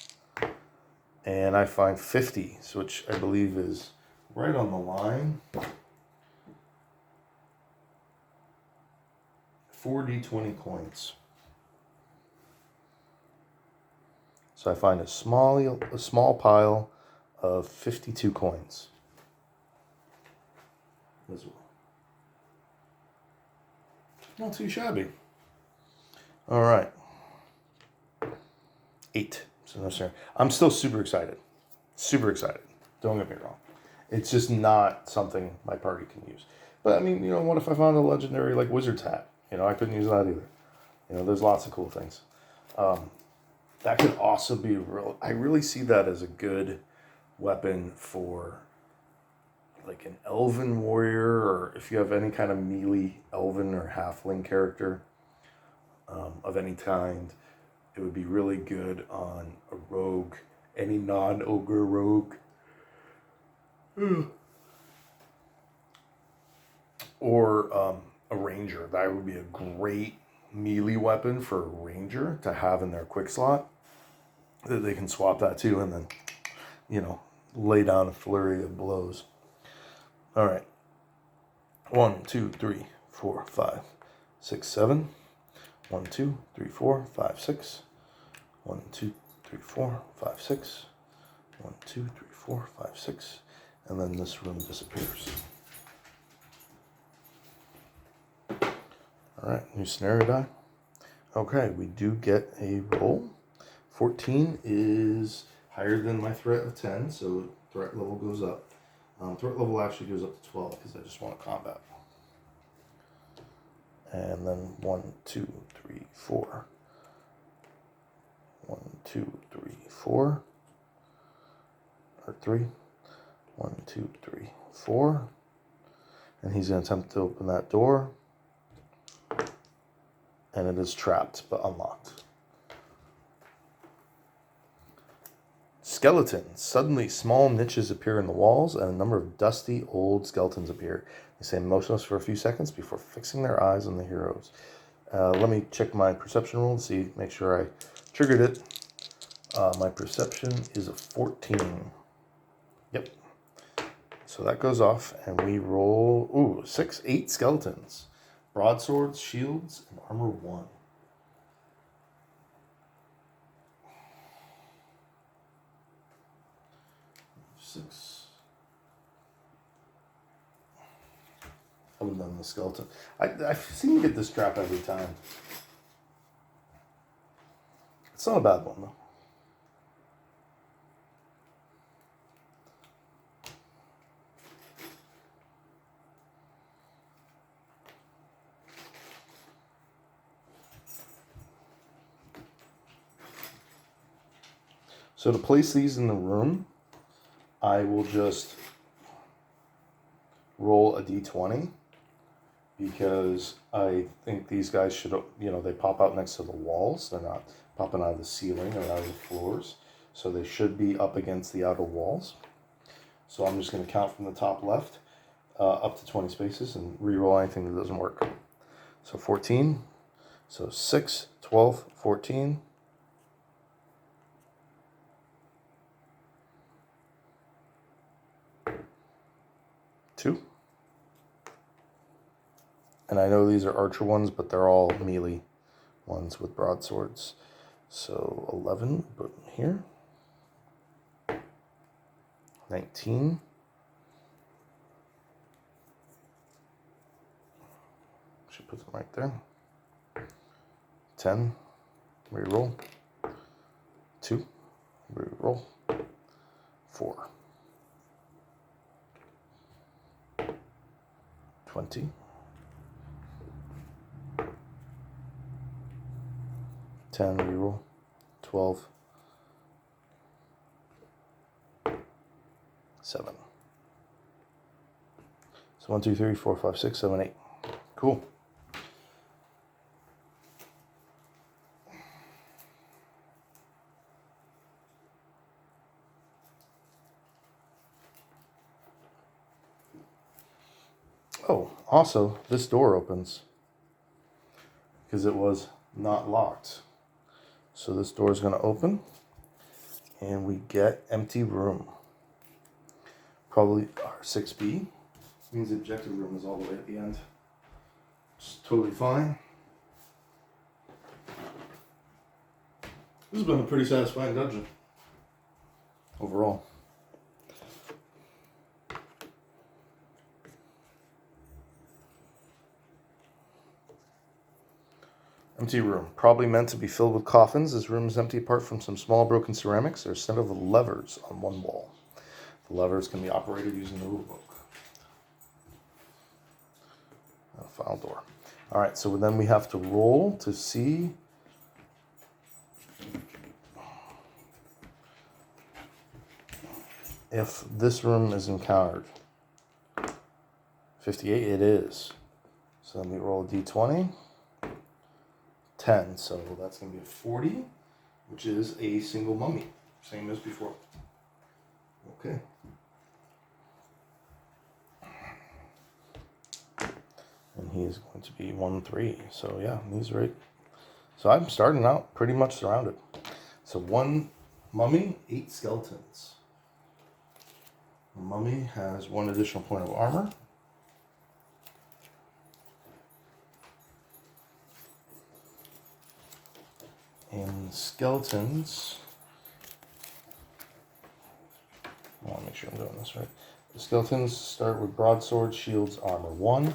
And I find 50, which I believe is right on the line. 4d20 coins. So I find a small pile of 52 coins as well. Not too shabby. All right. 8. So no, sir. I'm still super excited. Super excited. Don't get me wrong. It's just not something my party can use. But I mean, you know, what if I found a legendary like wizard's hat? You know, I couldn't use that either. You know, there's lots of cool things. That could also be real. I really see that as a good weapon for like an elven warrior, or if you have any kind of melee elven or halfling character of any kind. It would be really good on a rogue, any non-ogre rogue. Or a ranger. That would be a great melee weapon for a ranger to have in their quick slot. That they can swap that to and then, you know, lay down a flurry of blows. All right. 1, 2, 3, 4, 5, 6, 7. 1, 2, 3, 4, 5, 6. 1, 2, 3, 4, 5, 6. 1, 2, 3, 4, 5, 6. And then this room disappears. All right, new scenario die. Okay, we do get a roll. 14 is higher than my threat of 10, so threat level goes up. Threat level actually goes up to 12 because I just want to combat. And then 1, 2, 3, 4. 1, 2, 3, 4. Or 3. 1, 2, 3, 4. And he's going to attempt to open that door. And it is trapped, but unlocked. Skeletons. Suddenly, small niches appear in the walls, and a number of dusty, old skeletons appear. They stay motionless for a few seconds before fixing their eyes on the heroes. Let me check my perception roll to see, make sure I triggered it. My perception is a 14. Yep. So that goes off, and we roll 8 skeletons. Broadswords, shields, and armor 1. 6. I haven't done the skeleton. I seem to get this trap every time. It's not a bad one, though. So to place these in the room, I will just roll a d20 because I think these guys should, you know, they pop out next to the walls. They're not popping out of the ceiling or out of the floors. So they should be up against the outer walls. So I'm just going to count from the top left up to 20 spaces and re-roll anything that doesn't work. So 14. So 6, 12, 14. And I know these are archer ones, but they're all melee ones with broadswords. So 11, put here. 19. Should put them right there. 10. Reroll. 2. Reroll. 4. 20. 10. Reroll. 12. 7. So 1, 2, 3, 4, 5, 6, 7, 8. Cool. Oh, also, this door opens because it was not locked. So this door is going to open and we get empty room. Probably our 6B. Means the objective room is all the way at the end. It's totally fine. This has been a pretty satisfying dungeon overall. Empty room. Probably meant to be filled with coffins. This room is empty apart from some small broken ceramics. There's a set of levers on one wall. The levers can be operated using the rulebook. File door. All right, so then we have to roll to see if this room is encountered. 58, it is. So then we roll a d20. 10, so that's going to be a 40, which is a single mummy, same as before. Okay. And he is going to be 1-3, so yeah, he's right. So I'm starting out pretty much surrounded. So 1 mummy, 8 skeletons. The mummy has 1 additional point of armor. And skeletons, I want to make sure I'm doing this right. The skeletons start with broadsword, shields, armor 1. Okay,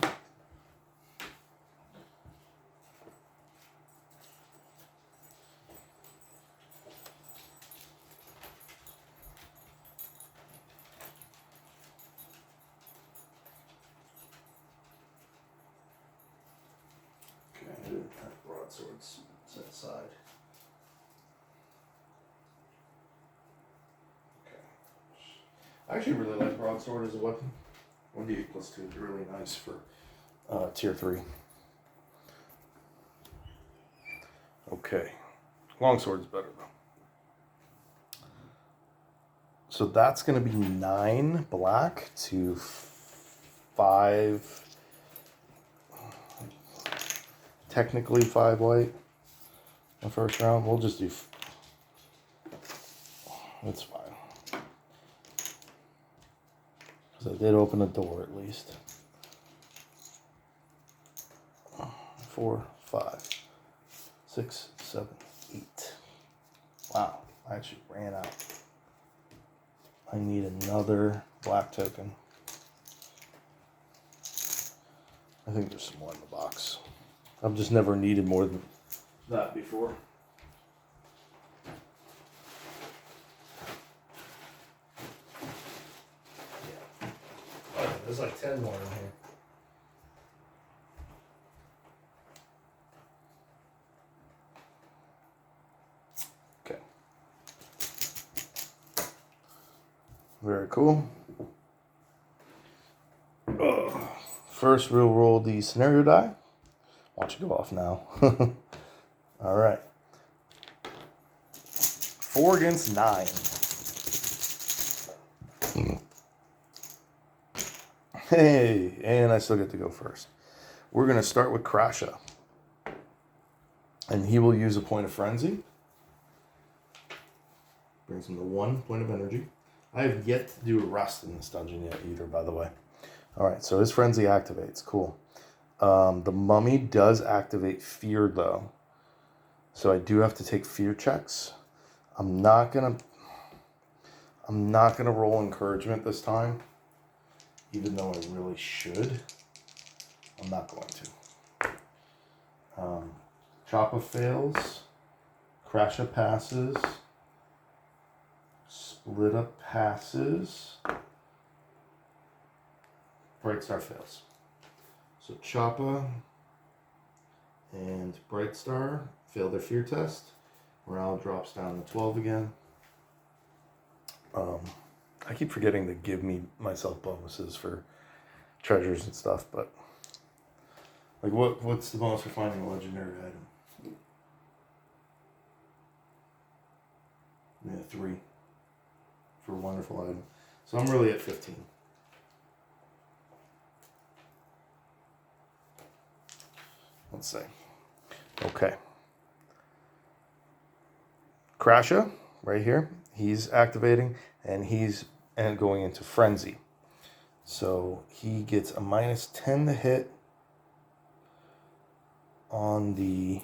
I didn't have broadswords set aside. I actually really like broadsword as a weapon. 1d8 plus 2 is really nice for tier 3. Okay, longsword is better though. So that's going to be 9 black to 5, technically 5 white. The first round, we'll just do. That's fine. So I did open a door at least. 4, 5, 6, 7, 8. Wow, I actually ran out. I need another black token. I think there's some more in the box. I've just never needed more than that before. There's like 10 more in here. Okay. Very cool. First, we'll roll the scenario die. Watch it go off now. All right. 4 against 9. Hey, and I still get to go first. We're going to start with Krasha. And he will use a point of frenzy. Brings him to 1 point of energy. I have yet to do a rest in this dungeon yet either, by the way. Alright, so his frenzy activates. Cool. The mummy does activate fear though. So I do have to take fear checks. I'm not gonna roll encouragement this time, even though I really should. I'm not going to. Choppa fails. Crasha passes. Split up passes. Bright Star fails. So Choppa and Bright Star fail their fear test. Morale drops down to 12 again. I keep forgetting to give myself bonuses for treasures and stuff, but like what's the bonus for finding a legendary item? Yeah, 3 for a wonderful item. So I'm really at 15. Let's see. Okay. Crasha, right here, he's activating, and he's going into frenzy. So he gets a -10 to hit on the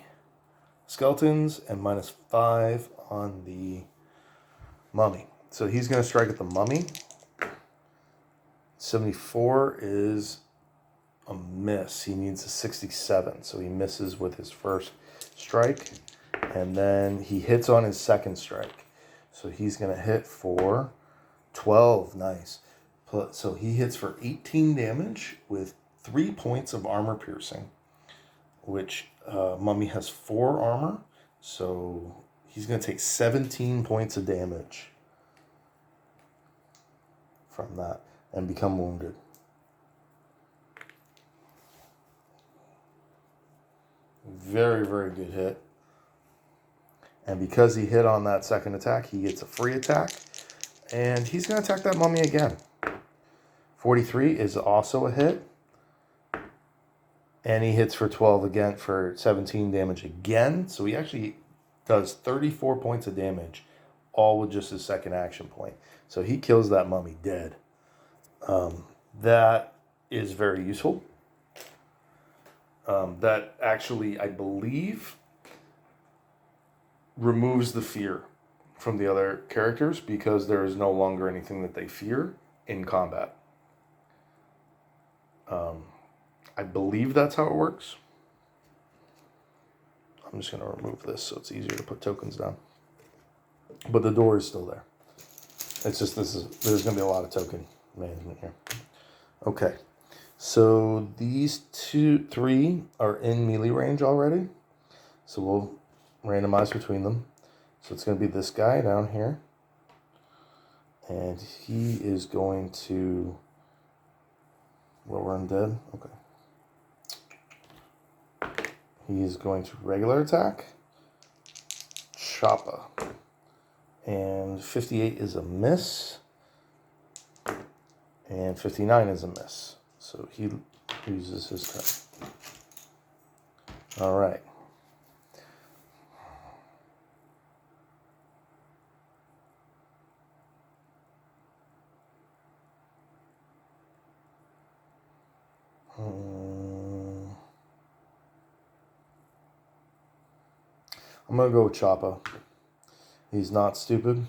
skeletons and -5 on the mummy. So he's going to strike at the mummy. 74 is a miss. He needs a 67, so he misses with his first strike, and then he hits on his second strike. So he's going to hit for 12. Nice. So he hits for 18 damage with 3 points of armor piercing, which mummy has 4 armor, so he's going to take 17 points of damage from that and become wounded. Very, very good hit. And because he hit on that second attack, he gets a free attack. And he's going to attack that mummy again. 43 is also a hit. And he hits for 12 again for 17 damage again. So he actually does 34 points of damage, all with just his second action point. So he kills that mummy dead. That is very useful. That actually, I believe, removes the fear from the other characters because there is no longer anything that they fear in combat. I believe that's how it works. I'm just going to remove this so it's easier to put tokens down. But the door is still there. It's just there's going to be a lot of token management here. Okay. So these 3 are in melee range already. So we'll randomize between them. So it's going to be this guy down here. And he is going to... Well, we're undead. Okay. He is going to regular attack. Choppa. And 58 is a miss. And 59 is a miss. So he uses his turn. All right. I'm going to go with Choppa. He's not stupid.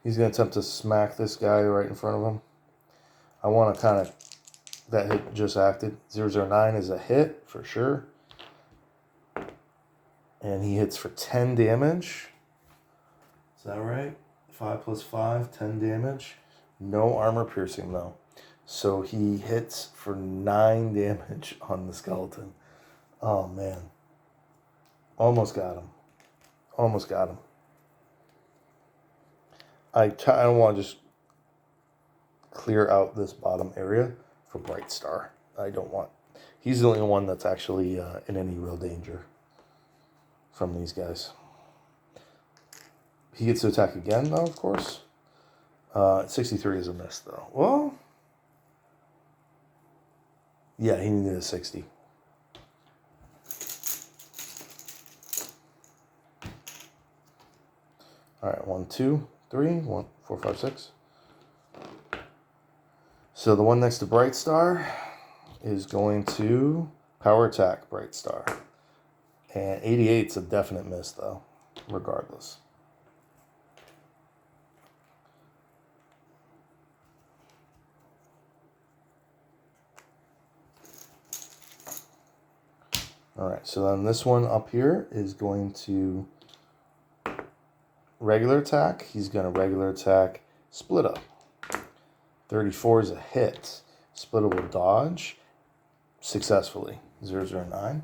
He's going to attempt to smack this guy right in front of him. I want to kind of... That hit just acted. 009 is a hit for sure. And he hits for 10 damage. Is that right? 5 plus 5, 10 damage. No armor piercing though. So he hits for 9 damage on the skeleton. Oh man. Almost got him. Almost got him. I don't want to just clear out this bottom area for Bright Star. I don't want... He's the only one that's actually in any real danger from these guys. He gets to attack again, though, of course. 63 is a miss, though. Well... Yeah, he needed a 60. Alright, 1, 2, 3, 1, 4, 5, 6. So the one next to Bright Star is going to Power attack, Bright Star. And 88's a definite miss, though, regardless. Alright, so then this one up here is going to regular attack. He's going to regular attack Splitta. 34 is a hit. Splitta will dodge successfully. 009.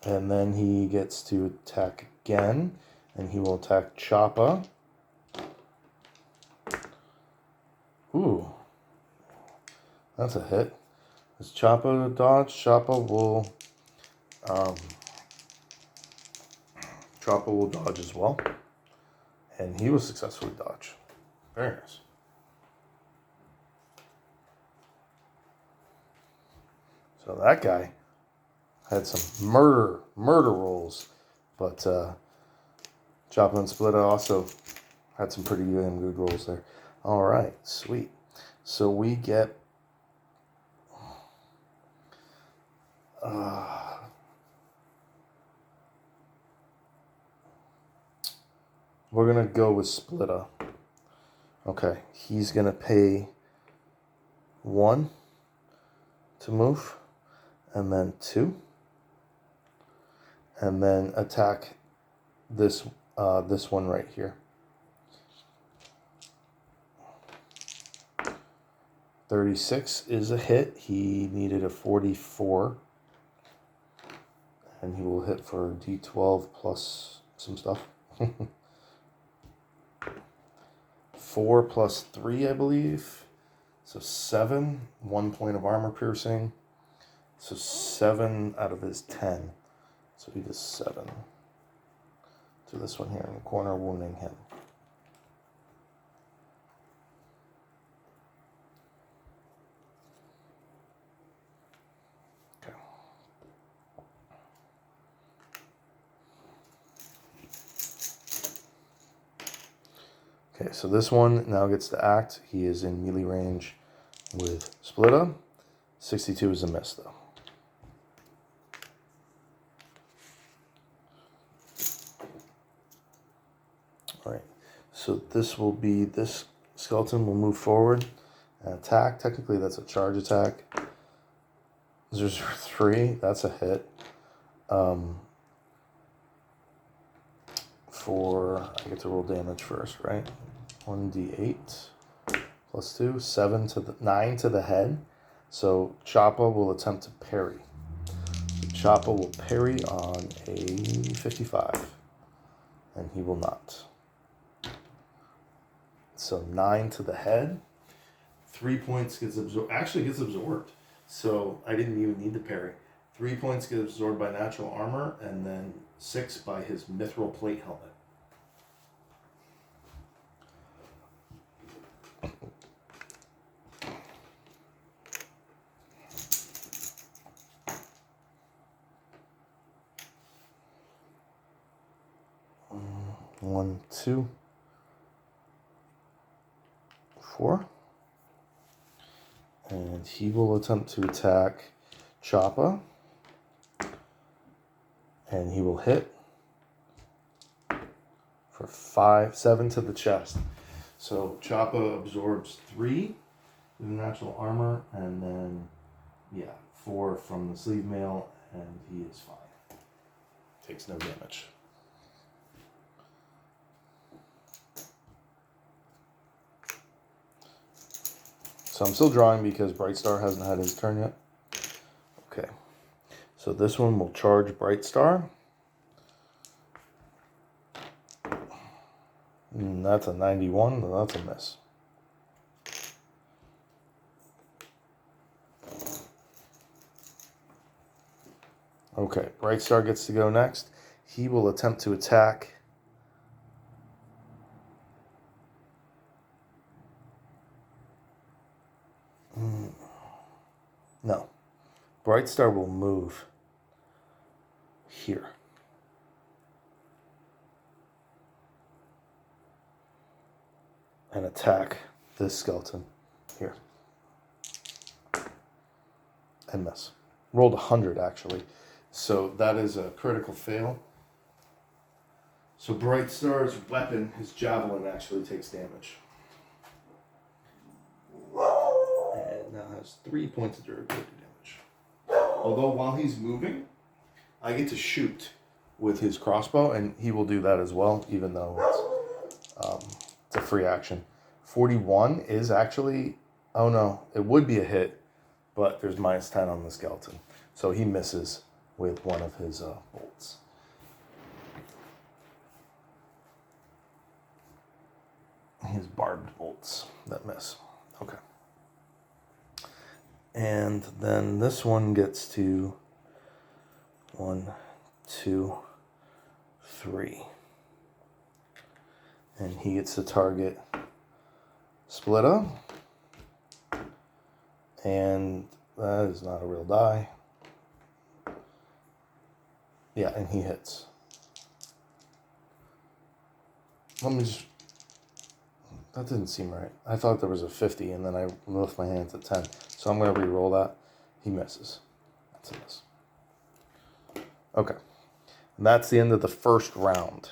And then he gets to attack again, and he will attack Choppa. Ooh, that's a hit. Does Choppa dodge? Choppa will dodge as well, and he will successfully dodge. Very nice. So that guy had some murder rolls, but Choppa and Splitta also had some pretty damn good rolls there. All right, sweet. So we get we're gonna go with Splitta. Okay, he's gonna pay 1 to move, and then 2, and then attack this one right here. 36 is a hit. He needed a 44, and he will hit for D12 plus some stuff. 4 plus 3, I believe. So 7. 1 point of armor piercing. So 7 out of his 10. So he does 7 to this one here in the corner, wounding him. Okay. Okay, so this one now gets to act. He is in melee range with Splitta. 62 is a miss, though. Alright, so this skeleton will move forward and attack. Technically, that's a charge attack. 003, that's a hit. I get to roll damage first, right? 1d8 plus 2, 9 to the head. So Choppa will attempt to parry. Choppa will parry on a 55, and he will not. So 9 to the head. 3 points gets absorbed. So I didn't even need to parry. 3 points get absorbed by natural armor, and then 6 by his mithril plate helmet. One, 2, 4. And he will attempt to attack Choppa. And he will hit for 7 to the chest. So Choppa absorbs 3 with natural armor, and then 4 from the sleeve mail, and he is fine. Takes no damage. So I'm still drawing because Bright Star hasn't had his turn yet. Okay. So this one will charge Bright Star. And that's a 91. That's a miss. Okay. Bright Star gets to go next. He will attempt to attack. No. Bright Star will move here. And attack this skeleton. Here. And miss. Rolled 100 actually. So that is a critical fail. So Bright Star's weapon, his javelin, actually takes damage. And now has 3 points of durability damage. Although while he's moving, I get to shoot with his crossbow, and he will do that as well, even though it's a free action. 41 is actually, oh no, it would be a hit, but there's -10 on the skeleton. So he misses with one of his bolts. His barbed bolts that miss. Okay. And then this one gets to 1, 2, 3. And he gets to target Splitta. And that is not a real die. Yeah, and he hits. Let me just... That didn't seem right. I thought there was a 50, and then I left my hands at 10. So I'm going to re-roll that. He misses. That's a miss. Okay. And that's the end of the first round.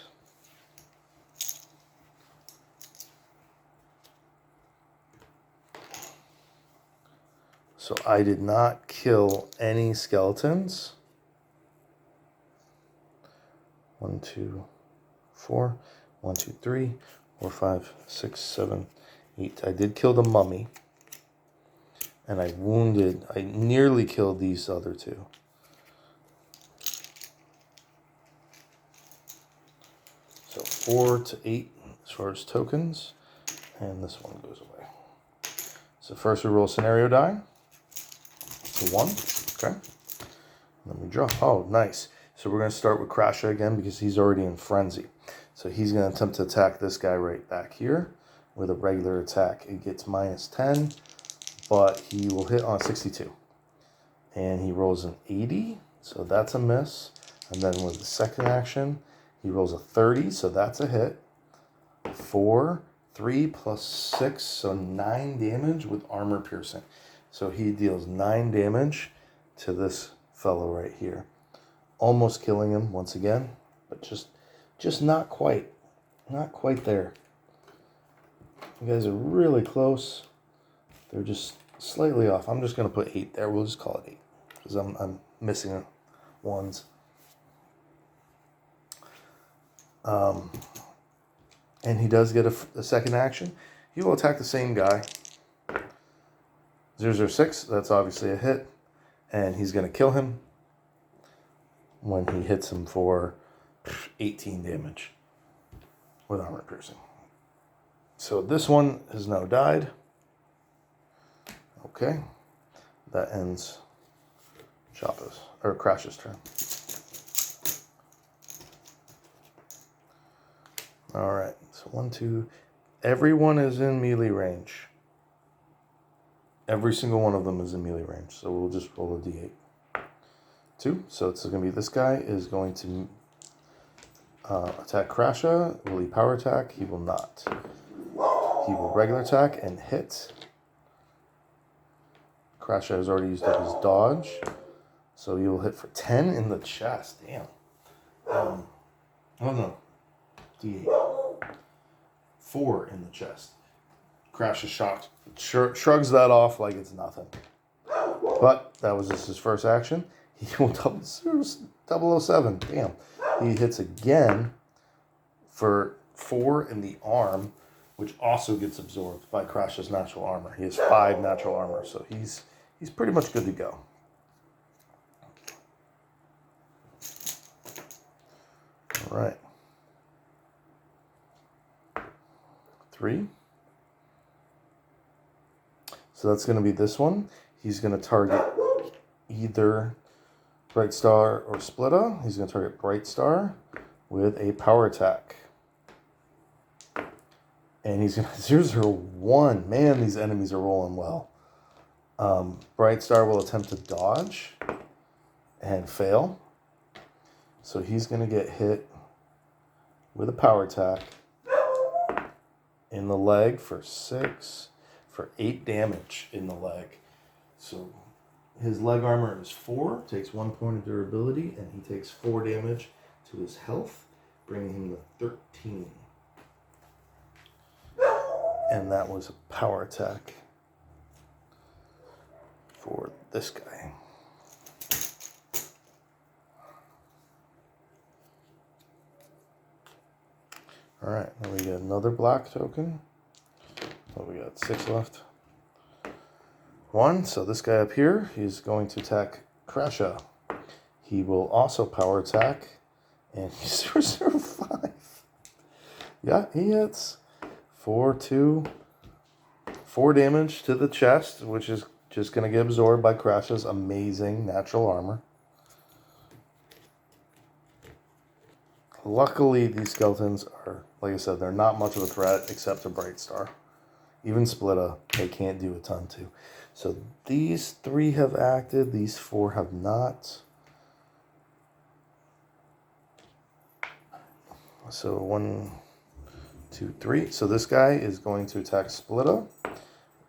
So I did not kill any skeletons. 1, 2, 4. 1, 2, 3, 4, 5, 6, 7, 8. I did kill the mummy. And I nearly killed these other two. So 4 to 8 as far as tokens. And this one goes away. So first we roll scenario die. It's a 1. Okay. Let me draw. Oh, nice. So we're going to start with Crasha again because he's already in frenzy. So he's going to attempt to attack this guy right back here with a regular attack. It gets -10, but he will hit on 62. And he rolls an 80, so that's a miss. And then with the second action, he rolls a 30, so that's a hit. 4, 3 plus 6, so 9 damage with armor piercing. So he deals 9 damage to this fellow right here. Almost killing him once again, but just not quite. Not quite there. You guys are really close. They're just slightly off. I'm just going to put 8 there. We'll just call it 8 because I'm missing ones. And he does get a second action. He will attack the same guy. 006, that's obviously a hit. And he's going to kill him when he hits him for 18 damage with armor piercing. So this one has now died. Okay. That ends Crash's turn. Alright, so 1, 2. Everyone is in melee range. Every single one of them is in melee range. So we'll just roll a d8. 2. So it's going to be this guy is going to attack Crasha. Will he power attack? He will not. He will regular attack and hit. Crasha has already used up his dodge. So he will hit for 10 in the chest. Damn. Oh no. D8. 4 in the chest. Crash is shocked. Shrugs that off like it's nothing. But that was just his first action. He will 007. Damn. He hits again for 4 in the arm, which also gets absorbed by Crash's natural armor. He has 5 natural armor, so he's pretty much good to go. All right. 3. So that's going to be this one. He's going to target either Bright Star or Splitta. He's going to target Bright Star with a power attack. And he's going to 001. Man, these enemies are rolling well. Bright Star will attempt to dodge and fail. So he's going to get hit with a power attack in the leg for for 8 damage in the leg. So his leg armor is 4, takes 1 point of durability, and he takes 4 damage to his health, bringing him to 13. And that was a power attack for this guy. Alright, now we get another black token. So we got 6 left. 1, so this guy up here, he's going to attack Krasha. He will also power attack, and he's 0/5. Yeah, he hits. 4 damage to the chest, which is just going to get absorbed by Krasha's amazing natural armor. Luckily, these skeletons are, like I said, they're not much of a threat except to Brightstar. Even Splitta, they can't do a ton to. So these 3 have acted, these 4 have not. So 1, 2, 3. So this guy is going to attack Splitta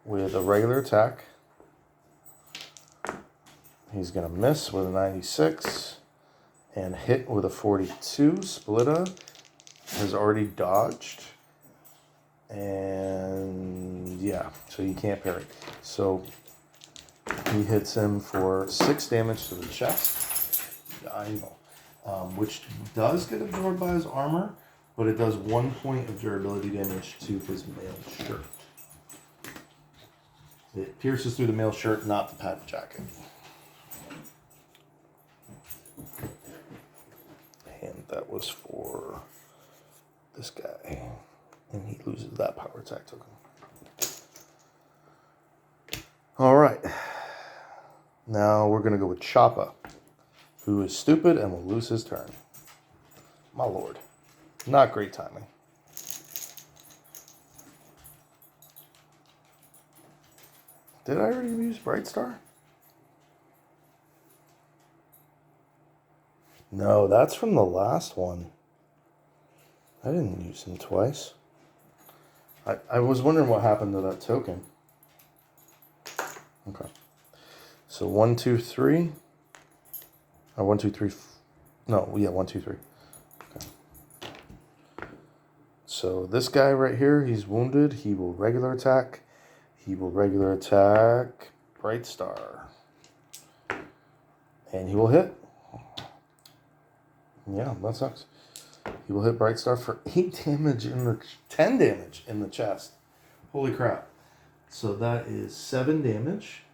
with a regular attack. He's going to miss with a 96 and hit with a 42. Splitta has already dodged. And yeah, so you can't parry. So he hits him for 6 damage to the chest. I know. Which does get absorbed by his armor, but it does 1 point of durability damage to his mail shirt. It pierces through the mail shirt, not the padded jacket. And that was for this guy. And he loses that power attack token. Alright. Now we're going to go with Choppa, who is stupid and will lose his turn. My lord. Not great timing. Did I already use Brightstar? No, that's from the last one. I didn't use him twice. I was wondering what happened to that token. Okay. So 1, 2, 3. 1, 2, 3. No, yeah, 1, 2, 3. Okay. So this guy right here, he's wounded. He will regular attack. He will regular attack Brightstar. And he will hit. Yeah, that sucks. He will hit Brightstar for 8 damage in the 10 damage in the chest. Holy crap. So that is 7 damage.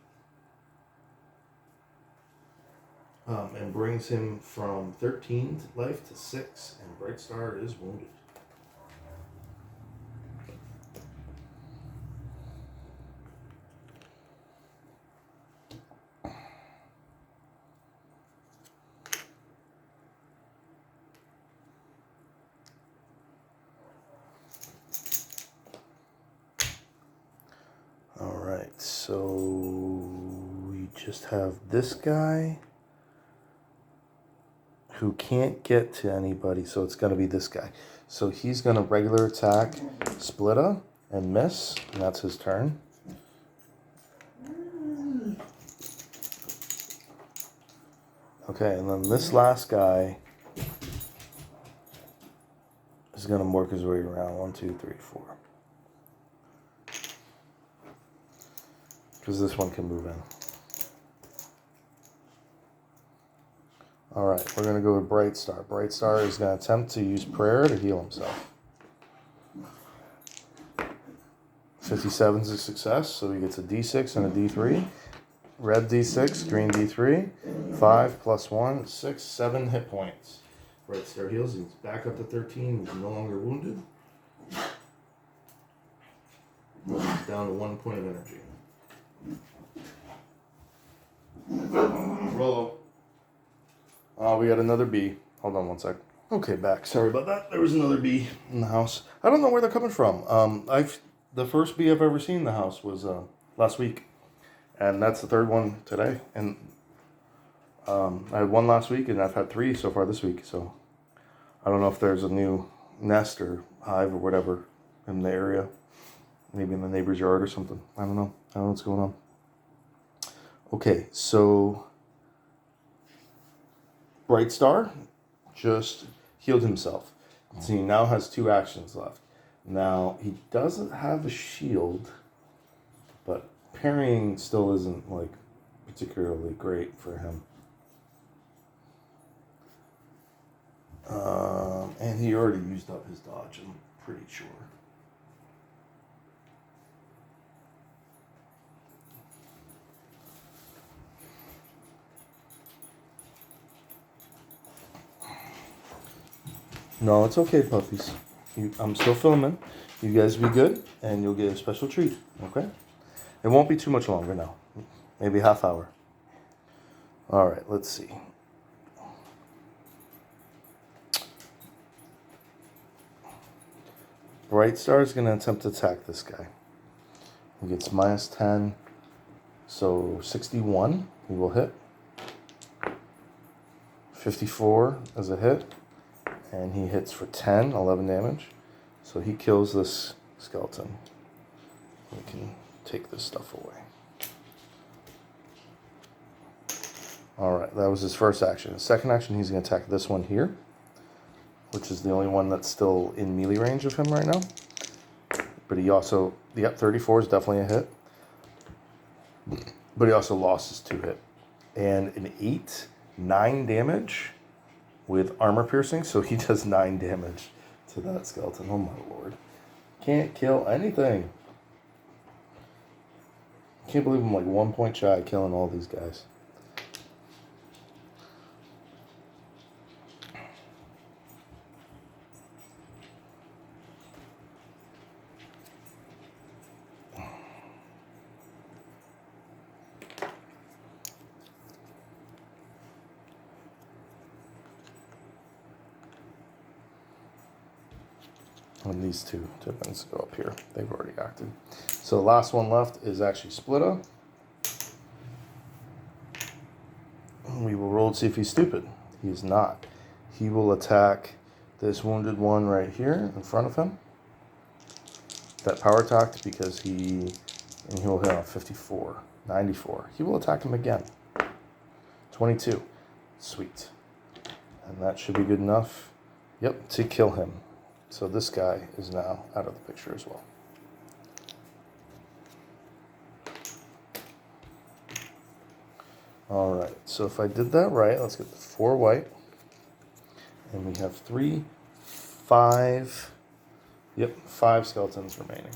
And brings him from 13 life to 6, and Brightstar is wounded. Alright, so we just have this guy who can't get to anybody, so it's going to be this guy. So he's going to regular attack Splitta and miss, and that's his turn. Okay, and then this last guy is going to work his way around. 1, 2, 3, 4. Because this one can move in. Alright, we're going to go with Brightstar. Brightstar is going to attempt to use prayer to heal himself. 57 is a success, so he gets a D6 and a D3. Red D6, green D3. 5 plus 1, 6, 7 hit points. Brightstar heals, he's back up to 13, he's no longer wounded. He's down to 1 point of energy. Rollo. We got another bee. Hold on 1 sec. Okay, back. Sorry about that. There was another bee in the house. I don't know where they're coming from. The first bee I've ever seen in the house was last week, and that's the 3rd one today. And I had 1 last week, and I've had 3 so far this week. So I don't know if there's a new nest or hive or whatever in the area. Maybe in the neighbor's yard or something. I don't know. I don't know what's going on. Okay, so Bright Star just healed himself. So he now has 2 actions left. Now, he doesn't have a shield, but parrying still isn't, like, particularly great for him. And he already used up his dodge, I'm pretty sure. No, it's okay, puppies. I'm still filming. You guys be good, and you'll get a special treat, okay? It won't be too much longer now. Maybe half hour. All right, let's see. Bright Star is going to attempt to attack this guy. He gets minus 10, so 61. He will hit. 54 is a hit. And he hits for 10, 11 damage. So he kills this skeleton. We can take this stuff away. Alright, that was his first action. His second action, he's going to attack this one here, which is the only one that's still in melee range of him right now. But he also, 34 is definitely a hit. But he also lost his 2 hit. And an 8, 9 damage with armor piercing, so he does 9 damage to that skeleton. Oh my lord. Can't kill anything. Can't believe I'm like 1 point shy of killing all these guys. And these 2 tokens go up here. They've already acted. So the last one left is actually Splitta. We will roll to see if he's stupid. He is not. He will attack this wounded one right here in front of him. That power attacked because he will hit on 54, 94. He will attack him again. 22. Sweet. And that should be good enough. Yep, to kill him. So this guy is now out of the picture as well. All right, so if I did that right, let's get the 4 white. And we have 3, 5, 5 skeletons remaining.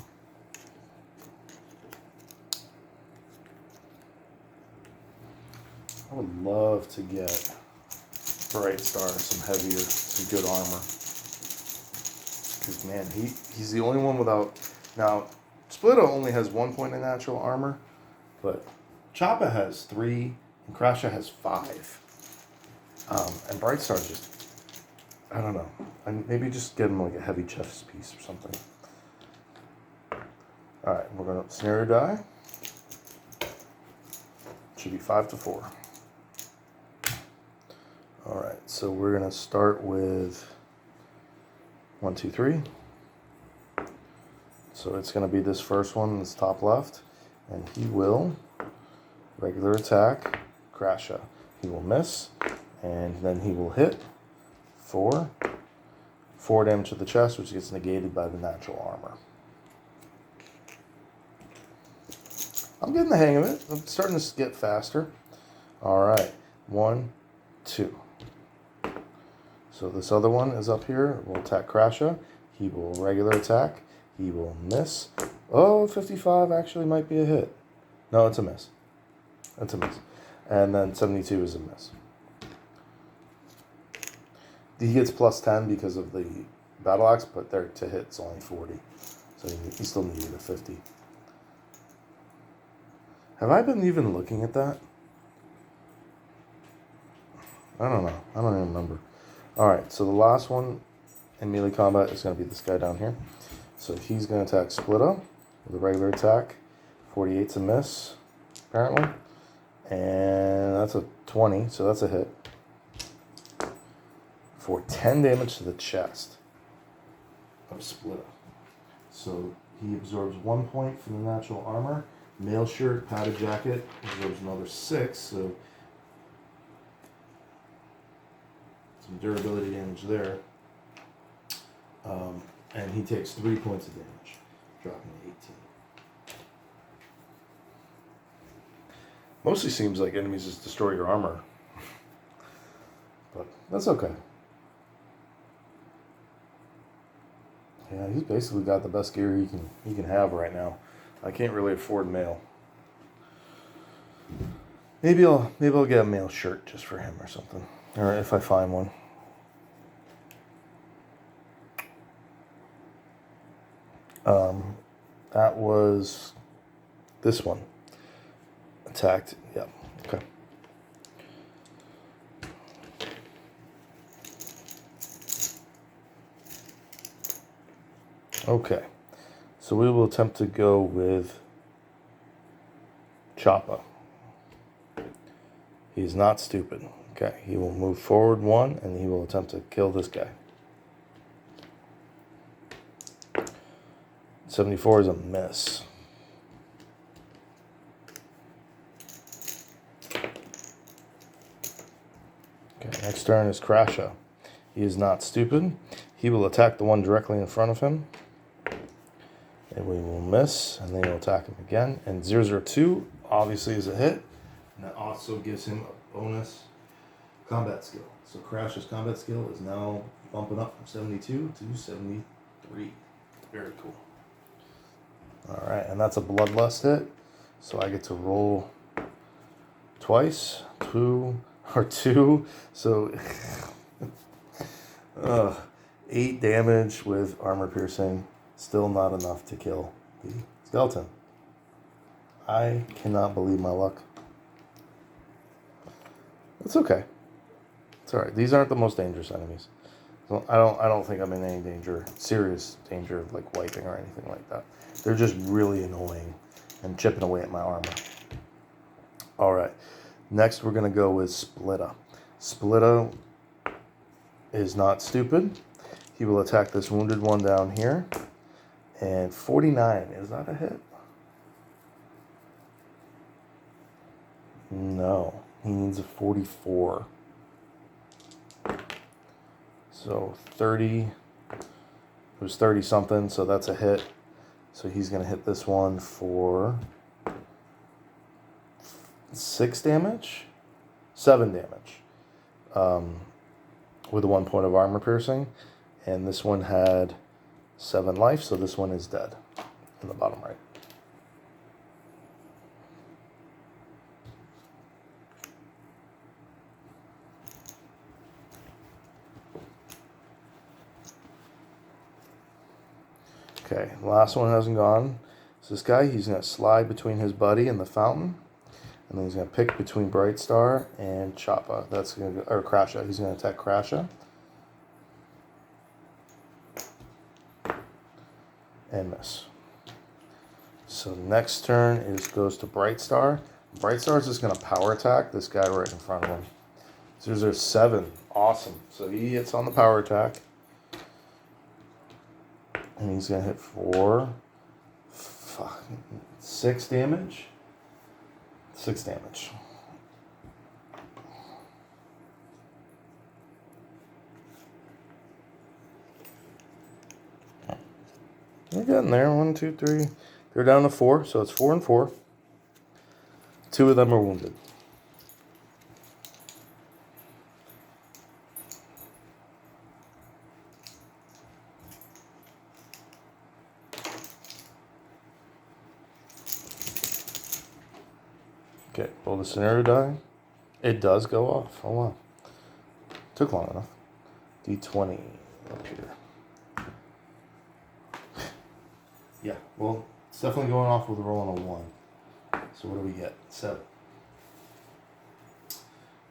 I would love to get Bright Star some good armor. Because, man, he's the only one without... Now, Splitta only has 1 point in natural armor, but Choppa has 3, and Crasha has 5. And Bright Star just... I don't know. Maybe just get him like a heavy chest piece or something. Alright, we're going to scenario die. Should be 5 to 4. Alright, so we're going to start with 1, 2, 3. So it's going to be this first one, this top left. And he will regular attack, Crasha. He will miss, and then he will hit 4 damage to the chest, which gets negated by the natural armor. I'm getting the hang of it. I'm starting to get faster. Alright, 1, 2. So this other one is up here. We'll attack Crasha. He will regular attack. He will miss. Oh, 55 actually might be a hit. No, it's a miss. It's a miss. And then 72 is a miss. He gets plus 10 because of the battle axe, but there to hit it's only 40. So he still needed a 50. Have I been even looking at that? I don't know. I don't even remember. Alright, so the last one in melee combat is going to be this guy down here. So he's going to attack Splitta with a regular attack. 48's a miss, apparently. And that's a 20, so that's a hit. For 10 damage to the chest of Splitta. So He absorbs 1 point from the natural armor. Mail shirt, padded jacket, absorbs another 6, so some durability damage there. And he takes 3 points of damage, dropping to 18. Mostly seems like enemies just destroy your armor. But that's okay. Yeah, he's basically got the best gear he can have right now. I can't really afford mail. Maybe I'll get a mail shirt just for him or something. Or if I find one. That was this one. Attacked. Yeah. Okay. Okay. So we will attempt to go with Choppa. He's not stupid. Okay. He will move forward 1 and he will attempt to kill this guy. 74 is a miss. Okay, next turn is Crasha. He is not stupid. He will attack the one directly in front of him. And we will miss, and then he'll attack him again. And 002 obviously is a hit. And that also gives him a bonus combat skill. So Crash's combat skill is now bumping up from 72 to 73. Very cool. Alright, and that's a bloodlust hit. So I get to roll twice. 2. So 8 damage with armor piercing. Still not enough to kill the skeleton. I cannot believe my luck. It's okay. It's alright. These aren't the most dangerous enemies. So I don't think I'm in any danger, serious danger of like wiping or anything like that. They're just really annoying and chipping away at my armor. Alright. Next we're gonna go with Splitta. Splitta is not stupid. He will attack this wounded one down here. And 49, is that a hit? No, he needs a 44. So 30, it was 30 something, so that's a hit. So he's going to hit this one for 6 damage? 7 damage. With a 1 point of armor piercing. And this one had 7 life, so this one is dead in the bottom right. Okay, last one hasn't gone. So this guy, he's going to slide between his buddy and the fountain. And then he's going to pick between Bright Star and Choppa. That's going to go, or Crasha. He's going to attack Crasha. And miss. So next turn goes to Bright Star. Bright Star is just going to power attack this guy right in front of him. So there's 7. Awesome. So he hits on the power attack. And he's going to hit for 6 damage. 6 damage. They're getting there. 1, 2, 3. They're down to 4, so it's 4 and 4. 2 of them are wounded. Okay, roll the scenario die. It does go off. Oh wow. Took long enough. D20 up here. Yeah, well, it's definitely going off with a roll on a 1. So what do we get? 7.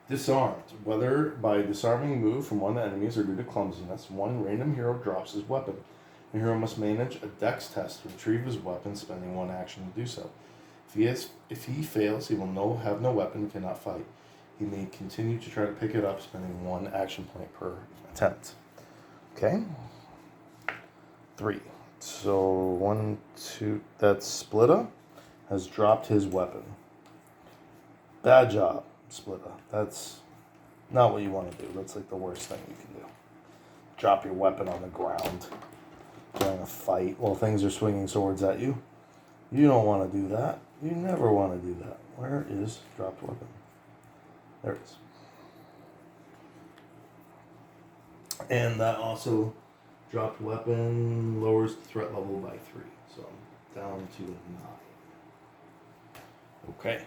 Disarmed. Whether by disarming a move from one of the enemies or due to clumsiness, one random hero drops his weapon. The hero must manage a dex test to retrieve his weapon, spending 1 action to do so. If he fails, he will have no weapon and cannot fight. He may continue to try to pick it up, spending 1 action point per attempt. Okay. 3. So 1, 2. That Splitta has dropped his weapon. Bad job, Splitta. That's not what you want to do. That's like the worst thing you can do. Drop your weapon on the ground during a fight while things are swinging swords at you. You don't want to do that. You never want to do that. Where is dropped weapon? There it is. And that also dropped weapon lowers the threat level by 3. So I'm down to 9. Okay.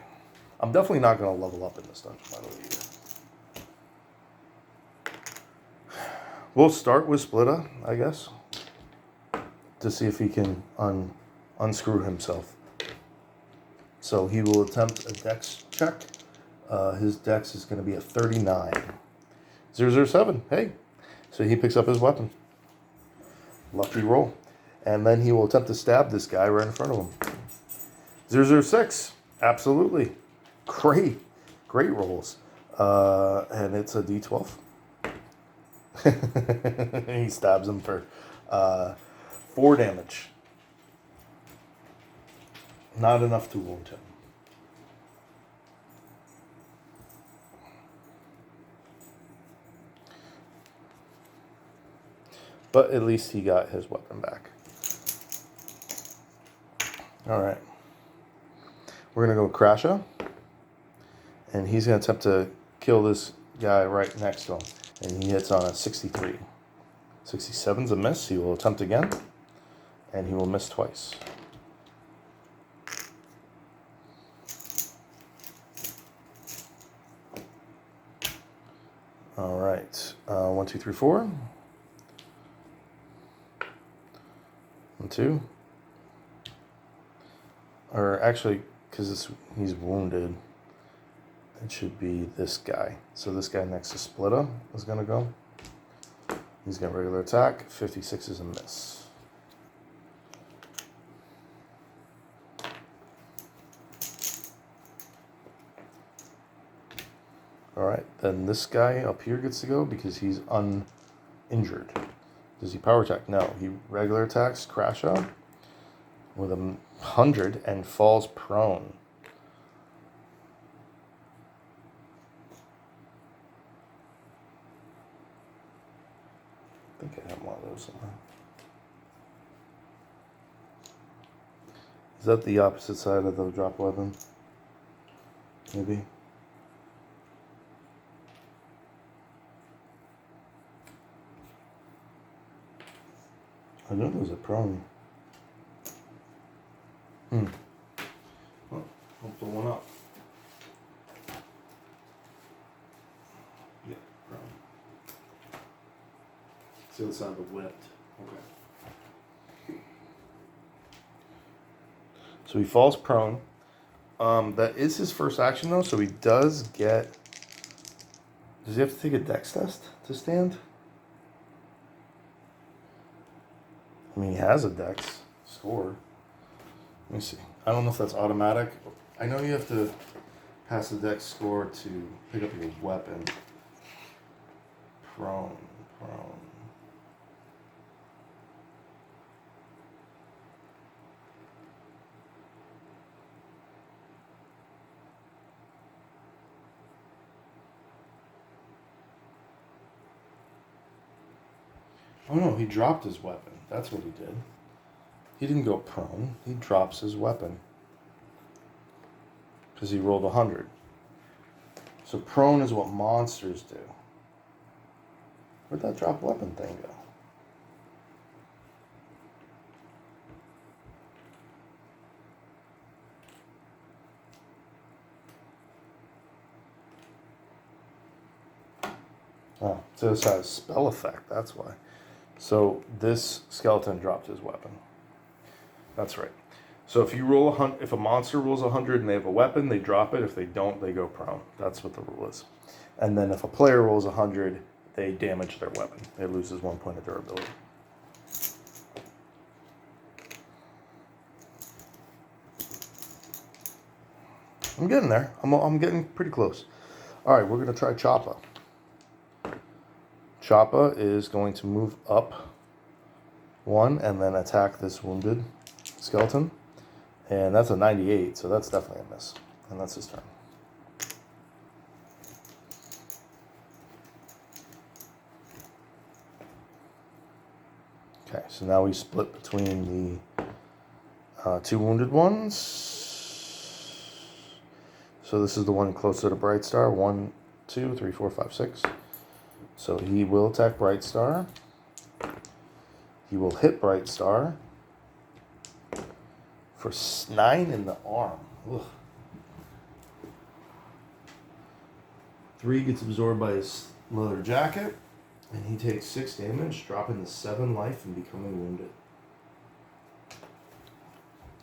I'm definitely not going to level up in this dungeon, by the way, either. We'll start with Splitta, I guess, to see if he can unscrew himself. So he will attempt a dex check. His dex is going to be a 39. 007, hey. So he picks up his weapon. Lucky roll. And then he will attempt to stab this guy right in front of him. 006, absolutely. Great rolls. And it's a D12. He stabs him for 4 damage. Not enough to wound him. But at least he got his weapon back. Alright. We're going to go with Crasha. And he's going to attempt to kill this guy right next to him. And he hits on a 63. 67's a miss. He will attempt again. And he will miss twice. Alright. 1, 2, 3, 4. 1, 2. Or actually, because he's wounded, it should be this guy. So this guy next to Splitta is going to go. He's got regular attack. 56 is a miss. Alright, then this guy up here gets to go because he's uninjured. Does he power attack? No. He regular attacks Crasha with 100 and falls prone. I think I have one of those somewhere. Is that the opposite side of the drop weapon? Maybe. I know there's a prone. Well, I'll pull one up. Yeah, prone. See the side of the whipped. Okay. So he falls prone. That is his first action though, so he does get. Does he have to take a dex test to stand? I mean, he has a dex score. Let me see. I don't know if that's automatic. I know you have to pass the dex score to pick up your weapon. Prone. Oh no, he dropped his weapon. That's what he did. He didn't go prone. He drops his weapon. Because he rolled 100. So prone is what monsters do. Where'd that drop weapon thing go? Oh, so this has spell effect, that's why. So this skeleton dropped his weapon. That's right. So if you roll if a monster rolls 100 and they have a weapon, they drop it. If they don't, they go prone. That's what the rule is. And then if a player rolls 100, they damage their weapon. It loses 1 point of durability. I'm getting there. I'm getting pretty close. All right, we're going to try Choppa. Choppa is going to move up 1, and then attack this wounded skeleton. And that's a 98, so that's definitely a miss. And that's his turn. Okay, so now we split between the 2 wounded ones. So this is the one closer to Bright Star. 1, 2, 3, 4, 5, 6. So he will attack Bright Star. He will hit Bright Star for 9 in the arm. Ugh. 3 gets absorbed by his leather jacket, and he takes 6 damage, dropping to 7 life and becoming wounded.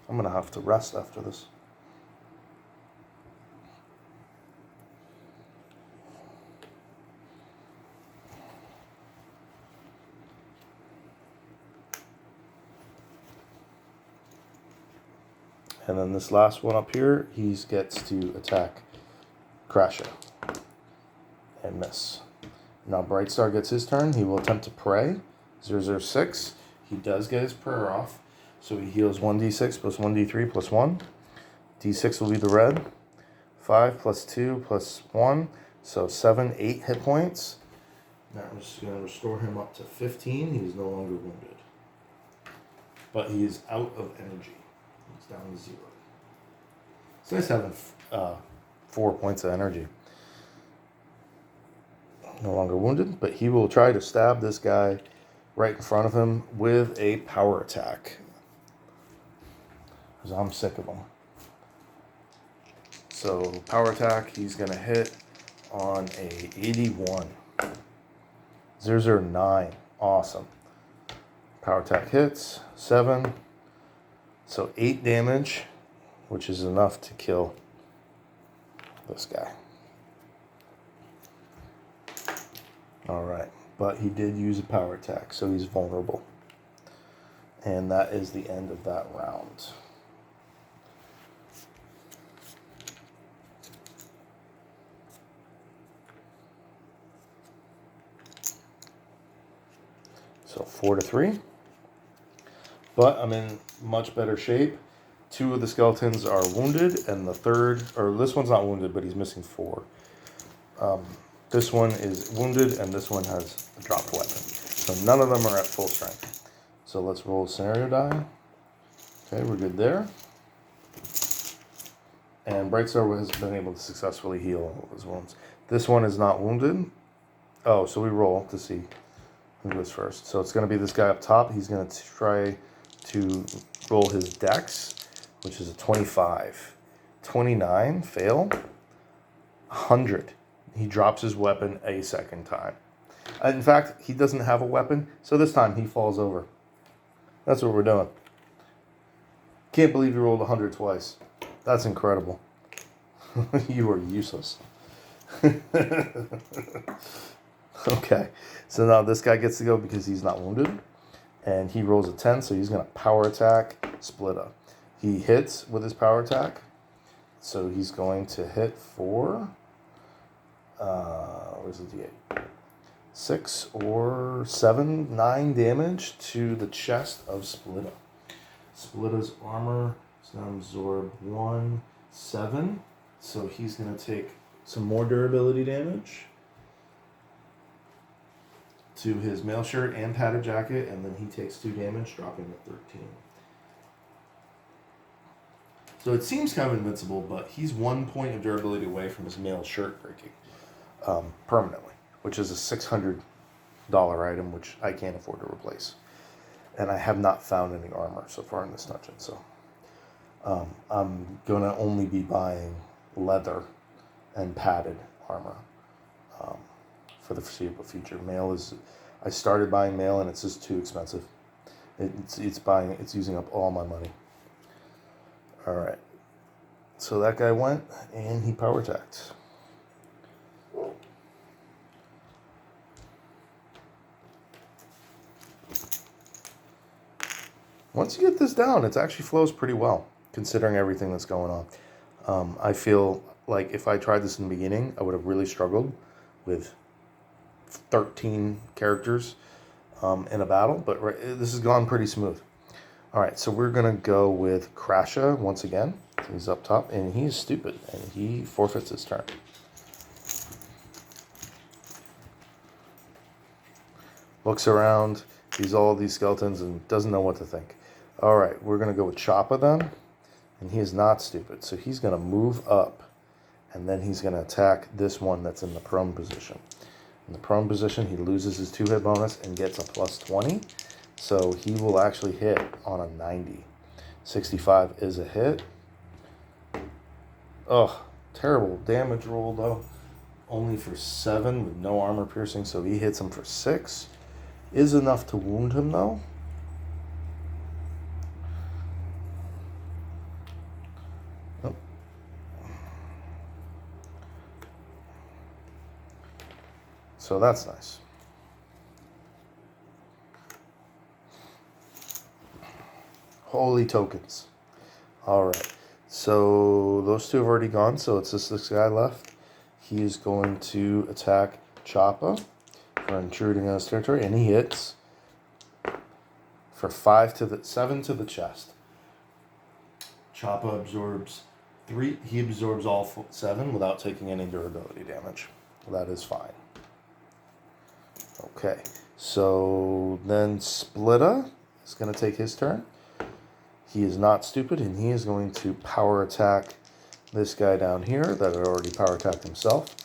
I'm gonna have to rest after this. And then this last one up here, he gets to attack Crasher and miss. Now Bright Star gets his turn. He will attempt to pray. 006. He does get his prayer off. So he heals 1d6 plus 1d3 plus 1. D6 will be the red. 5 plus 2 plus 1. So 7, 8 hit points. That was going to restore him up to 15. He is no longer wounded. But he is out of energy. He's down to 0. It's nice having 4 points of energy. No longer wounded, but he will try to stab this guy right in front of him with a power attack. Because I'm sick of them. So, power attack, he's going to hit on a 81. 009. Awesome. Power attack hits. 7. So 8 damage, which is enough to kill this guy. Alright, but he did use a power attack, so he's vulnerable. And that is the end of that round. So 4-3. But I'm in much better shape. 2 of the skeletons are wounded, and the third, or this one's not wounded, but he's missing 4. This one is wounded, and this one has a dropped weapon. So none of them are at full strength. So let's roll a scenario die. Okay, we're good there. And Brightstar has been able to successfully heal all of his wounds. This one is not wounded. Oh, so we roll to see who goes first. So it's going to be this guy up top. He's going to try to roll his dex, which is a 25. 29, fail. 100. He drops his weapon a second time. In fact, he doesn't have a weapon, so this time he falls over. That's what we're doing. Can't believe you rolled 100 twice. That's incredible. You are useless. Okay, so now this guy gets to go because he's not wounded. And he rolls a 10, so he's going to power attack Splitta. He hits with his power attack. So he's going to hit for... where's the D8? 6 or 7, 9 damage to the chest of Splitta. Splitta's armor is going to absorb 1, 7. So he's going to take some more durability damage to his mail shirt and padded jacket, and then he takes 2 damage, dropping to 13. So it seems kind of invincible, but he's 1 point of durability away from his mail shirt breaking permanently, which is a $600 item, which I can't afford to replace. And I have not found any armor so far in this dungeon, so I'm going to only be buying leather and padded armor for the foreseeable future. Mail is... I started buying mail, and it's just too expensive. It's using up all my money. All right. So that guy went, and he power attacked. Once you get this down, it actually flows pretty well, considering everything that's going on. I feel like if I tried this in the beginning, I would have really struggled with 13 characters. in a battle, but this has gone pretty smooth. All right, so we're going to go with Crasha once again. He's up top, and he's stupid, and he forfeits his turn. Looks around, sees all these skeletons, and doesn't know what to think. All right, we're going to go with Choppa then, and he is not stupid, so he's going to move up, and then he's going to attack this one that's in the prone position. In the prone position, he loses his 2-hit bonus and gets a plus 20. So he will actually hit on a 90. 65 is a hit. Oh, terrible damage roll though. Only for 7 with no armor piercing, so he hits him for 6. Is enough to wound him though. Oh. So that's nice. Holy tokens. Alright. So those two have already gone, so it's just this guy left. He is going to attack Choppa for intruding on his territory, and he hits for 7 to the chest. Choppa absorbs 3. He absorbs all 7 without taking any durability damage. That is fine. Okay, so then Splitta is going to take his turn. He is not stupid, and he is going to power attack this guy down here that had already power attacked himself.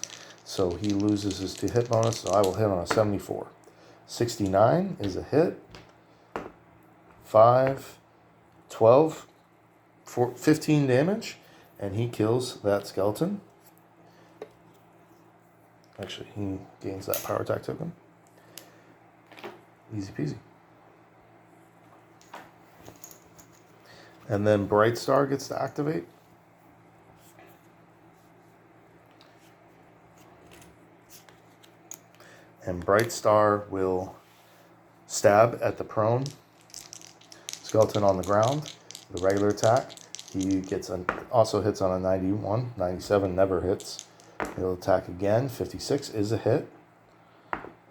So he loses his 2-hit bonus, so I will hit on a 74. 69 is a hit. 5, 12, 15 damage, and he kills that skeleton. Actually, he gains that power attack token. Easy peasy. And then Bright Star gets to activate. And Bright Star will stab at the prone skeleton on the ground. The regular attack. He also hits on a 91. 97 never hits. He'll attack again. 56 is a hit.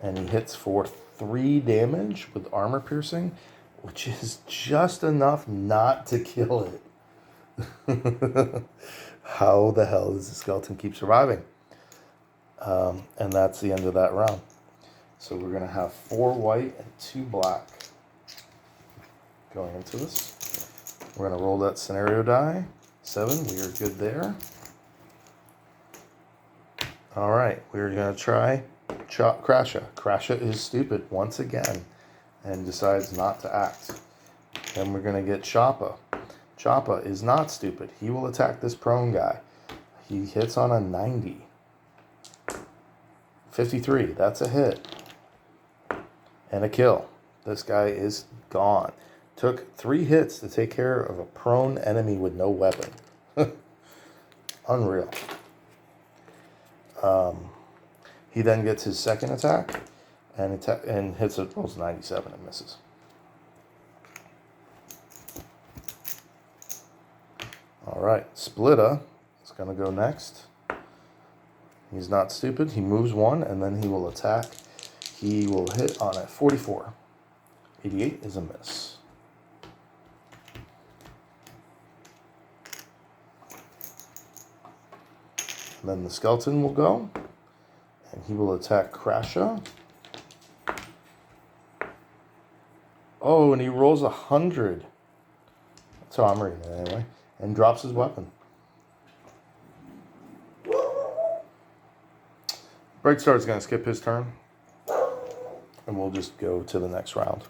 And he hits for 3 damage with armor piercing, which is just enough not to kill it. How the hell does the skeleton keep surviving? And that's the end of that round. So we're going to have 4 white and 2 black going into this. We're going to roll that scenario die. 7, we are good there. All right, we're going to try Crasha. Crasha is stupid once again and decides not to act. Then we're going to get Choppa. Choppa is not stupid. He will attack this prone guy. He hits on a 90. 53, that's a hit. And a kill. This guy is gone. Took 3 hits to take care of a prone enemy with no weapon. Unreal. He then gets his second attack and hits it, rolls 97 and misses. All right, Splitta is going to go next. He's not stupid. He moves 1, and then he will attack. He will hit on a 44. 88 is a miss. And then the skeleton will go, and he will attack Crasha. Oh, and he rolls 100. That's how I'm reading it anyway. And drops his weapon. Bright Star is going to skip his turn. And we'll just go to the next round.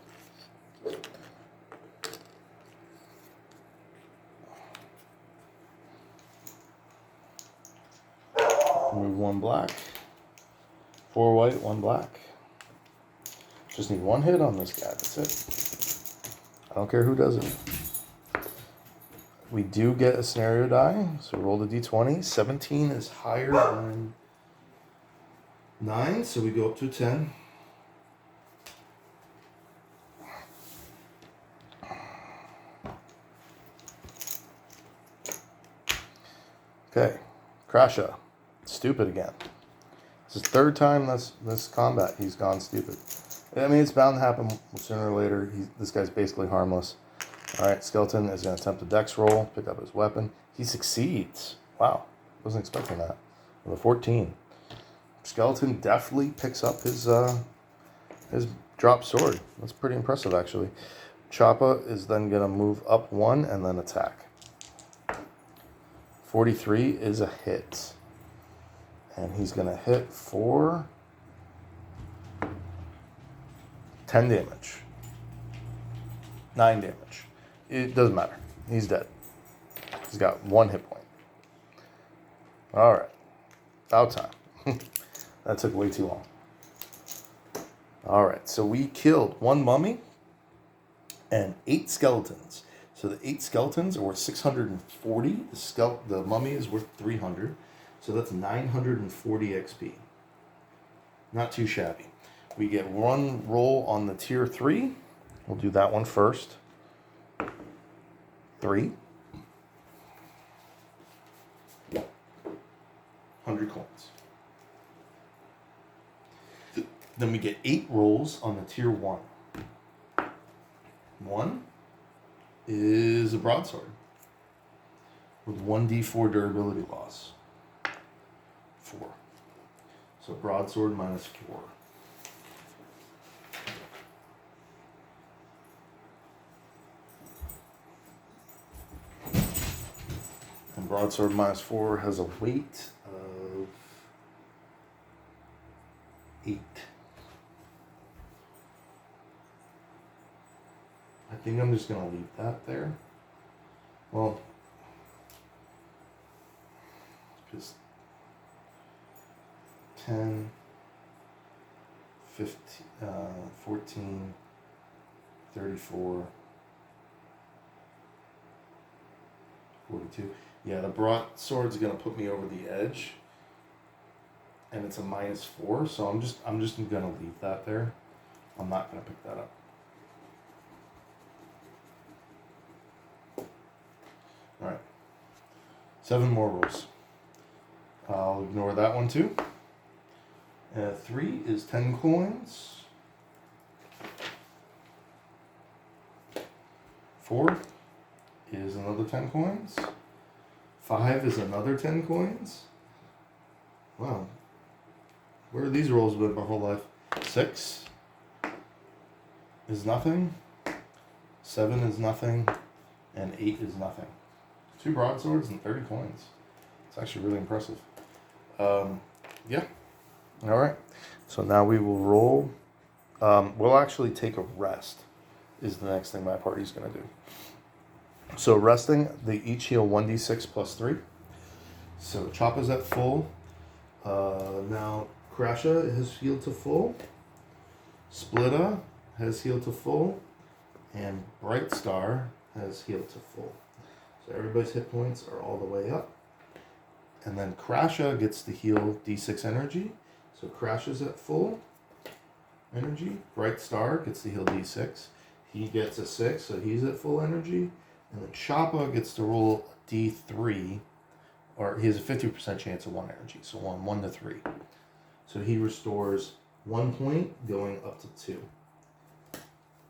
Move 1 black. 4 white, 1 black. Just need 1 hit on this guy. That's it. I don't care who does it. We do get a scenario die. So roll the d20. 17 is higher than 9. So we go up to 10. Okay. Crasha. Stupid again. It's his 3rd time this combat he's gone stupid. I mean, it's bound to happen sooner or later. This guy's basically harmless. All right, Skeleton is going to attempt a dex roll, pick up his weapon. He succeeds. Wow, wasn't expecting that. With a 14. Skeleton definitely picks up his drop sword. That's pretty impressive, actually. Choppa is then going to move up 1 and then attack. 43 is a hit. And he's going to hit for 10 damage. 9 damage. It doesn't matter. He's dead. He's got 1 hit point. Alright. About time. That took way too long. Alright, so we killed 1 mummy and 8 skeletons. So the 8 skeletons are worth 640. The mummy is worth 300. So that's 940 XP. Not too shabby. We get 1 roll on the tier 3. We'll do that one first. 3. 100 coins. Then we get 8 rolls on the tier 1. 1 is a broadsword with 1d4 durability loss. 4. So broadsword minus 4. And broadsword minus 4 has a weight of 8. I think I'm just going to leave that there. Well, because 10, 15, 14, 34, 42. Yeah, the broadsword's going to put me over the edge. And it's a minus 4, so I'm just going to leave that there. I'm not going to pick that up. All right, 7 more rolls. I'll ignore that one too. 3 is 10 coins. 4 is another 10 coins. 5 is another 10 coins. Wow. Where are these rolls been my whole life? 6 is nothing. 7 is nothing. And 8 is nothing. 2 broadswords and 30 coins. It's actually really impressive. Yeah. All right. So now we will roll. We'll actually take a rest is the next thing my party's going to do. So resting, they each heal 1d6 plus 3. So Choppa's at full. Now Crasha has healed to full. Splitta has healed to full. And Bright Star has healed to full. So everybody's hit points are all the way up. And then Crasha gets to heal D6 energy. So Crasha's at full energy. Bright Star gets to heal D6. He gets a 6, so he's at full energy. And then Choppa gets to roll a D3, or he has a 50% chance of 1 energy. So 1 to 3. So he restores 1 point going up to 2.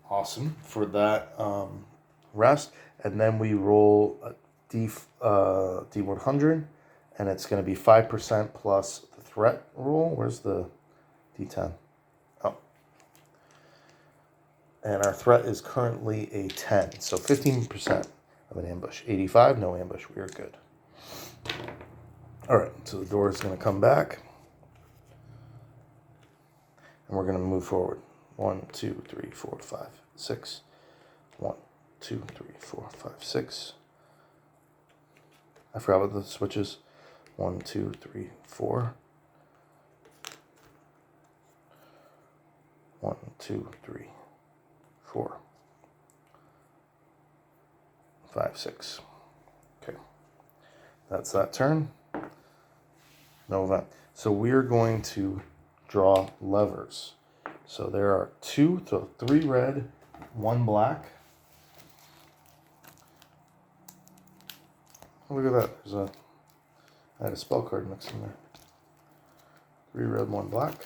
Awesome for that rest. And then we roll a D100, and it's going to be 5% plus the threat roll. Where's the D10? Oh. And our threat is currently a 10, so 15% of an ambush. 85, no ambush, we are good. All right, so the door is going to come back, and we're going to move forward. 1, 2, 3, 4, 5, 6. 1, 2, 3, 4, 5, 6. I forgot about the switches. 1, 2, 3, 4. 1, 2, 3, 4. 5, 6. Okay. That's that turn. No event. So we're going to draw levers. So there are 2, so 3 red, 1 black. Oh, look at that. I had a spell card mixed in there. 3 red, 1 black.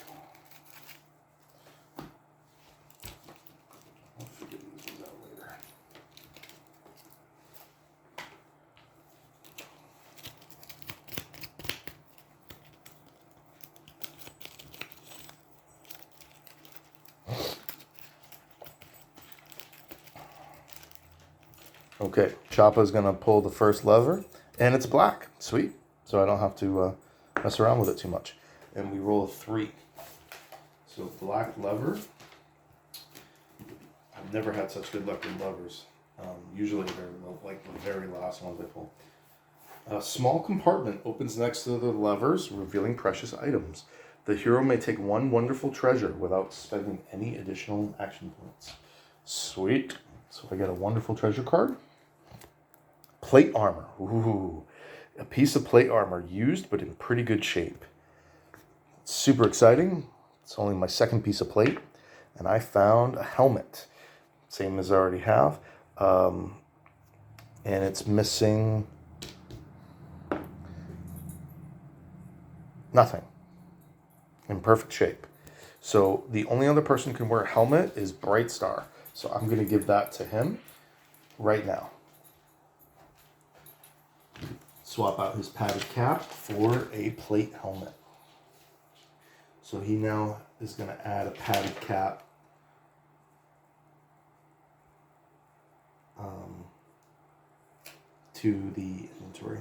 Okay, Choppa's gonna pull the first lever, and it's black. Sweet. So I don't have to mess around with it too much. And we roll a 3. So black lever. I've never had such good luck with levers. Usually they're like the very last ones I pull. A small compartment opens next to the levers, revealing precious items. The hero may take one wonderful treasure without spending any additional action points. Sweet. So I get a wonderful treasure card. Plate armor. Ooh. A piece of plate armor used but in pretty good shape. Super exciting. It's only my second piece of plate. And I found a helmet. Same as I already have. And it's missing nothing. In perfect shape. So the only other person who can wear a helmet is Bright Star. So I'm going to give that to him right now. Swap out his padded cap for a plate helmet. So he now is going to add a padded cap to the inventory.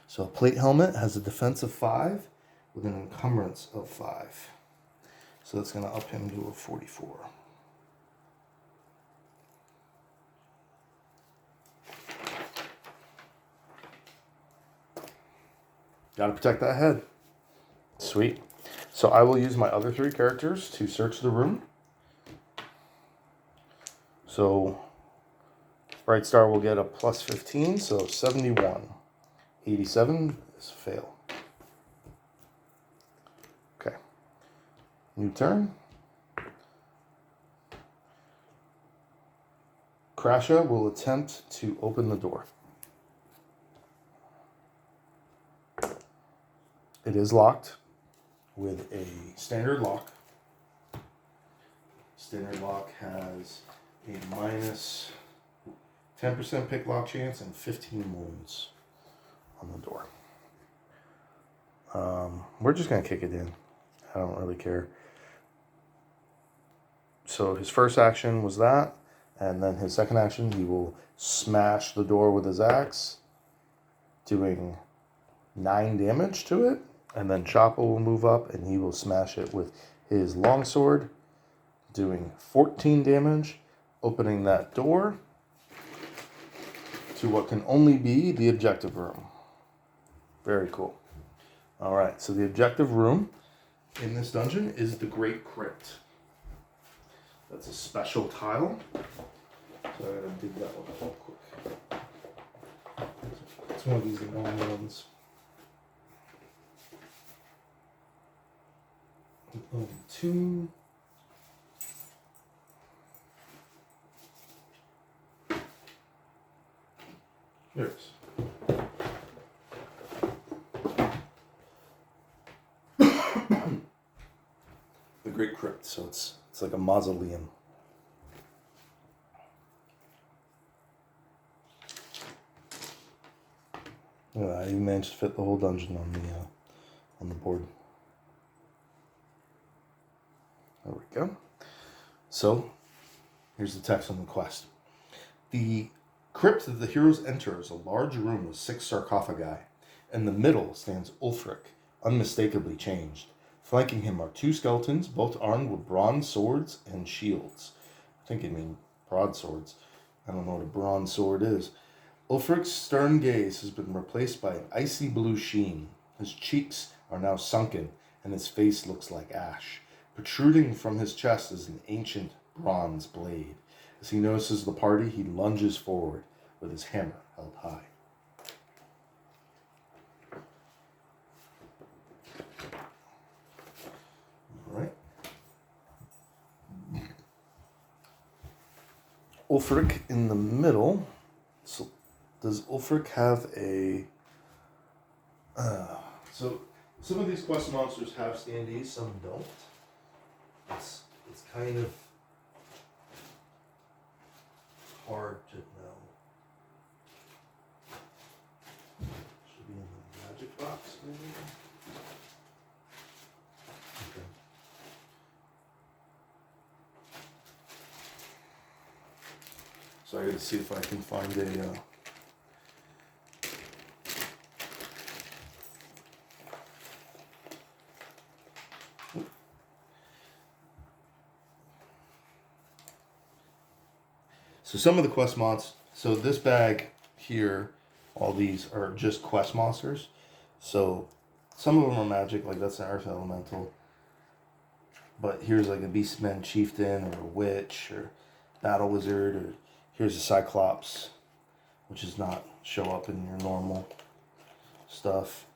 So a plate helmet has a defense of 5 with an encumbrance of 5. So that's going to up him to a 44. Got to protect that head. Sweet. So I will use my other 3 characters to search the room. So Bright Star will get a plus 15, so 71. 87 is a fail. Okay. New turn. Crasha will attempt to open the door. It is locked with a standard lock. Standard lock has a minus 10% pick lock chance and 15 wounds on the door. We're just going to kick it in. I don't really care. So his first action was that, and then his second action, he will smash the door with his axe, doing 9 damage to it, and then Choppa will move up and he will smash it with his longsword, doing 14 damage, opening that door to what can only be the objective room. Very cool. All right, so the objective room in this dungeon is the Great Crypt. That's a special tile. So I gotta dig that one up real quick. It's one of these long ones. Two. There it is. The Great Crypt, so it's like a mausoleum. Yeah, I even managed to fit the whole dungeon on the board. There we go. So, here's the text on the quest. The crypt that the heroes enter is a large room with 6 sarcophagi. In the middle stands Ulfric, unmistakably changed. Flanking him are 2 skeletons, both armed with bronze swords and shields. I think it means broadswords. I don't know what a bronze sword is. Ulfric's stern gaze has been replaced by an icy blue sheen. His cheeks are now sunken, and his face looks like ash. Protruding from his chest is an ancient bronze blade. As he notices the party, he lunges forward with his hammer held high. All right. Ulfric in the middle. So, does Ulfric have a... So, some of these quest monsters have standees, some don't. It's kind of hard to know. Should be in the So I gotta see if I can find a... So some of the quest mods, so this bag here, all these are just quest monsters. So some of them are magic, like that's an earth elemental. But here's like a beastman chieftain or a witch or battle wizard, or here's a cyclops, which does not show up in your normal stuff.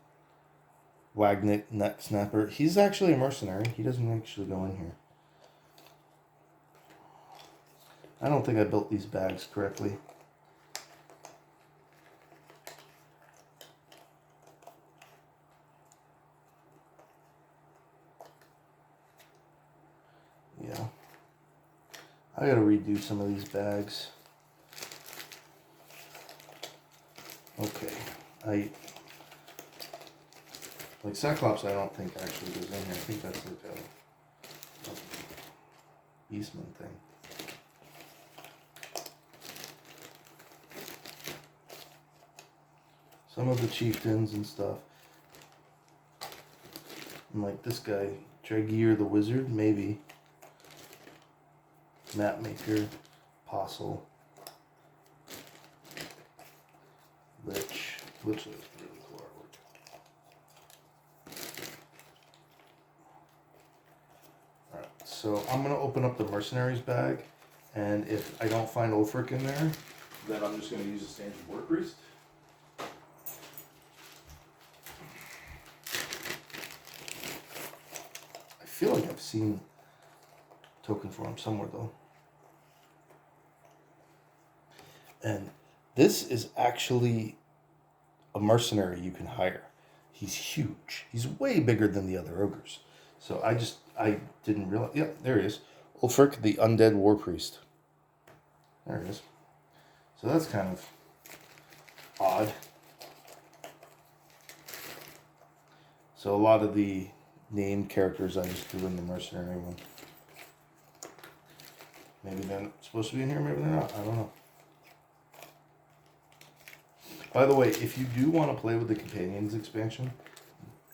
Wagnick neck snapper. He's actually a mercenary. He doesn't actually go in here. I don't think I built these bags correctly. Yeah. I gotta redo some of these bags. Okay. Like Cyclops, I don't think actually goes in here. I think that's like a Eastman thing. Some of the chieftains and stuff. And like this guy, Dragier the Wizard, maybe. Mapmaker, Apostle, Lich. Lich is really cool artwork. Alright, so I'm going to open up the Mercenaries bag, and if I don't find Ulfric in there, then I'm just going to use a standard War Priest. I feel like I've seen token for him somewhere though. And this is actually a mercenary you can hire. He's huge. He's way bigger than the other ogres. So I didn't realize. Yeah, there he is. Ulfric, the undead war priest. There he is. So that's kind of odd. So a lot of the named characters I just threw in the mercenary one. Maybe they're supposed to be in here, maybe they're not. I don't know. By the way, if you do want to play with the Companions expansion,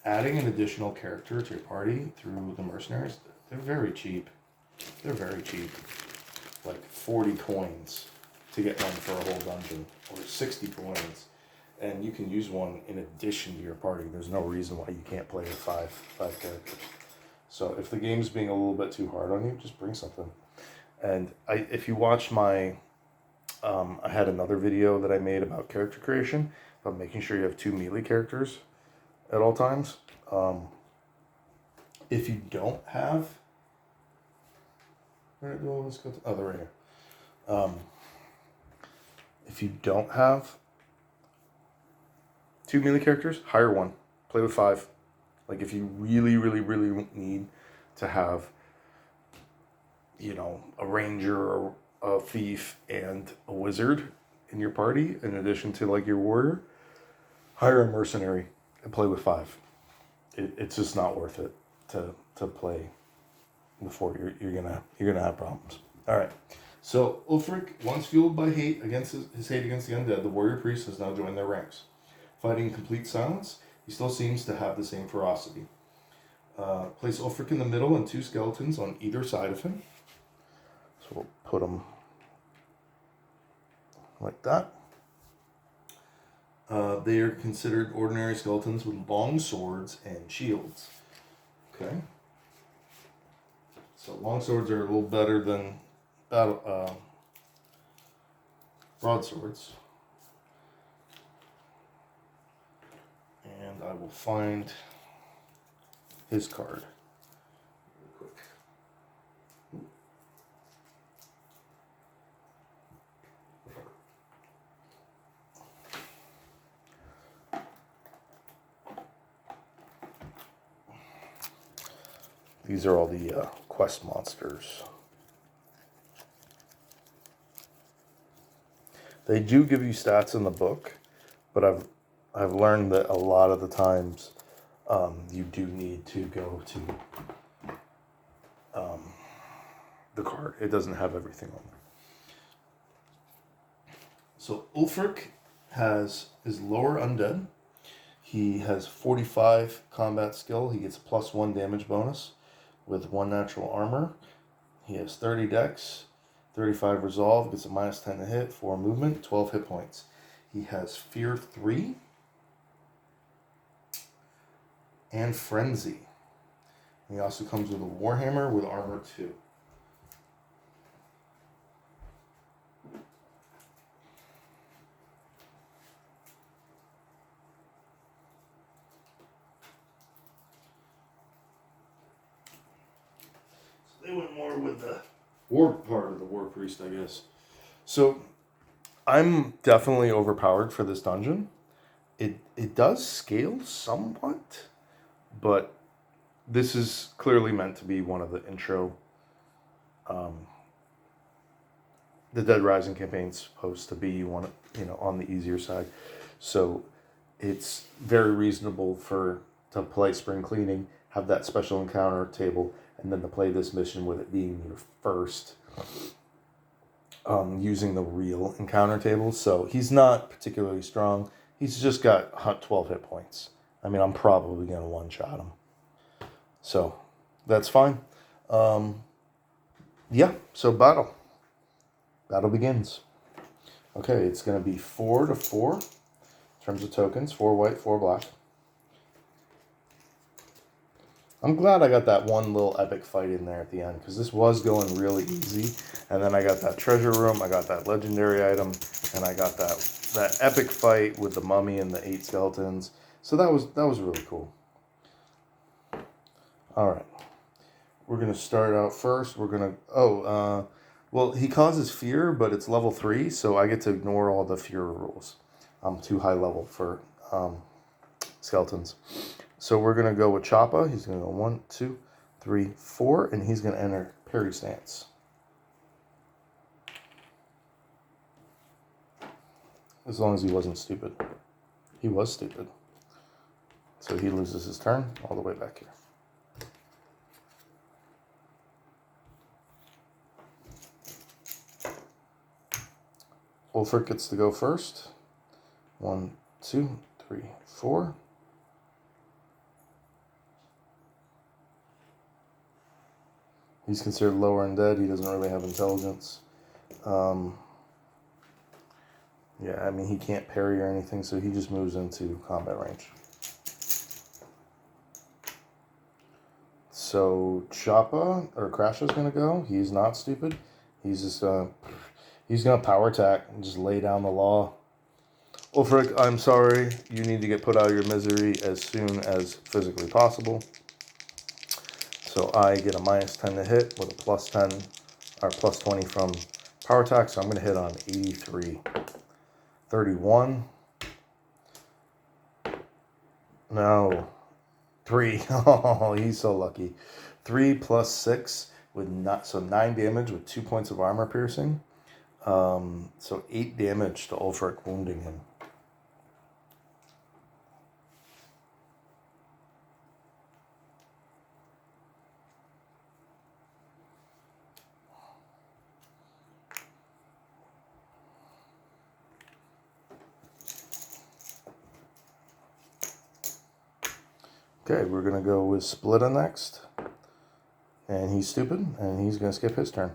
adding an additional character to your party through the Mercenaries, they're very cheap. They're very cheap. Like 40 coins to get one for a whole dungeon, or 60 coins. And you can use one in addition to your party. There's no reason why you can't play with five characters. So if the game's being a little bit too hard on you, just bring something. And if you watch my, I had another video that I made about character creation, about making sure you have 2 melee characters at all times. If you don't have, where did all this go to? Oh, they're right here. If you don't have 2 melee characters, hire one. Play with 5. Like if you really, really, really need to have, you know, a ranger or a thief and a wizard in your party, in addition to like your warrior, hire a mercenary and play with 5. It's just not worth it to play before you're gonna have problems. All right. So Ulfric, once fueled by hate against his hate against the undead, the warrior priest has now joined their ranks. Fighting in complete silence, he still seems to have the same ferocity. Place Ulfric in the middle and 2 skeletons on either side of him. So we'll put them like that. They are considered ordinary skeletons with long swords and shields. Okay. So long swords are a little better than broadswords. And I will find his card real quick. These are all the quest monsters. They do give you stats in the book, but I've learned that a lot of the times you do need to go to the card. It doesn't have everything on there. So Ulfric is lower undead. He has 45 combat skill. He gets a +1 damage bonus with 1 natural armor. He has 30 dex, 35 resolve, gets a -10 to hit, 4 movement, 12 hit points. He has fear 3 and frenzy. He also comes with a warhammer with armor 2. They went more with the war part of the war priest, I guess. So I'm definitely overpowered for this dungeon. It does scale somewhat, but this is clearly meant to be one of the intro. The Dead Rising campaign's supposed to be one, on the easier side, so it's very reasonable to play spring cleaning, have that special encounter table, and then to play this mission with it being your first using the real encounter table. So he's not particularly strong. He's just got 12 hit points. I mean, I'm probably going to one-shot him. So that's fine. Yeah, so battle. Battle begins. Okay, it's going to be 4 to 4 in terms of tokens. 4 white, 4 black. I'm glad I got that one little epic fight in there at the end, because this was going really easy. And then I got that treasure room, I got that legendary item, and I got that epic fight with the mummy and the 8 skeletons. So that was really cool. All right. We're going to start out first. We're going to... well, he causes fear, but it's level 3, so I get to ignore all the fear rules. I'm too high level for skeletons. So we're going to go with Choppa. He's going to go 1, 2, 3, 4, and he's going to enter parry stance. As long as he wasn't stupid. He was stupid. So he loses his turn all the way back here. Ulfric gets to go first. 1, 2, 3, 4. He's considered lower undead. He doesn't really have intelligence. Yeah, I mean, he can't parry or anything, so he just moves into combat range. So Choppa, or Crasha's going to go. He's not stupid. He's just he's going to power attack and just lay down the law. Ulfric, I'm sorry. You need to get put out of your misery as soon as physically possible. So I get a -10 to hit with a +10 or +20 from power attack. So I'm going to hit on 83. 31. No. 3. Oh, he's so lucky. 3 plus 6 with 9 damage with 2 points of armor piercing. So 8 damage to Ulfric, wounding him. Okay, we're going to go with Splitta next. And he's stupid, and he's going to skip his turn.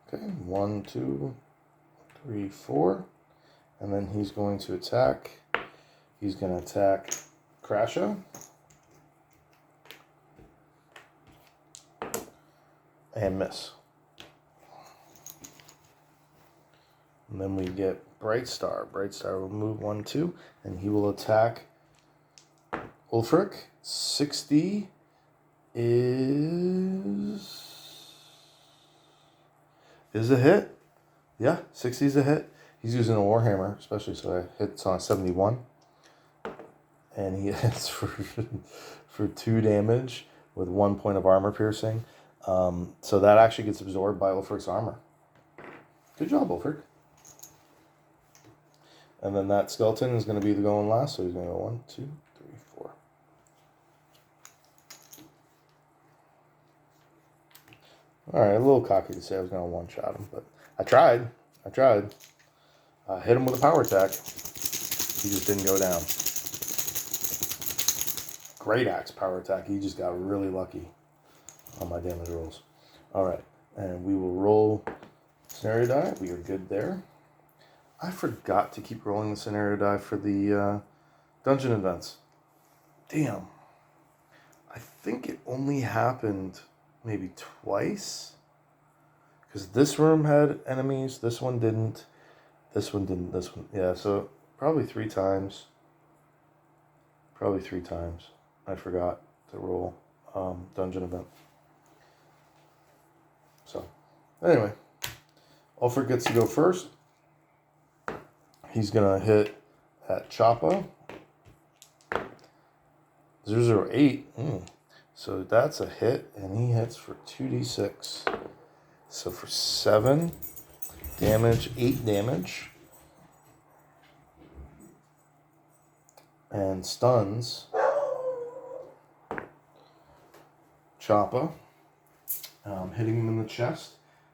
Okay, 1, 2, 3, 4. And then he's going to attack. He's going to attack Crasha. And miss. And then we get Brightstar. Brightstar will move 1, 2, and he will attack Ulfric. 60 is a hit. Yeah, 60 is a hit. He's using a Warhammer, especially, so it hits on 71. And he hits for 2 damage with 1 point of armor piercing. So that actually gets absorbed by Ulfric's armor. Good job, Ulfric. And then that skeleton is going to be the going last, so he's going to go 1, 2, 3, 4. Alright, a little cocky to say I was going to one-shot him, but I tried. Hit him with a power attack. He just didn't go down. Great axe power attack. He just got really lucky on my damage rolls. Alright, and we will roll scenario die. We are good there. I forgot to keep rolling the scenario die for the dungeon events. Damn. I think it only happened maybe twice. Because this room had enemies, this one didn't. This one didn't, this one. Yeah, so probably 3 times. I forgot to roll dungeon event. So, anyway. Ulfric gets to go first. He's going to hit at Choppa. 008. So that's a hit, and he hits for 2d6. So for 7 damage, 8 damage. And stuns Choppa, hitting him in the chest,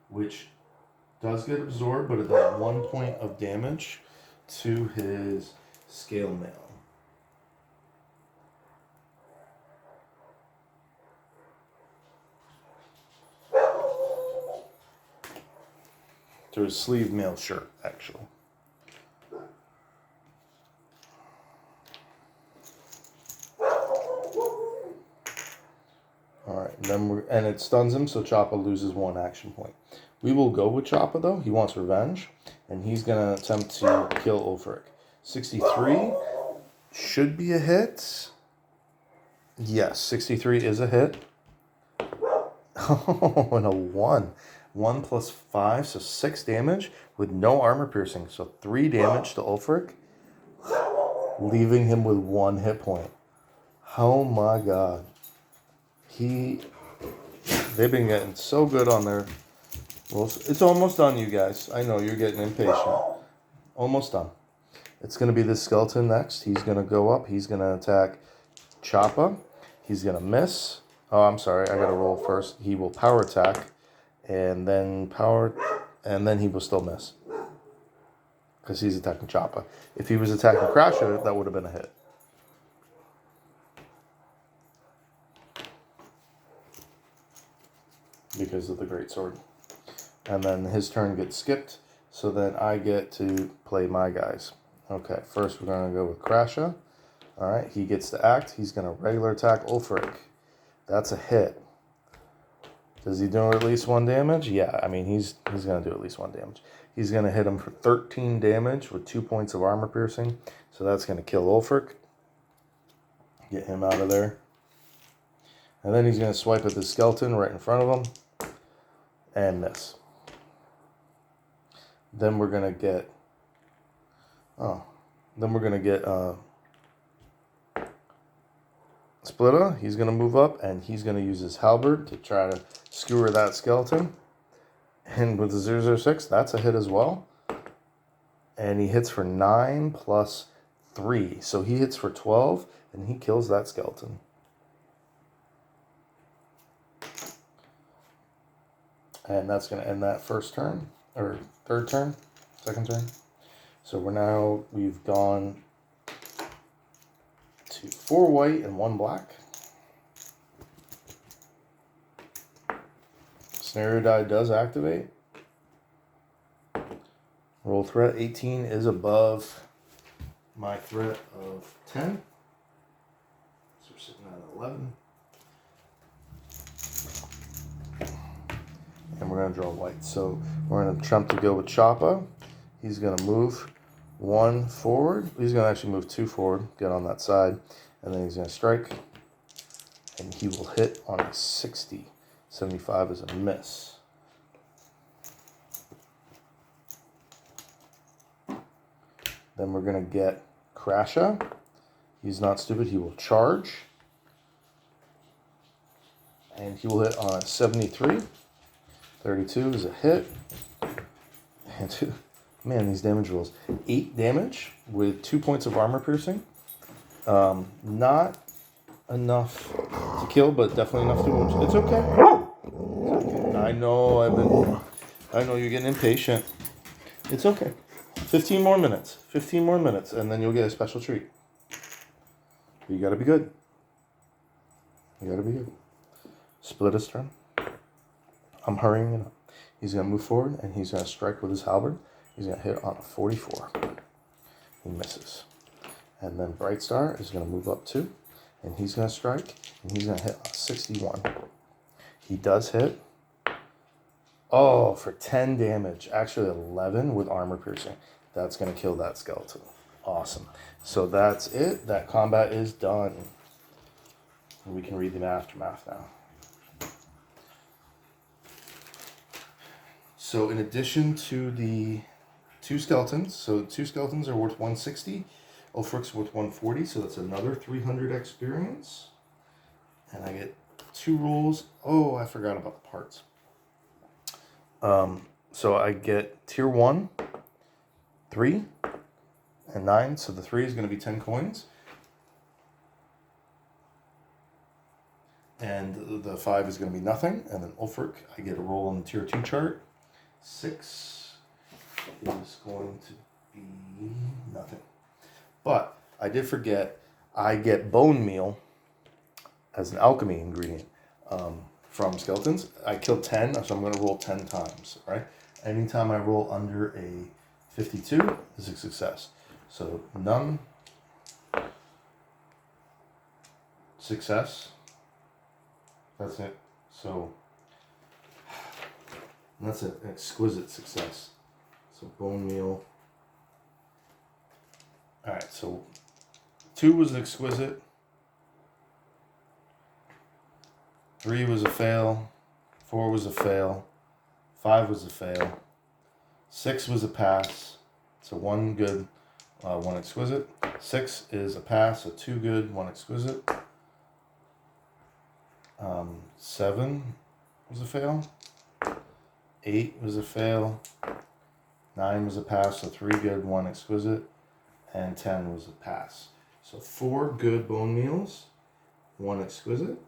which does get absorbed, but it does 1 point of damage to his scale mail. To his sleeve mail shirt, actually. Alright, and it stuns him, so Choppa loses 1 action point. We will go with Choppa, though. He wants revenge, and he's going to attempt to kill Ulfric. 63 should be a hit. Yes, 63 is a hit. Oh, and a 1. 1 plus 5, so 6 damage with no armor piercing. So 3 damage to Ulfric, leaving him with 1 hit point. Oh my god. They've been getting so good on their rolls. It's almost done, you guys. I know you're getting impatient. Almost done. It's going to be this skeleton next. He's going to go up. He's going to attack Choppa. He's going to miss. Oh, I'm sorry. I got to roll first. He will power attack. And then he will still miss. Because he's attacking Choppa. If he was attacking Crasher, that would have been a hit. Because of the greatsword. And then his turn gets skipped. So then I get to play my guys. Okay, first we're going to go with Crasher. Alright, he gets to act. He's going to regular attack Ulfric. That's a hit. Does he do at least 1 damage? Yeah, I mean, he's going to do at least 1 damage. He's going to hit him for 13 damage with 2 points of armor piercing. So that's going to kill Ulfric. Get him out of there. And then he's going to swipe at the skeleton right in front of him. And miss. Then we're going to get... Splitter. He's going to move up, and he's going to use his halberd to try to skewer that skeleton. And with the 006, that's a hit as well. And he hits for 9 plus 3. So he hits for 12, and he kills that skeleton. And that's going to end that first turn, or second turn. So we've gone to 4 white and 1 black. Scenario die does activate. Roll threat 18 is above my threat of 10. So we're sitting at 11. And we're going to draw white. So we're going to attempt to go with Choppa. He's going to move 1 forward. He's going to actually move 2 forward, get on that side. And then he's going to strike. And he will hit on a 60. 75 is a miss. Then we're going to get Crasher. He's not stupid. He will charge. And he will hit on a 73. 32 is a hit. And man, these damage rolls. 8 damage with 2 points of armor piercing. Not enough to kill, but definitely enough to wound. It's okay. 9 I know you're getting impatient. It's okay. 15 more minutes. 15 more minutes, and then you'll get a special treat. But you gotta be good. You gotta be good. Split his turn. I'm hurrying it up. He's gonna move forward, and he's gonna strike with his halberd. He's gonna hit on a 44. He misses. And then Bright Star is gonna move up too, and he's gonna strike, and he's gonna hit on a 61. He does hit. Oh, for 10 damage. Actually 11 with armor piercing. That's going to kill that skeleton. Awesome. So that's it. That combat is done. We can read the aftermath now. So in addition to the two skeletons, so 2 skeletons are worth 160. Ulfric's worth 140, so that's another 300 experience. And I get 2 rolls. Oh, I forgot about the parts. So I get tier 1, 3, and 9. So the 3 is going to be 10 coins. And the 5 is going to be nothing. And then Ulfric, I get a roll on the tier 2 chart. 6 is going to be nothing. But I did forget, I get bone meal as an alchemy ingredient. From skeletons. I killed 10, so I'm going to roll 10 times, right? Anytime I roll under a 52 is a success. So none, success, that's it. So that's an exquisite success. So bone meal. All right, so 2 was exquisite. 3 was a fail, 4 was a fail, 5 was a fail, 6 was a pass, so 1 good, 1 exquisite. 6 is a pass, so 2 good, 1 exquisite. 7 was a fail, 8 was a fail, 9 was a pass, so 3 good, 1 exquisite, and 10 was a pass. So 4 good bone meals, 1 exquisite.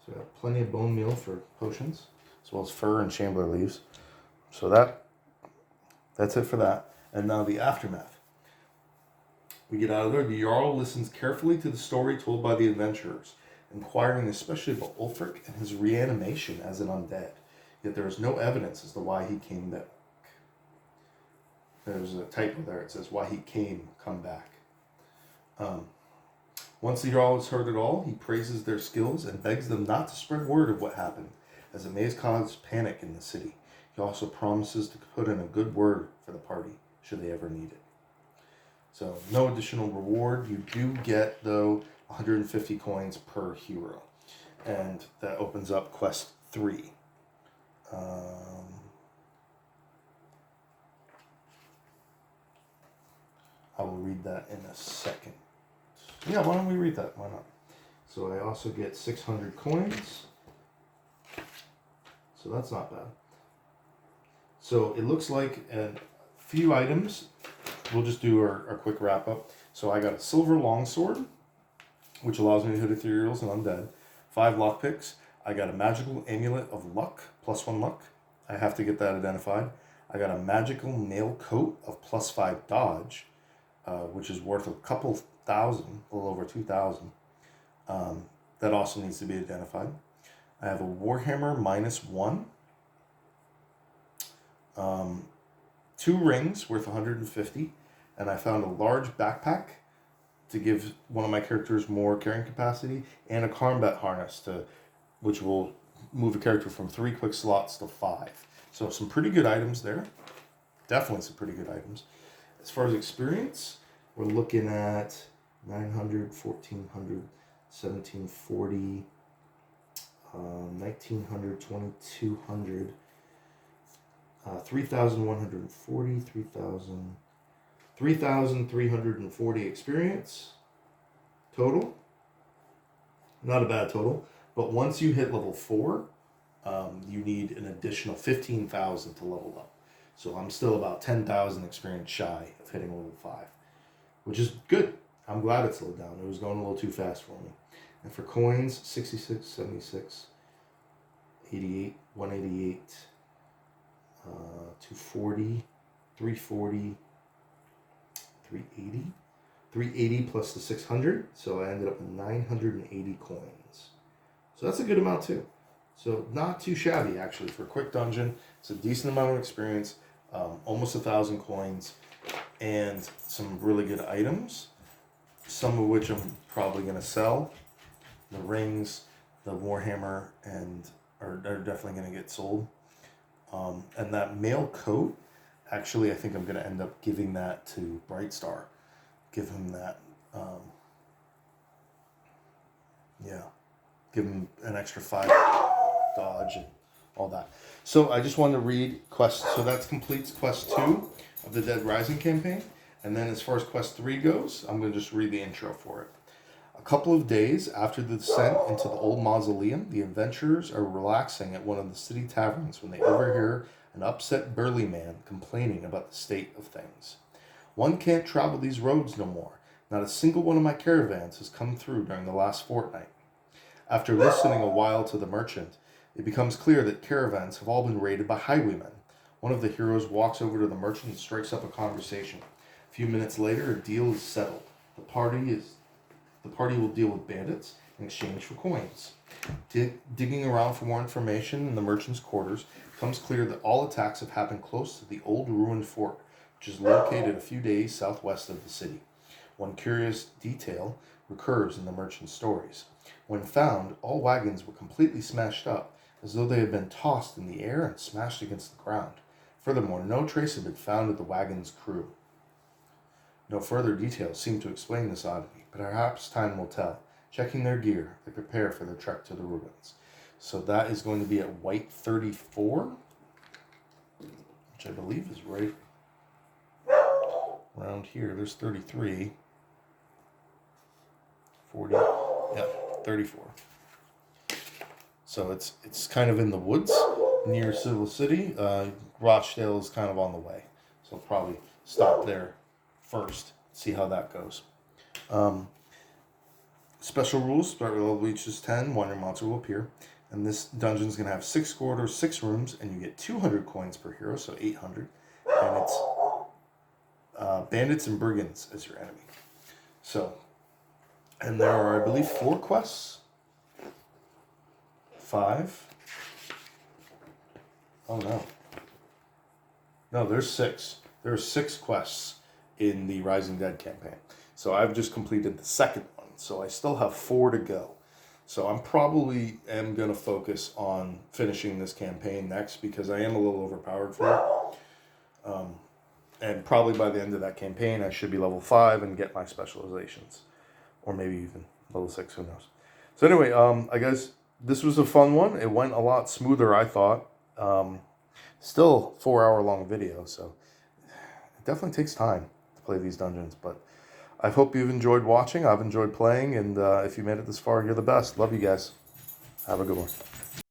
So I got plenty of bone meal for potions, as well as fur and shambler leaves. So that's it for that. And now the aftermath. We get out of there. The Jarl listens carefully to the story told by the adventurers, inquiring especially about Ulfric and his reanimation as an undead. Yet there is no evidence as to why he came back. There's a typo there. It says why he come back. Once the Jarl has heard it all, he praises their skills and begs them not to spread word of what happened, as it may cause panic in the city. He also promises to put in a good word for the party, should they ever need it. So, no additional reward. You do get, though, 150 coins per hero. And that opens up quest 3. I will read that in a second. Yeah, why don't we read that? Why not? So I also get 600 coins. So that's not bad. So it looks like a few items. We'll just do our quick wrap up. So I got a silver longsword, which allows me to hit ethereals and undead. 5 lockpicks. I got a magical amulet of luck, +1 luck. I have to get that identified. I got a magical nail coat of +5 dodge, which is worth a couple thousand, a little over 2,000. That also needs to be identified. I have a Warhammer -1. 2 rings worth 150. And I found a large backpack to give one of my characters more carrying capacity, and a combat harness which will move a character from 3 quick slots to 5. So some pretty good items there. Definitely some pretty good items. As far as experience, we're looking at 900, 1400, 1740, 1900, 2200, 3140, 3,340 experience total. Not a bad total, but once you hit level 4, you need an additional 15,000 to level up. So I'm still about 10,000 experience shy of hitting level 5, which is good. I'm glad it slowed down. It was going a little too fast for me. And for coins, 66, 76, 88, 188, 240, 340, 380. 380 plus the 600, so I ended up with 980 coins. So that's a good amount too. So not too shabby actually for a quick dungeon. It's a decent amount of experience, almost 1,000 coins, and some really good items. Some of which I'm probably going to sell. The rings, the Warhammer, and are definitely going to get sold. And that mail coat, actually, I think I'm going to end up giving that to Brightstar. Give him that, give him an extra 5 dodge and all that. So I just wanted to read quest. So that completes quest 2 of the Dead Rising campaign. And then as far as quest 3 goes, I'm going to just read the intro for it. A couple of days after the descent into the old mausoleum, the adventurers are relaxing at one of the city taverns when they overhear an upset burly man complaining about the state of things. One can't travel these roads no more. Not a single one of my caravans has come through during the last fortnight. After listening a while to the merchant, it becomes clear that caravans have all been raided by highwaymen. One of the heroes walks over to the merchant and strikes up a conversation. A few minutes later, a deal is settled. The party will deal with bandits in exchange for coins. Digging around for more information in the merchant's quarters, it becomes clear that all attacks have happened close to the old ruined fort, which is located a few days southwest of the city. One curious detail recurs in the merchant's stories. When found, all wagons were completely smashed up, as though they had been tossed in the air and smashed against the ground. Furthermore, no trace had been found of the wagon's crew. No further details seem to explain this oddity, but perhaps time will tell. Checking their gear, they prepare for their trek to the ruins. So that is going to be at White 34, which I believe is right around here. There's 33, 40, yeah, 34. So it's kind of in the woods near Civil City. Rochdale is kind of on the way, so I'll probably stop there first, see how that goes. Special rules: start with level reaches 10, one your monster will appear. And this dungeon is going to have 6 corridors, 6 rooms, and you get 200 coins per hero, so 800. And it's bandits and brigands as your enemy. So, and there are, I believe, 4 quests. 5. Oh no. No, there's 6. There are 6 quests in the Rising Dead campaign. So I've just completed the second one. So I still have 4 to go. So I'm probably am going to focus on finishing this campaign next because I am a little overpowered for it. And probably by the end of that campaign, I should be level 5 and get my specializations. Or maybe even level 6, who knows. So anyway, I guess this was a fun one. It went a lot smoother, I thought. Still 4-hour long video, so it definitely takes time to play these dungeons. But I hope you've enjoyed watching. I've enjoyed playing, and if you made it this far, you're the best. Love you guys. Have a good one.